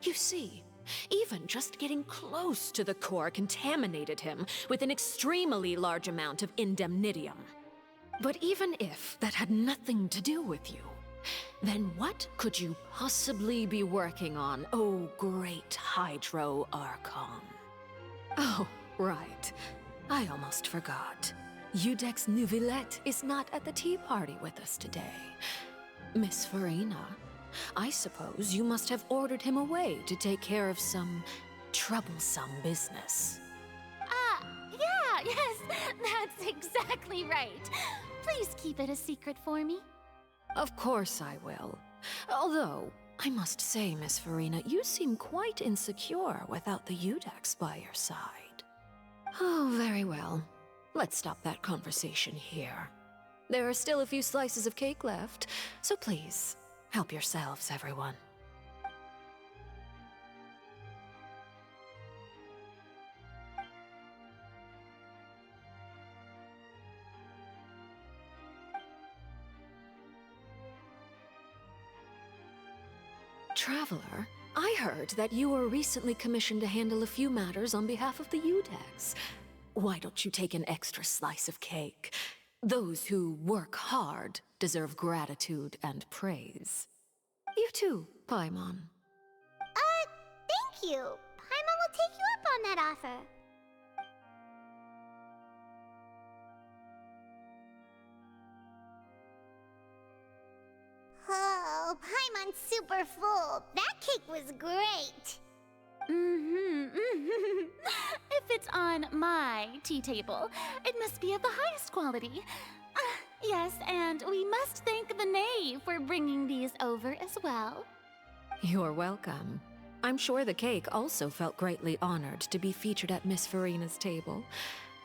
You see, even just getting close to the core contaminated him with an extremely large amount of indemnitium. But even if that had nothing to do with you, then what could you possibly be working on, oh great Hydro Archon? Oh, right. I almost forgot. Udex Nouvillette is not at the tea party with us today. Miss Farina, I suppose you must have ordered him away to take care of some troublesome business. Yes, that's exactly right. Please keep it a secret for me. Of course I will. Although, I must say, Miss Farina, you seem quite insecure without the Udex by your side. Oh, very well. Let's stop that conversation here. There are still a few slices of cake left, so please, help yourselves, everyone. Traveler, I heard that you were recently commissioned to handle a few matters on behalf of the Udex. Why don't you take an extra slice of cake? Those who work hard deserve gratitude and praise. You too, Paimon. Thank you. Paimon will take you up on that offer. Oh, Paimon's super full. That cake was great. If it's on my tea table, it must be of the highest quality. Yes, and we must thank the knave for bringing these over as well. You're welcome. I'm sure the cake also felt greatly honored to be featured at Miss Farina's table.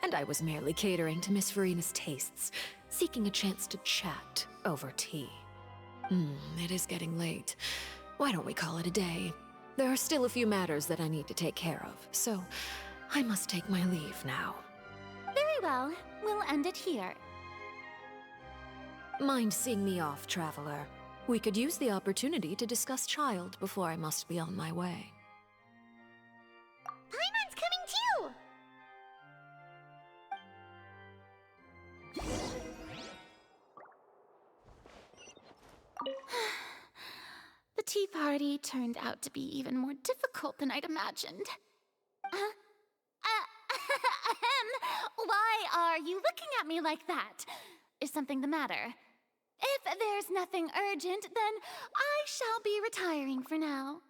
And I was merely catering to Miss Farina's tastes, seeking a chance to chat over tea. It is getting late. Why don't we call it a day? There are still a few matters that I need to take care of, so I must take my leave now. Very well. We'll end it here. Mind seeing me off, Traveler? We could use the opportunity to discuss Child before I must be on my way. Paimon's coming too! The tea party turned out to be even more difficult than I'd imagined. Why are you looking at me like that? Is something the matter? If there's nothing urgent, then I shall be retiring for now.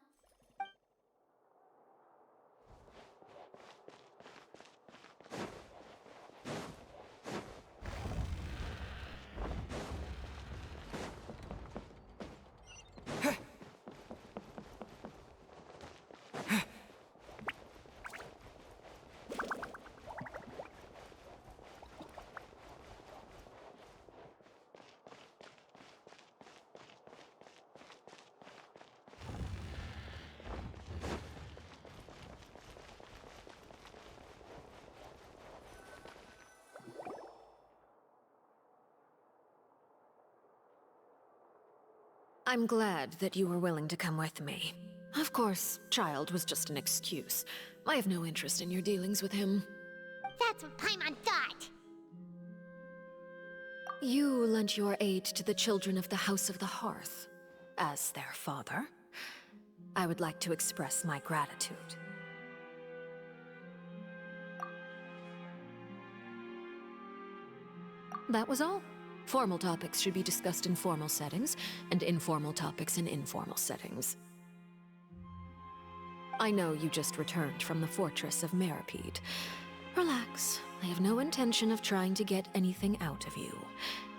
I'm glad that you were willing to come with me. Of course, Child was just an excuse. I have no interest in your dealings with him. That's what Paimon thought. You lent your aid to the children of the House of the Hearth. As their father, I would like to express my gratitude. That was all. Formal topics should be discussed in formal settings, and informal topics in informal settings. I know you just returned from the fortress of Meripede. Relax. I have no intention of trying to get anything out of you.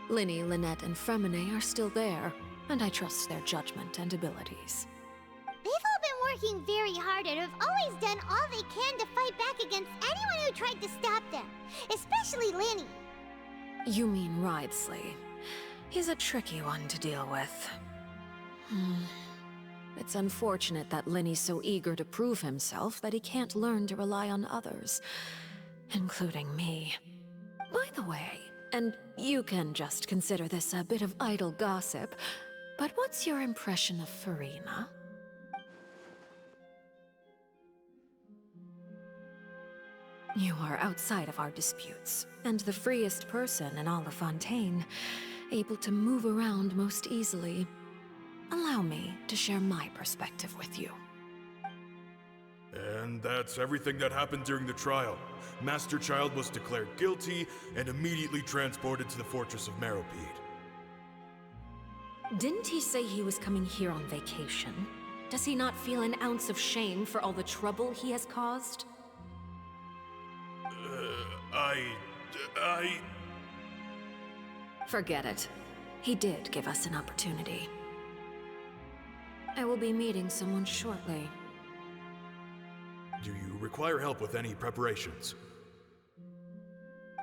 Linny, Lynette, and Fremine are still there, and I trust their judgment and abilities. They've all been working very hard and have always done all they can to fight back against anyone who tried to stop them, especially Linny. You mean Ridesley. He's a tricky one to deal with. It's unfortunate that Linny's so eager to prove himself that he can't learn to rely on others, including me. By the way, and you can just consider this a bit of idle gossip, but what's your impression of Farina? You are outside of our disputes, and the freest person in all of Fontaine, able to move around most easily. Allow me to share my perspective with you. And that's everything that happened during the trial. Master Child was declared guilty and immediately transported to the Fortress of Meripede. Didn't he say he was coming here on vacation? Does he not feel an ounce of shame for all the trouble he has caused? Forget it. He did give us an opportunity. I will be meeting someone shortly. Do you require help with any preparations?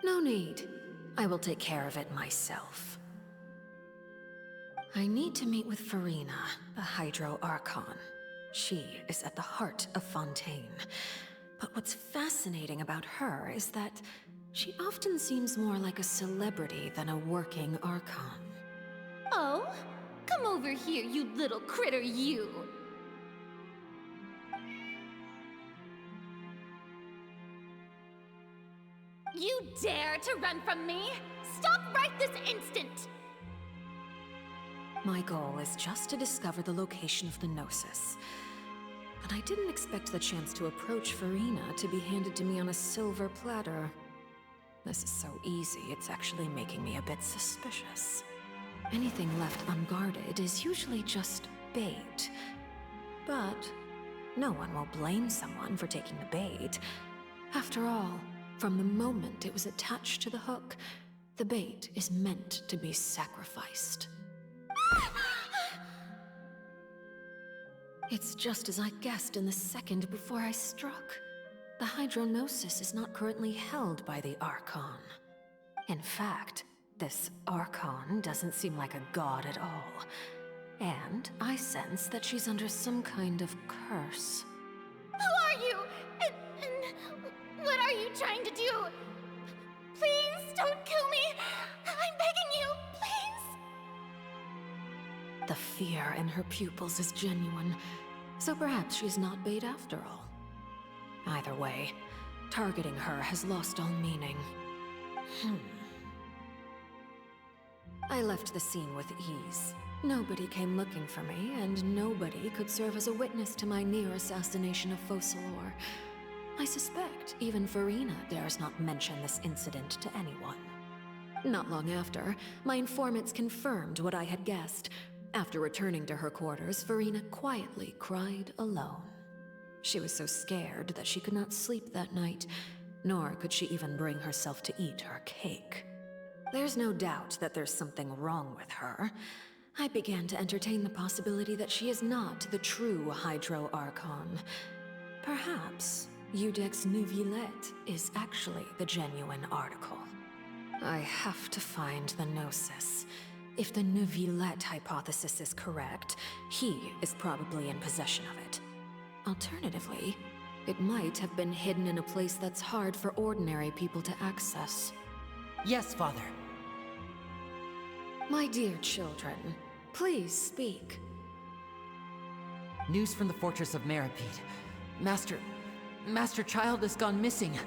No need. I will take care of it myself. I need to meet with Farina, the Hydro Archon. She is at the heart of Fontaine. But what's fascinating about her is that she often seems more like a celebrity than a working Archon. Oh? Come over here, you little critter, you! You dare to run from me? Stop right this instant! My goal is just to discover the location of the Gnosis. But I didn't expect the chance to approach Farina to be handed to me on a silver platter. This is so easy, it's actually making me a bit suspicious. Anything left unguarded is usually just bait. But no one will blame someone for taking the bait. After all, from the moment it was attached to the hook, the bait is meant to be sacrificed. It's just as I guessed in the second before I struck. The Hydronosis is not currently held by the Archon. In fact, this Archon doesn't seem like a god at all. And I sense that she's under some kind of curse. Who are you? And what are you trying to do? Please don't kill me! I'm begging you, please! The fear in her pupils is genuine, so perhaps she's not bait after all. Either way, targeting her has lost all meaning. I left the scene with ease. Nobody came looking for me, and nobody could serve as a witness to my near assassination of Focalor. I suspect even Farina dares not mention this incident to anyone. Not long after, my informants confirmed what I had guessed. After returning to her quarters, Farina quietly cried alone. She was so scared that she could not sleep that night, nor could she even bring herself to eat her cake. There's no doubt that there's something wrong with her. I began to entertain the possibility that she is not the true Hydro Archon. Perhaps Iudex Neuvillette is actually the genuine article. I have to find the Gnosis. If the Neuvillette hypothesis is correct, he is probably in possession of it. Alternatively, it might have been hidden in a place that's hard for ordinary people to access. Yes, Father. My dear children, please speak. News from the fortress of Meripede. Master Child has gone missing.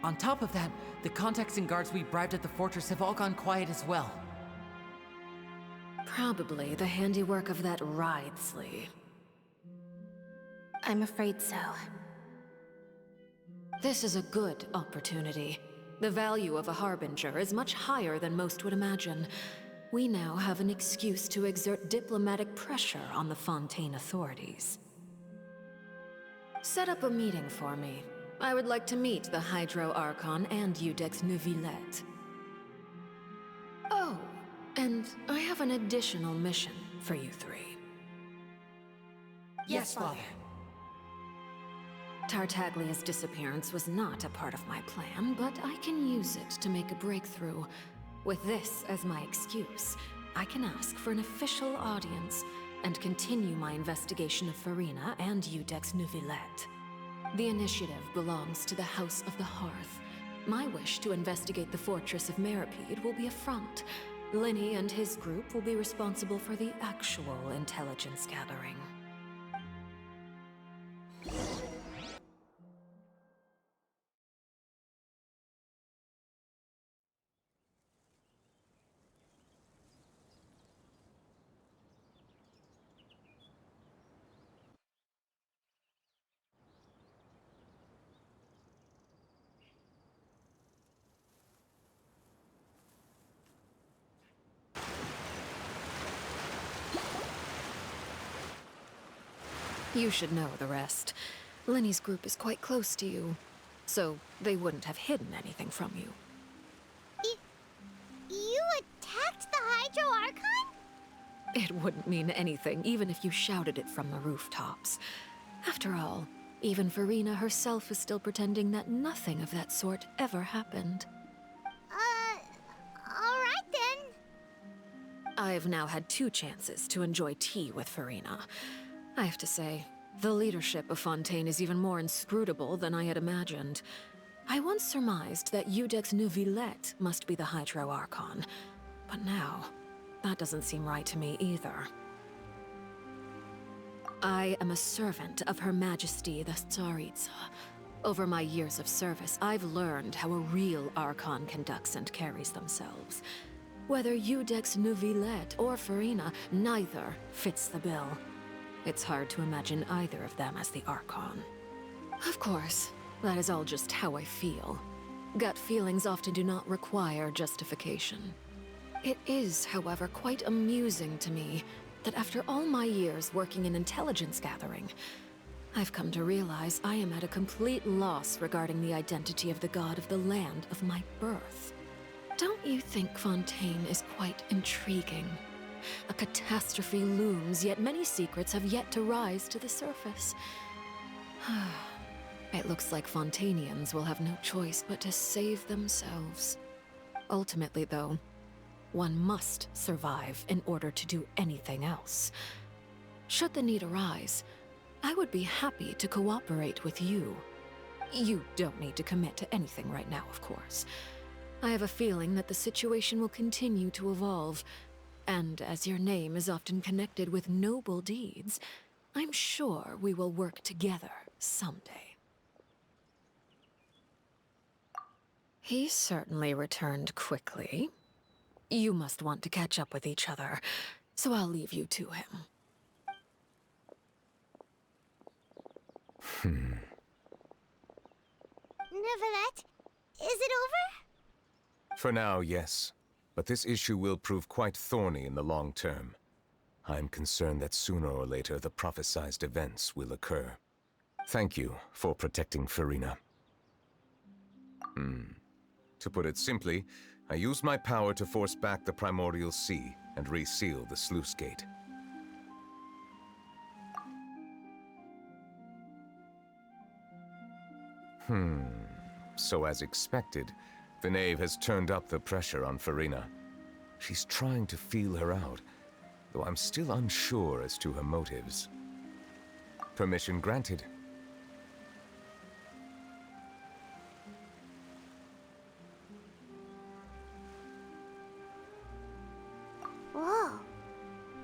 On top of that, the contacts and guards we bribed at the fortress have all gone quiet as well. Probably the handiwork of that Wriothesley. I'm afraid so. This is a good opportunity. The value of a Harbinger is much higher than most would imagine. We now have an excuse to exert diplomatic pressure on the Fontaine authorities. Set up a meeting for me. I would like to meet the Hydro Archon and Iudex Neuvillette. Oh, and I have an additional mission for you three. Yes, Father. Tartaglia's disappearance was not a part of my plan, but I can use it to make a breakthrough. With this as my excuse, I can ask for an official audience and continue my investigation of Farina and Iudex Neuvillette. The initiative belongs to the House of the Hearth. My wish to investigate the fortress of Meripede will be a front. Linny and his group will be responsible for the actual intelligence gathering. You should know the rest. Linny's group is quite close to you, so they wouldn't have hidden anything from you. You attacked the Hydro Archon? It wouldn't mean anything, even if you shouted it from the rooftops. After all, even Farina herself is still pretending that nothing of that sort ever happened. Alright then. I've now had 2 chances to enjoy tea with Farina. I have to say, the leadership of Fontaine is even more inscrutable than I had imagined. I once surmised that Iudex Neuvillette must be the Hydro Archon, but now, that doesn't seem right to me either. I am a servant of Her Majesty the Tsaritsa. Over my years of service, I've learned how a real Archon conducts and carries themselves. Whether Eudex Neuvillette or Farina, neither fits the bill. It's hard to imagine either of them as the Archon. Of course, that is all just how I feel. Gut feelings often do not require justification. It is, however, quite amusing to me that after all my years working in intelligence gathering, I've come to realize I am at a complete loss regarding the identity of the god of the land of my birth. Don't you think Fontaine is quite intriguing? A catastrophe looms, yet many secrets have yet to rise to the surface. It looks like Fontainians will have no choice but to save themselves. Ultimately, though, one must survive in order to do anything else. Should the need arise, I would be happy to cooperate with you. You don't need to commit to anything right now, of course. I have a feeling that the situation will continue to evolve, and as your name is often connected with noble deeds, I'm sure we will work together someday. He certainly returned quickly. You must want to catch up with each other, so I'll leave you to him. Neuvillette, is it over? For now, yes. But this issue will prove quite thorny in the long term. I'm concerned that sooner or later the prophesized events will occur. Thank you for protecting Farina. To put it simply, I used my power to force back the Primordial Sea and reseal the sluice gate. So as expected, the Knave has turned up the pressure on Farina. She's trying to feel her out, though I'm still unsure as to her motives. Permission granted. Whoa.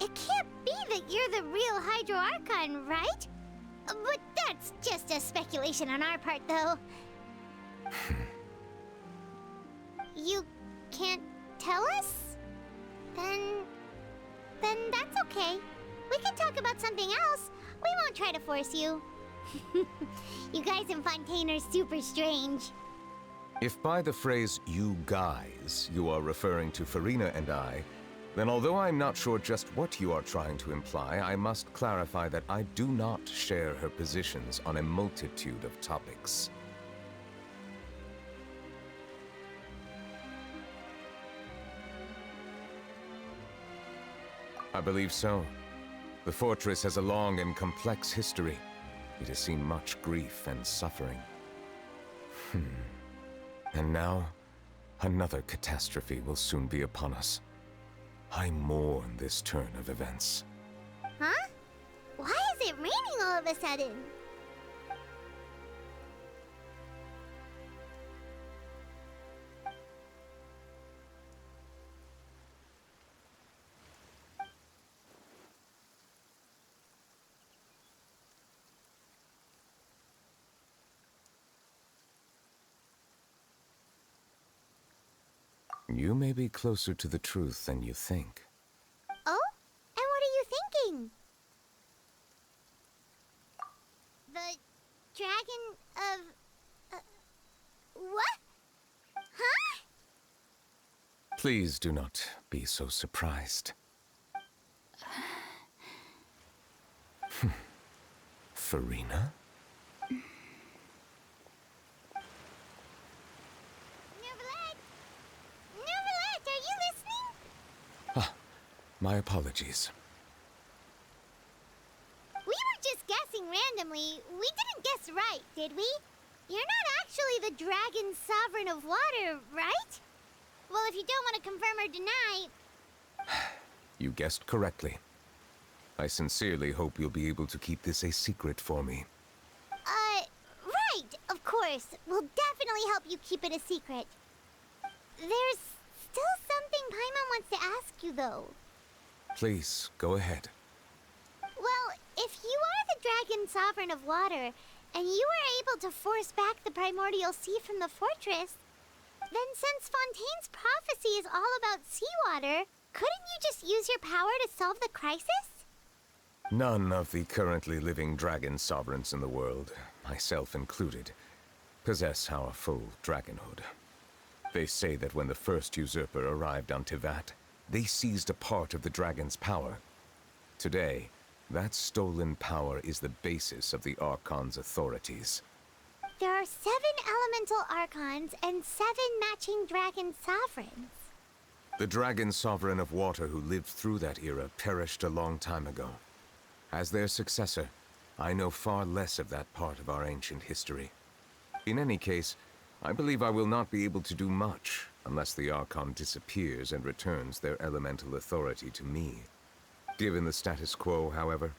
It can't be that you're the real Hydro Archon, right? But that's just a speculation on our part, though. You can't tell us? Then that's okay. We can talk about something else. We won't try to force you. You guys in Fontaine are super strange. If by the phrase, "you guys," you are referring to Farina and I, then although I'm not sure just what you are trying to imply, I must clarify that I do not share her positions on a multitude of topics. I believe so. The fortress has a long and complex history. It has seen much grief and suffering. And now, another catastrophe will soon be upon us. I mourn this turn of events. Huh? Why is it raining all of a sudden? You may be closer to the truth than you think. Oh? And what are you thinking? The dragon of... what? Huh? Please do not be so surprised. Farina? My apologies. We were just guessing randomly. We didn't guess right, did we? You're not actually the dragon sovereign of water, right? Well, if you don't want to confirm or deny... You guessed correctly. I sincerely hope you'll be able to keep this a secret for me. Right, of course. We'll definitely help you keep it a secret. There's still something Paimon wants to ask you, though. Please, go ahead. Well, if you are the dragon sovereign of water, and you were able to force back the primordial sea from the fortress, then since Fontaine's prophecy is all about seawater, couldn't you just use your power to solve the crisis? None of the currently living dragon sovereigns in the world, myself included, possess our full dragonhood. They say that when the first usurper arrived on Tivat, they seized a part of the dragon's power. Today, that stolen power is the basis of the Archon's authorities. There are 7 elemental Archons and 7 matching dragon sovereigns. The dragon sovereign of water who lived through that era perished a long time ago. As their successor, I know far less of that part of our ancient history. In any case, I believe I will not be able to do much unless the Archon disappears and returns their elemental authority to me. Given the status quo, however,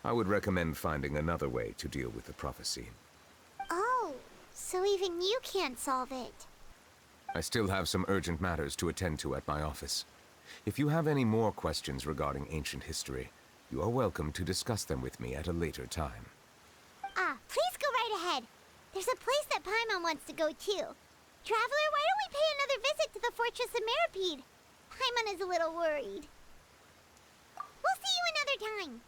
I would recommend finding another way to deal with the prophecy. Oh, so even you can't solve it. I still have some urgent matters to attend to at my office. If you have any more questions regarding ancient history, you are welcome to discuss them with me at a later time. Please go right ahead. There's a place that Paimon wants to go too. Traveler, why don't we pay another visit to the Fortress of Meripede? Paimon is a little worried. We'll see you another time.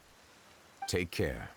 Take care.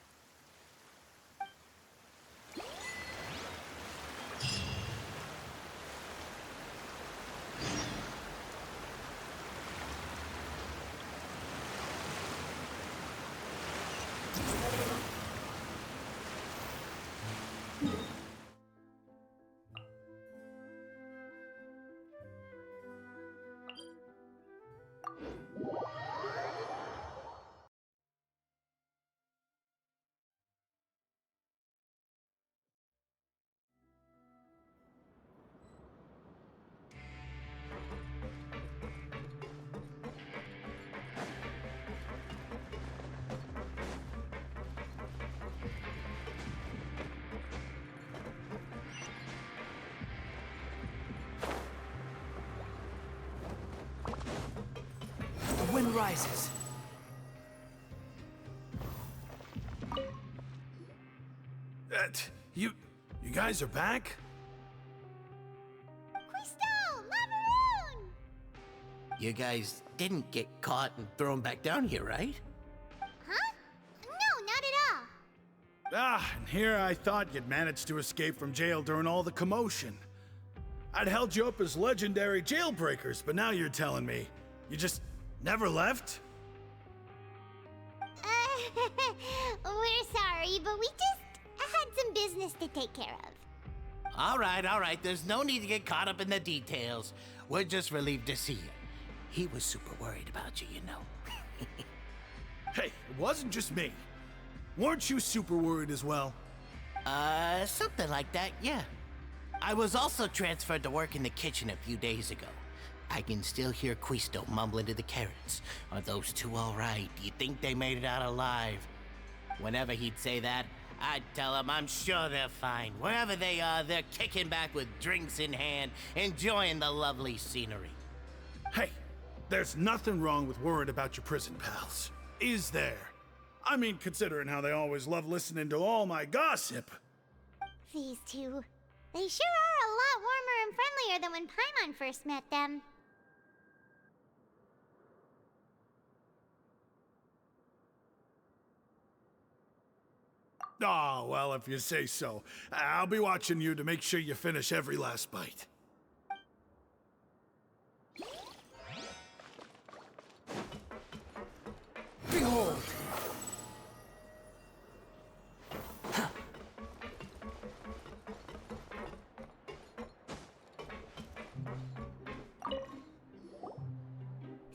The wind rises. You guys are back? You guys didn't get caught and thrown back down here, right? Huh? No, not at all. And here I thought you'd managed to escape from jail during all the commotion. I'd held you up as legendary jailbreakers, but now you're telling me you just never left? We're sorry, but we just had some business to take care of. All right. There's no need to get caught up in the details. We're just relieved to see you. He was super worried about you, you know. Hey, it wasn't just me. Weren't you super worried as well? Something like that, yeah. I was also transferred to work in the kitchen a few days ago. I can still hear Quisto mumbling to the carrots. Are those two all right? Do you think they made it out alive? Whenever he'd say that, I'd tell him I'm sure they're fine. Wherever they are, they're kicking back with drinks in hand, enjoying the lovely scenery. Hey, there's nothing wrong with worrying about your prison pals, is there? I mean, considering how they always love listening to all my gossip. These two, they sure are a lot warmer and friendlier than when Paimon first met them. Oh, well, if you say so. I'll be watching you to make sure you finish every last bite. Behold!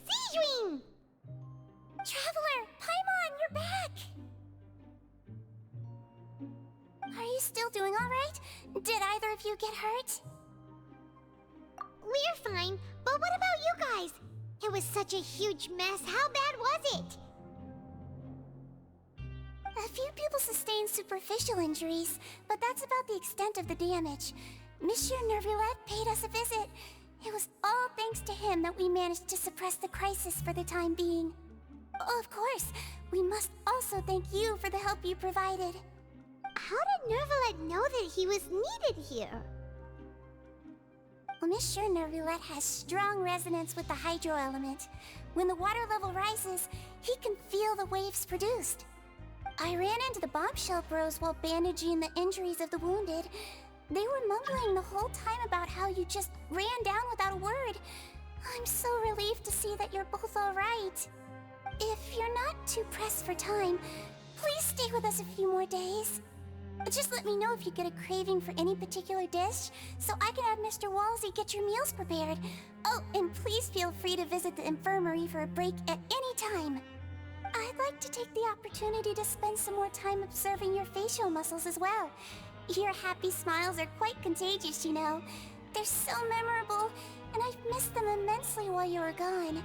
Sijuin! Traveler, Paimon, you're back! Are you still doing all right? Did either of you get hurt? We're fine, but what about you guys? It was such a huge mess. How bad was it? A few people sustained superficial injuries, but that's about the extent of the damage. Monsieur Nervillette paid us a visit. It was all thanks to him that we managed to suppress the crisis for the time being. Of course, we must also thank you for the help you provided. how did Nervalet know that he was needed here? Well, Miss sure Nervalet has strong resonance with the hydro element. When the water level rises, he can feel the waves produced. I ran into the bombshell bros while bandaging the injuries of the wounded. They were mumbling the whole time about how you just ran down without a word. I'm so relieved to see that you're both alright. If you're not too pressed for time, please stay with us a few more days. Just let me know if you get a craving for any particular dish, so I can have Mr. Walsey get your meals prepared. Oh, and please feel free to visit the infirmary for a break at any time. I'd like to take the opportunity to spend some more time observing your facial muscles as well. Your happy smiles are quite contagious, you know. They're so memorable, and I've missed them immensely while you were gone.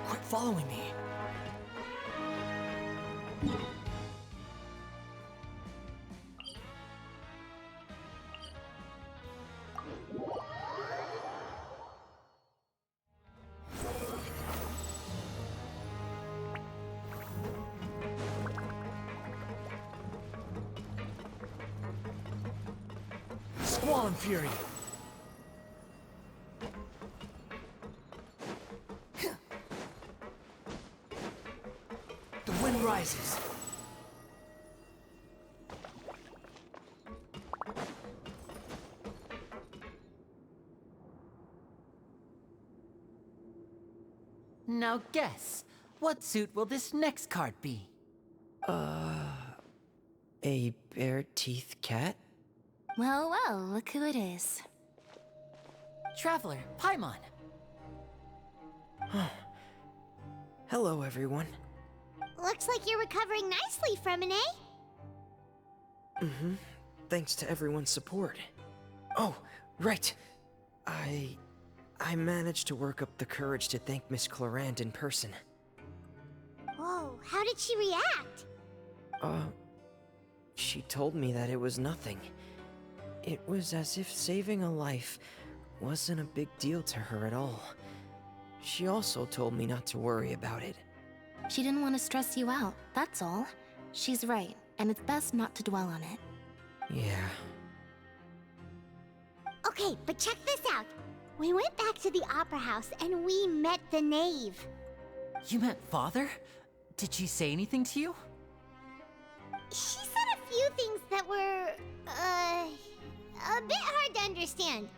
Quit following me. Squall and Fury. The wind rises. Now guess, what suit will this next card be? A bare-teeth cat? Well, well, look who it is. Traveler, Paimon. Hello, everyone. Looks like you're recovering nicely from it, eh? Thanks to everyone's support. Oh, right. I managed to work up the courage to thank Miss Clorant in person. Whoa, how did she react? She told me that it was nothing. It was as if saving a life wasn't a big deal to her at all. She also told me not to worry about it. She didn't want to stress you out, that's all. She's right, and it's best not to dwell on it. Yeah. Okay, but check this out. We went back to the opera house and we met the knave. You met Father? Did she say anything to you? She said a few things that were, a bit hard to understand.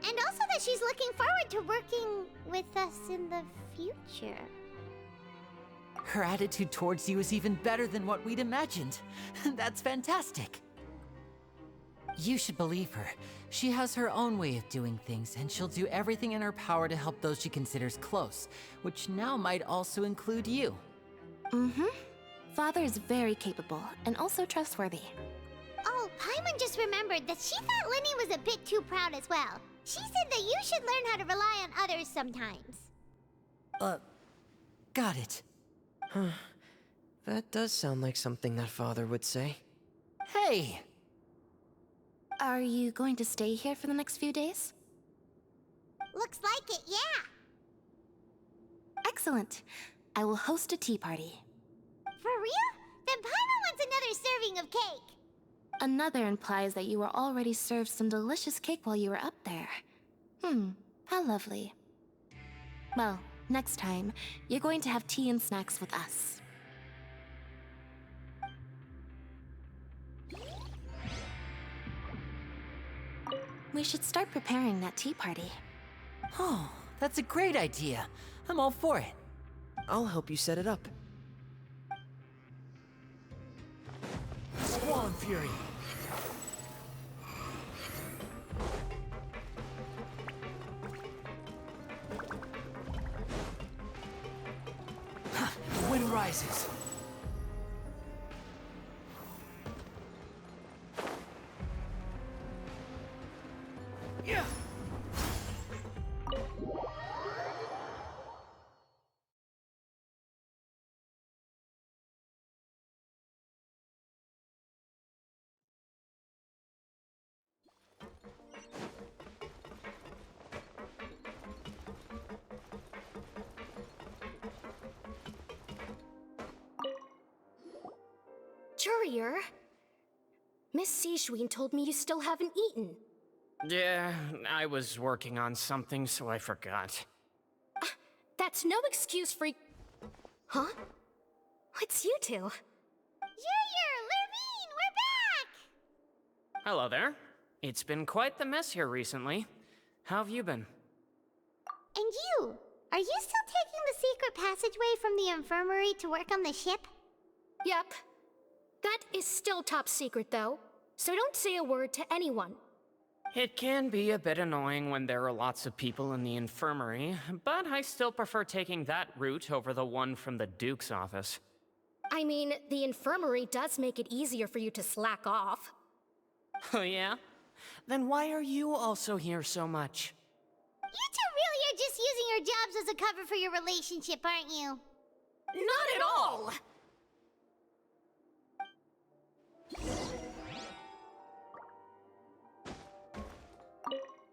And also that she's looking forward to working with us in the future. Her attitude towards you is even better than what we'd imagined. That's fantastic. You should believe her. She has her own way of doing things, and she'll do everything in her power to help those she considers close, which now might also include you. Father is very capable, and also trustworthy. Oh, Paimon just remembered that she thought Linny was a bit too proud as well. She said that you should learn how to rely on others sometimes. Got it. That does sound like something that Father would say. Hey! Are you going to stay here for the next few days? Looks like it, yeah. Excellent. I will host a tea party. For real? Then Paimon wants another serving of cake. Another implies that you were already served some delicious cake while you were up there. How lovely. Well, next time, you're going to have tea and snacks with us. We should start preparing that tea party. Oh, that's a great idea. I'm all for it. I'll help you set it up. Squall and Fury. The wind rises. Yeah. Jurier, Miss Sijween told me you still haven't eaten. Yeah, I was working on something, so I forgot. That's no excuse for... Huh? It's you two. Junior, Lurvine, we're back! Hello there. It's been quite the mess here recently. How have you been? And you? Are you still taking the secret passageway from the infirmary to work on the ship? Yep. That is still top secret, though, so don't say a word to anyone. It can be a bit annoying when there are lots of people in the infirmary, but I still prefer taking that route over the one from the Duke's office. I mean, the infirmary does make it easier for you to slack off. Oh yeah? Then why are you also here so much? You two really are just using your jobs as a cover for your relationship, aren't you? Not at all!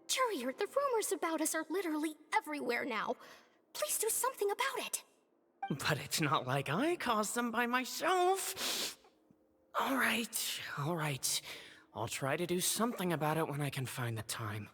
Jurier, the rumors about us are literally everywhere now. Please do something about it. But it's not like I caused them by myself. All right. I'll try to do something about it when I can find the time.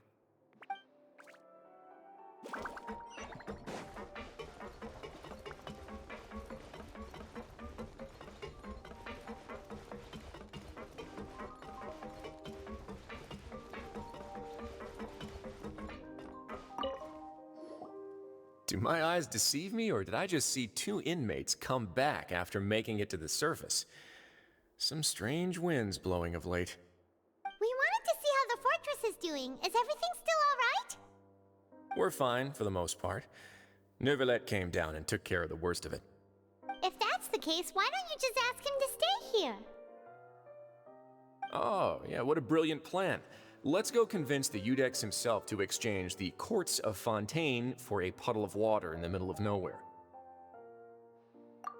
Do my eyes deceive me, or did I just see two inmates come back after making it to the surface? Some strange winds blowing of late. We wanted to see how the fortress is doing. Is everything still alright? We're fine, for the most part. Neuvillette came down and took care of the worst of it. If that's the case, why don't you just ask him to stay here? Oh, yeah, what a brilliant plan. Let's go convince the Eudex himself to exchange the Courts of Fontaine for a puddle of water in the middle of nowhere.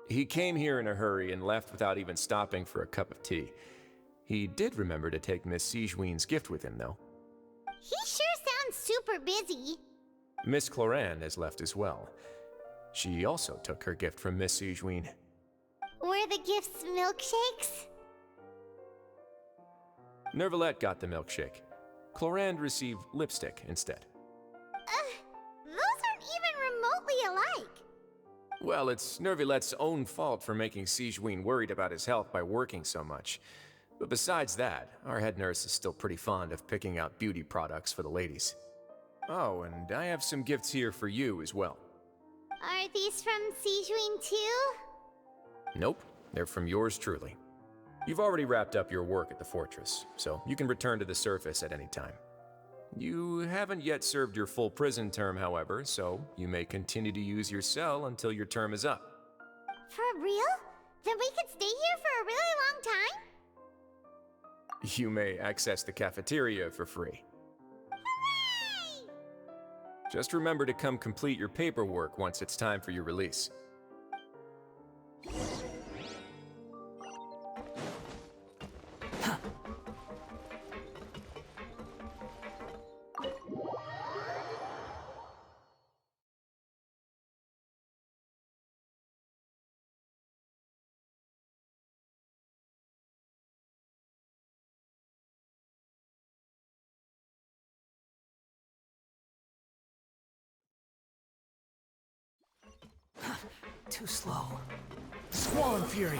He came here in a hurry and left without even stopping for a cup of tea. He did remember to take Miss Sijween's gift with him, though. He sure sounds super busy. Miss Cloran has left as well. She also took her gift from Miss Sijween. Were the gifts milkshakes? Neuvillette got the milkshake. Clorand received lipstick instead. Those aren't even remotely alike. Well, it's Neuvillette's own fault for making Sijween worried about his health by working so much. But besides that, our head nurse is still pretty fond of picking out beauty products for the ladies. Oh, and I have some gifts here for you as well. Are these from Sijween too? Nope, they're from yours truly. You've already wrapped up your work at the fortress, so you can return to the surface at any time. You haven't yet served your full prison term, however, so you may continue to use your cell until your term is up. For real? Then we could stay here for a really long time? You may access the cafeteria for free. Hooray! Just remember to come complete your paperwork once it's time for your release. Too slow. Squall Fury!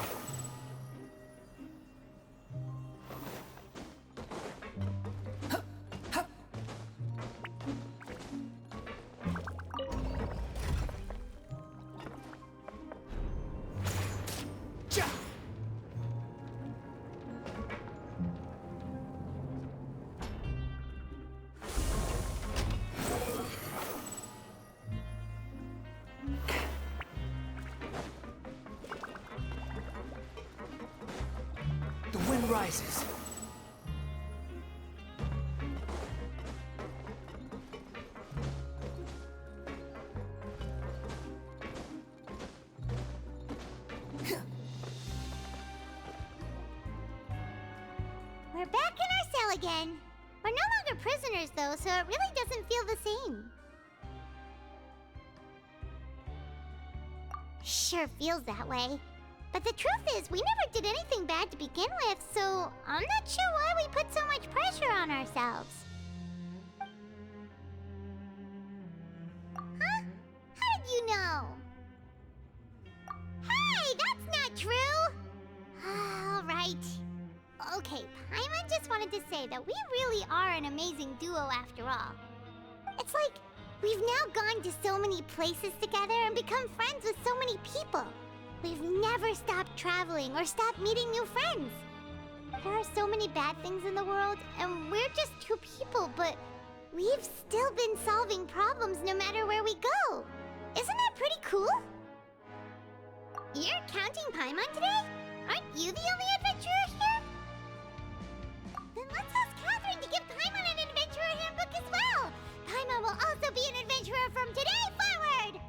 The wind rises. We're back in our cell again. We're no longer prisoners, though, so it really doesn't feel the same. Sure feels that way. But the truth is, we never did anything bad to begin with, so I'm not sure why we put so much pressure on ourselves. Huh? How did you know? Hey, that's not true! All right. Okay, Paimon just wanted to say that we really are an amazing duo after all. It's like, we've now gone to so many places together and become friends with so many people. We've never stopped traveling or stopped meeting new friends. There are so many bad things in the world, and we're just two people, but we've still been solving problems no matter where we go. Isn't that pretty cool? You're counting Paimon today? Aren't you the only adventurer here? Then let's ask Catherine to give Paimon an adventurer handbook as well. Paimon will also be an adventurer from today forward.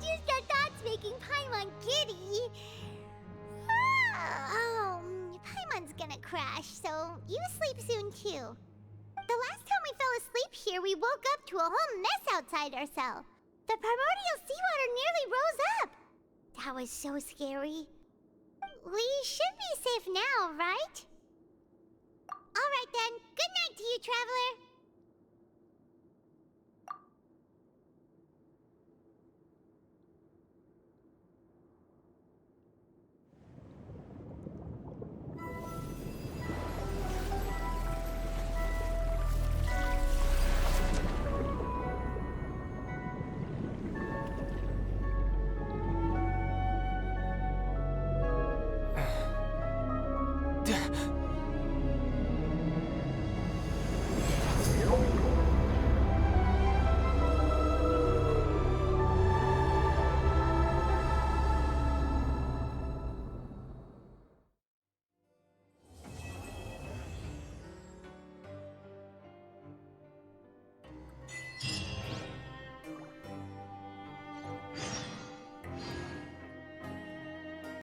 Just your thoughts making Paimon giddy. Paimon's gonna crash, so you sleep soon too. The last time we fell asleep here, we woke up to a whole mess outside our cell. The primordial seawater nearly rose up. That was so scary. We should be safe now, right? All right then. Good night to you, Traveler.